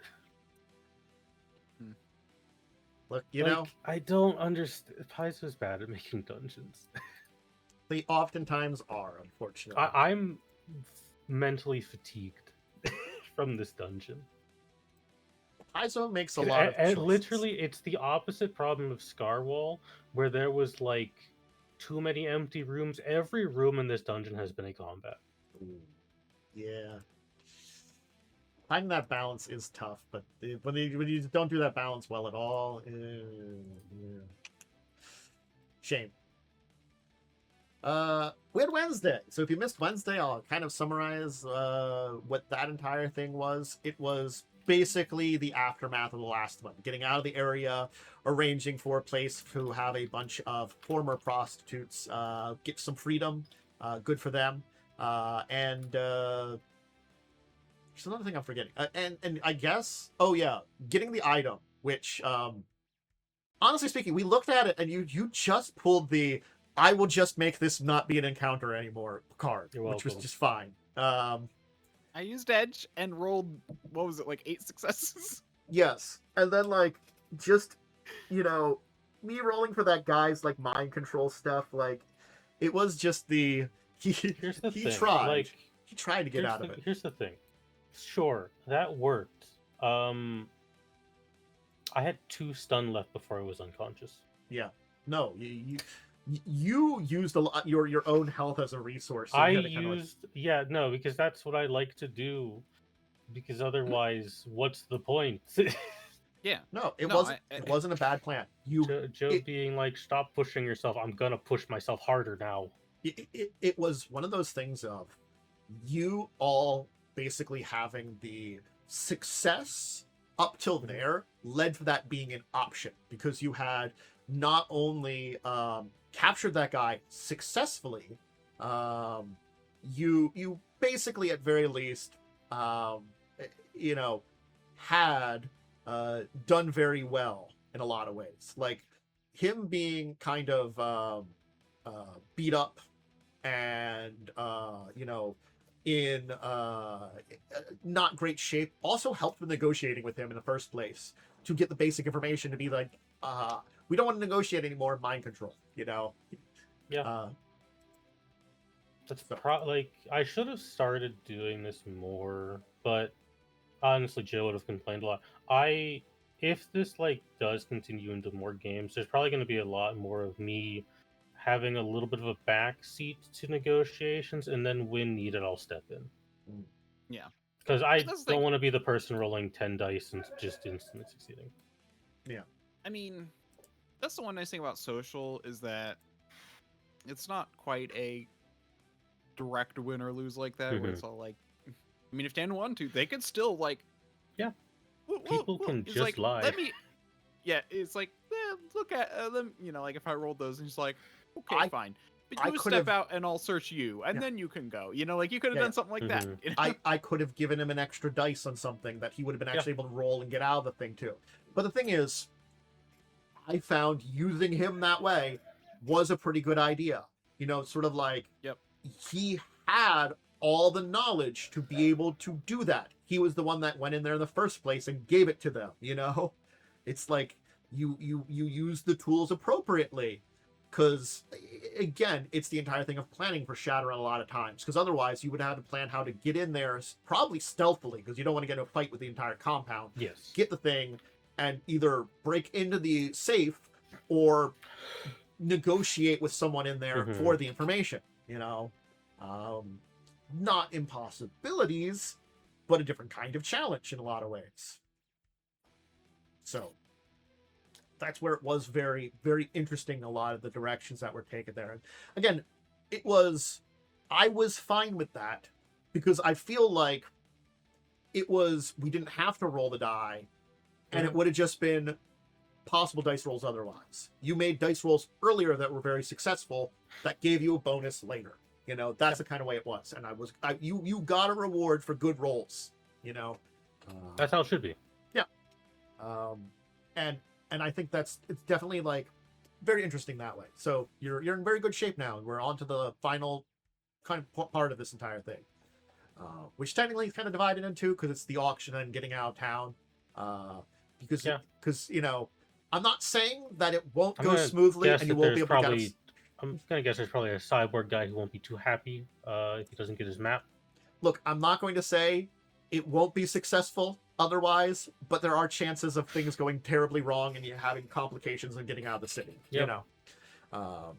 Look, you know, I don't understand. Paizo's bad at making dungeons. They oftentimes are, unfortunately. I'm mentally fatigued from this dungeon. Paizo makes a lot of And choices. literally, it's the opposite problem of Scarwall, where there was like too many empty rooms. Every room in this dungeon has been a combat. Ooh, yeah. Finding that balance is tough, but when you don't do that balance well at all, yeah. Shame. We had Wednesday. So if you missed Wednesday, I'll kind of summarize what that entire thing was. It was basically the aftermath of the last one. Getting out of the area, arranging for a place to have a bunch of former prostitutes get some freedom. Good for them. And there's another thing I'm forgetting. And I guess, oh yeah, getting the item, which honestly speaking, we looked at it and you just pulled the I will just make this not be an encounter anymore card, which was just fine. I used Edge and rolled, what was it, like 8 successes? Yes. And then, like, just, me rolling for that guy's, like, mind control stuff, like, it was just he tried. Like, he tried to get out of it. Here's the thing. Sure, that worked. I had 2 stun left before I was unconscious. Yeah. No, you used a lot your own health as a resource. So because that's what I like to do. Because otherwise, what's the point? Yeah. No, it wasn't a bad plan. Joe being like, stop pushing yourself. I'm gonna push myself harder now. It was one of those things of you all basically having the success up till there led to that being an option because you had not only captured that guy successfully, you basically at very least had done very well in a lot of ways. Like him being kind of beat up and in not great shape also helped with negotiating with him in the first place to get the basic information to be like we don't want to negotiate anymore, mind control, Yeah. That's like I should have started doing this more, but honestly Joe would have complained a lot. If this like does continue into more games, there's probably going to be a lot more of me having a little bit of a backseat to negotiations, and then when needed I'll step in. Yeah. Because I don't want to be the person rolling 10 dice and just instantly succeeding. Yeah. I mean, that's the one nice thing about social is that it's not quite a direct win or lose like that, where it's all like, I mean, if Dan wanted to, they could still like, yeah, people can just like, lie. Yeah, it's like, look at them, like if I rolled those, and he's like, okay, fine. But you step out and I'll search you, and then you can go. Like you could have done something like that. I could have given him an extra dice on something that he would have been actually able to roll and get out of the thing too. But the thing is, I found using him that way was a pretty good idea. Sort of like he had all the knowledge to be able to do that. He was the one that went in there in the first place and gave it to them. It's like you use the tools appropriately. Because, again, it's the entire thing of planning for Shadowrun a lot of times. Because otherwise, you would have to plan how to get in there, probably stealthily, because you don't want to get in a fight with the entire compound. Yes. Get the thing, and either break into the safe, or negotiate with someone in there for the information. Not impossibilities, but a different kind of challenge in a lot of ways. So that's where it was very, very interesting, a lot of the directions that were taken there. And again, I was fine with that because I feel like we didn't have to roll the die, and it would have just been possible dice rolls otherwise. You made dice rolls earlier that were very successful that gave you a bonus later. That's the kind of way it was. And you got a reward for good rolls, That's how it should be. Yeah. And I think it's definitely like very interesting that way. So you're in very good shape now. We're on to the final kind of part of this entire thing, which technically is kind of divided into because it's the auction and getting out of town. Because I'm not saying that it won't go smoothly and you won't be able to. I'm gonna guess there's probably a cyborg guy who won't be too happy if he doesn't get his map. Look, I'm not going to say it won't be successful. otherwise, but there are chances of things going terribly wrong and you having complications and getting out of the city. You Yep. know. Um,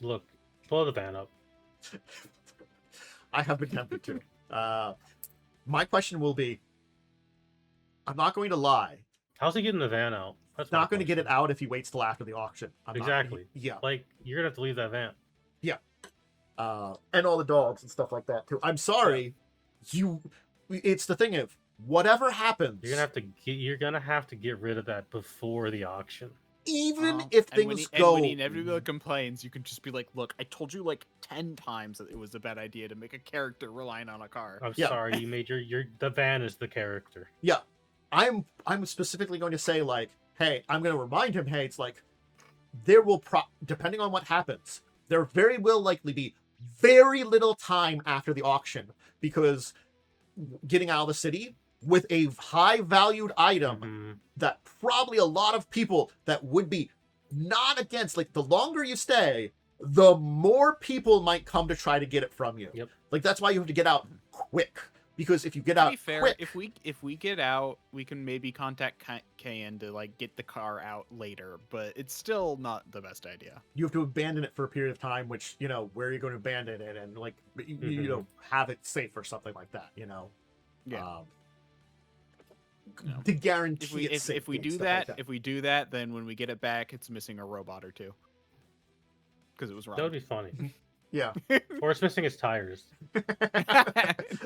Look, blow the van up. I have been tempted to. My question will be, I'm not going to lie. How's he getting the van out? That's Not my going to get it question. out if he waits till after the auction. Exactly. Yeah. Like, you're gonna have to leave that van. And all the dogs and stuff like that too. I'm sorry. It's the thing of whatever happens. You're gonna have to get rid of that before the auction. Even if and when things he, go. And when he inevitably complains, you can just be like, look, I told you like 10 times that it was a bad idea to make a character relying on a car. I'm Yeah. sorry, you made the van is the character. Yeah. I'm specifically going to say, like, hey, I'm going to remind him, hey, it's like, there will, depending on what happens, there very will likely be very little time after the auction, because getting out of the city with a high valued item Mhm. that probably a lot of people that would be not against, like, the longer you stay, the more people might come to try to get it from you. Yep. Like, that's why you have to get out quick, because if you get out To be fair, quick, if we get out, we can maybe contact Kayan to like get the car out later, but it's still not the best idea. you have to abandon it for a period of time, which, you know, where are you going to abandon it, and like you know, have it safe or something like that, you know. Yeah. To guarantee If we do that, then when we get it back, it's missing a robot or two because it was wrong. That would be funny. Yeah. Or it's missing its tires.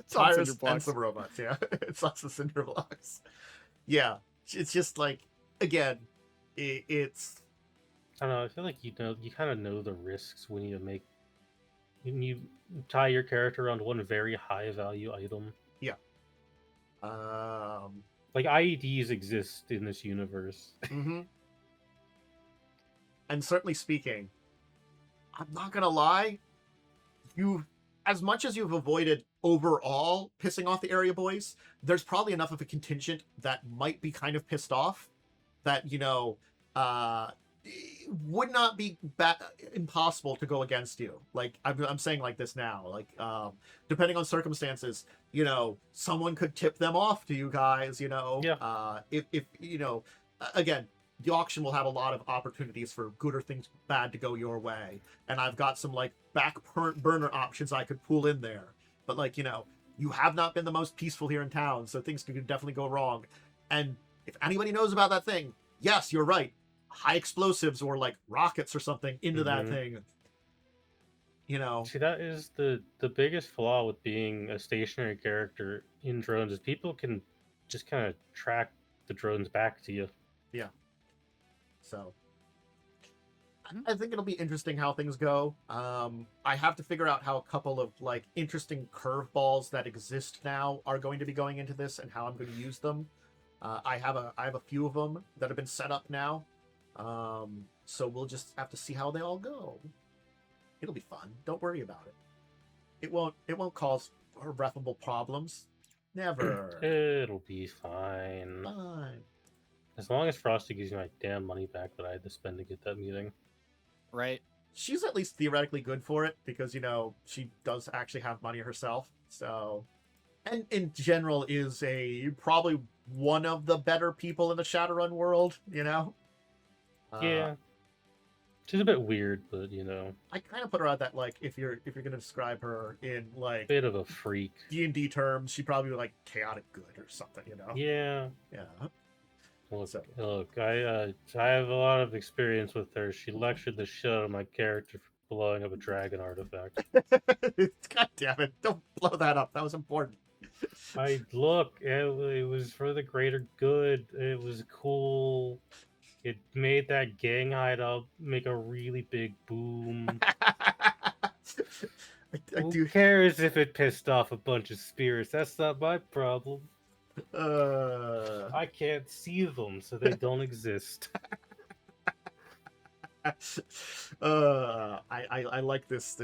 Tires and some robots. Yeah. It's lots of cinder blocks. Yeah. It's just like, again, it's. I don't know. I feel like you kind of know the risks when you tie your character around one very high value item. Yeah. Like IEDs exist in this universe. Mm-hmm. And certainly speaking, I'm not gonna lie, as much as you've avoided overall pissing off the area boys, there's probably enough of a contingent that might be kind of pissed off that, you know, would not be impossible to go against you. Like, I'm saying like this now, like, depending on circumstances, you know, someone could tip them off to you guys, you know. Yeah. If you know, again, the auction will have a lot of opportunities for good or things bad to go your way, and I've got some like back burner options I could pull in there. But like, you know, you have not been the most peaceful here in town, so things can definitely go wrong. And if anybody knows about that thing, yes, you're right. High explosives or like rockets or something into that thing. You know. See, that is the biggest flaw with being a stationary character in drones is people can just kind of track the drones back to you. Yeah. So I think it'll be interesting how things go. I have to figure out how a couple of like interesting curveballs that exist now are going to be going into this and how I'm going to use them. I have a few of them that have been set up now. So we'll just have to see how they all go. It'll be fun. Don't worry about it. It won't cause irreparable problems. Never. It'll be fine. Fine. As long as Frosty gives me my damn money back that I had to spend to get that meeting. Right. She's at least theoretically good for it because, you know, she does actually have money herself. So, and in general is probably one of the better people in the Shadowrun world, you know? Yeah. She's a bit weird, but you know. I kind of put her at that, like, if you're gonna describe her in like Bit of a freak. D&D terms, she'd probably be like chaotic good or something, you know? Yeah. Yeah. Look, I have a lot of experience with her. She lectured the shit out of my character for blowing up a dragon artifact. God damn it! Don't blow that up. That was important. It was for the greater good. It was cool. It made that gang hideout make a really big boom. Who cares if it pissed off a bunch of spirits? That's not my problem. I can't see them, so they don't exist. I like this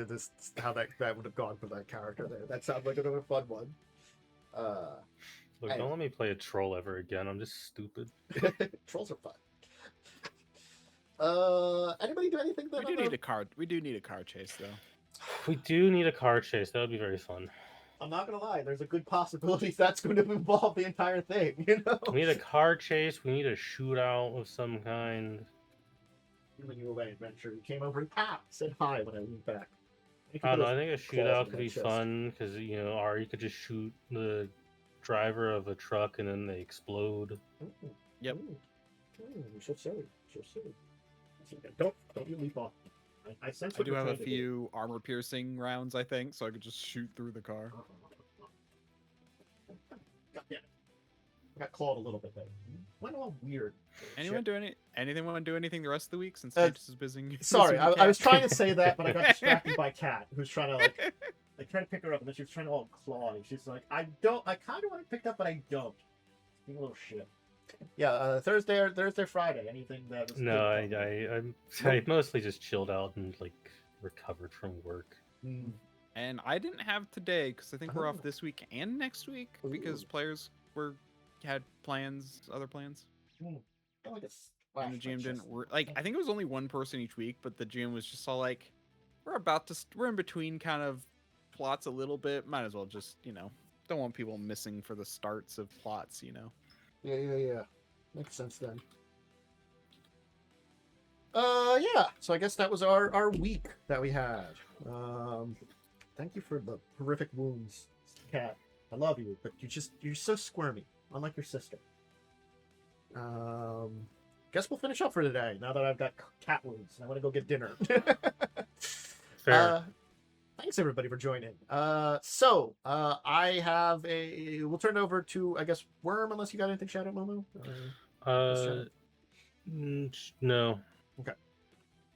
how that would have gone for that character there. That sounds like another fun one. Look, don't let me play a troll ever again. I'm just stupid. Trolls are fun. Anybody do anything We do need a car chase though. We do need a car chase. That would be very fun. I'm not gonna lie. There's a good possibility that's going to involve the entire thing. You know. We need a car chase. We need a shootout of some kind. When you away adventure, you came over and said hi when I went back. I don't know. I think a shootout could my be chest. fun because or you could just shoot the driver of a truck and then they explode. Yep. So silly. So silly. Don't you leap off. I sense. I do have a few armor-piercing rounds, I think, so I could just shoot through the car. God damn it. I got clawed a little bit there. Went all weird. Anyone do anything want to do anything the rest of the week since Sanchez is busy? Sorry, I was trying to say that, but I got distracted by Kat, who's trying to trying to pick her up, and then she was trying to all claw. She's like, I kind of want to pick up, but I don't. Being a little shit. Yeah, Thursday, Friday. Anything that was No, I mostly just chilled out and recovered from work. And I didn't have today because I think we're off this week and next week because players had other plans. And the GM didn't work. I think it was only one person each week, but the GM was just all like, we're in between kind of plots a little bit. Might as well just, don't want people missing for the starts of plots, Yeah. Makes sense then. Yeah. So I guess that was our week that we had. Thank you for the horrific wounds, Kat. I love you, but you're so squirmy, unlike your sister. Guess we'll finish up for today. Now that I've got cat wounds, I want to go get dinner. Fair. Thanks everybody for joining. So I have we'll turn it over to, I guess, Worm, unless you got anything, shout out, Momo. No. Okay.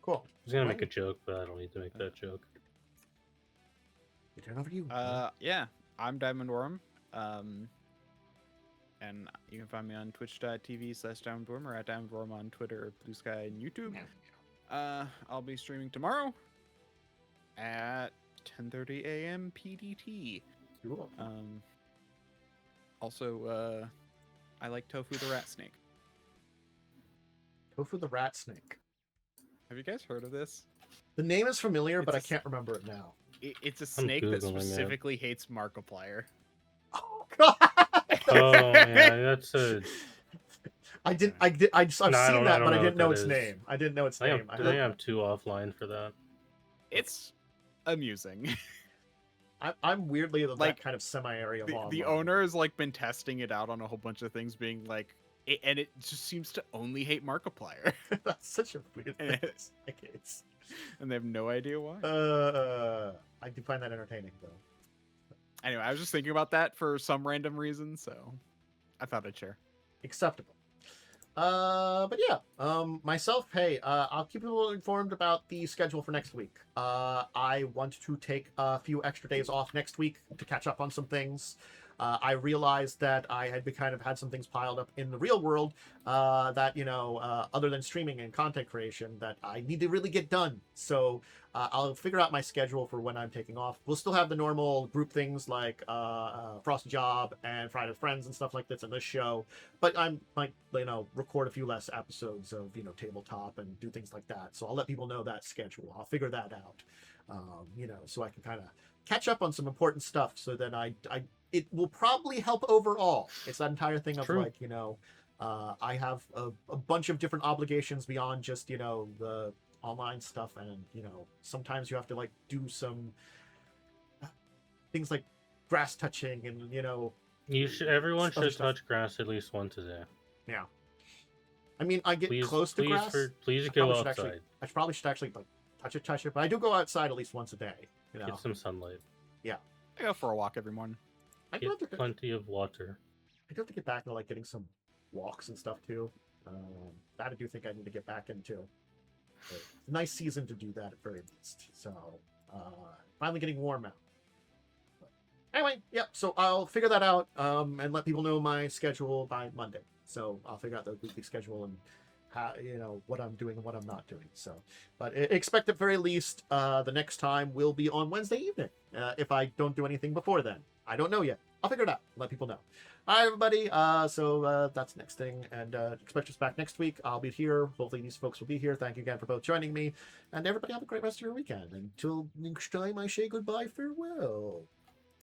Cool. I was gonna make a joke, but I don't need to make that joke. We turn over to you. Yeah, I'm DiamondWyrm. And you can find me on twitch.tv/DiamondWyrm or at DiamondWyrm on Twitter, Blue Sky, and YouTube. I'll be streaming tomorrow at 10:30 a.m. PDT. Cool. Also, I like Tofu the Rat Snake. Tofu the Rat Snake. Have you guys heard of this? The name is familiar, but I can't remember it now. It's a snake that specifically hates Markiplier. Oh God! Oh yeah, that's a. I've seen that, but I didn't know its name. I didn't know its name. I think I'm too offline for that. It's amusing. I'm weirdly that kind of semi-area. The owner has been testing it out on a whole bunch of things, being like, and it just seems to only hate Markiplier. That's such a weird thing. And they have no idea why. I do find that entertaining though. Anyway, I was just thinking about that for some random reason, so I thought I'd share. Acceptable. But yeah, myself, hey, I'll keep people informed about the schedule for next week. I want to take a few extra days off next week to catch up on some things. I realized that I had had some things piled up in the real world that, other than streaming and content creation, that I need to really get done. So I'll figure out my schedule for when I'm taking off. We'll still have the normal group things like Frost Job and Friday with Friends and stuff like this in this show. But I might, record a few less episodes of, tabletop and do things like that. So I'll let people know that schedule. I'll figure that out, so I can kind of catch up on some important stuff so that it will probably help overall. It's that entire thing of True. I have a bunch of different obligations beyond just, the online stuff. And, sometimes you have to do some things like grass touching and, everyone should touch grass at least once a day. Yeah. I mean, I get close to grass. Please go outside. I probably should actually touch it, but I do go outside at least once a day. Get some sunlight. Yeah. I go for a walk every morning. Get plenty of water. I do have to get back into getting some walks and stuff too. That I do think I need to get back into. It's a nice season to do that at very least. So finally getting warm out. But anyway, yep. So I'll figure that out and let people know my schedule by Monday. So I'll figure out the weekly schedule and how, what I'm doing and what I'm not doing. So, but expect at very least the next time will be on Wednesday evening. If I don't do anything before then, I don't know yet. I'll figure it out. Let people know. All right, everybody. So that's the next thing, and expect us back next week. I'll be here. Hopefully, these folks will be here. Thank you again for both joining me, and everybody have a great rest of your weekend. Until next time, I say goodbye, farewell.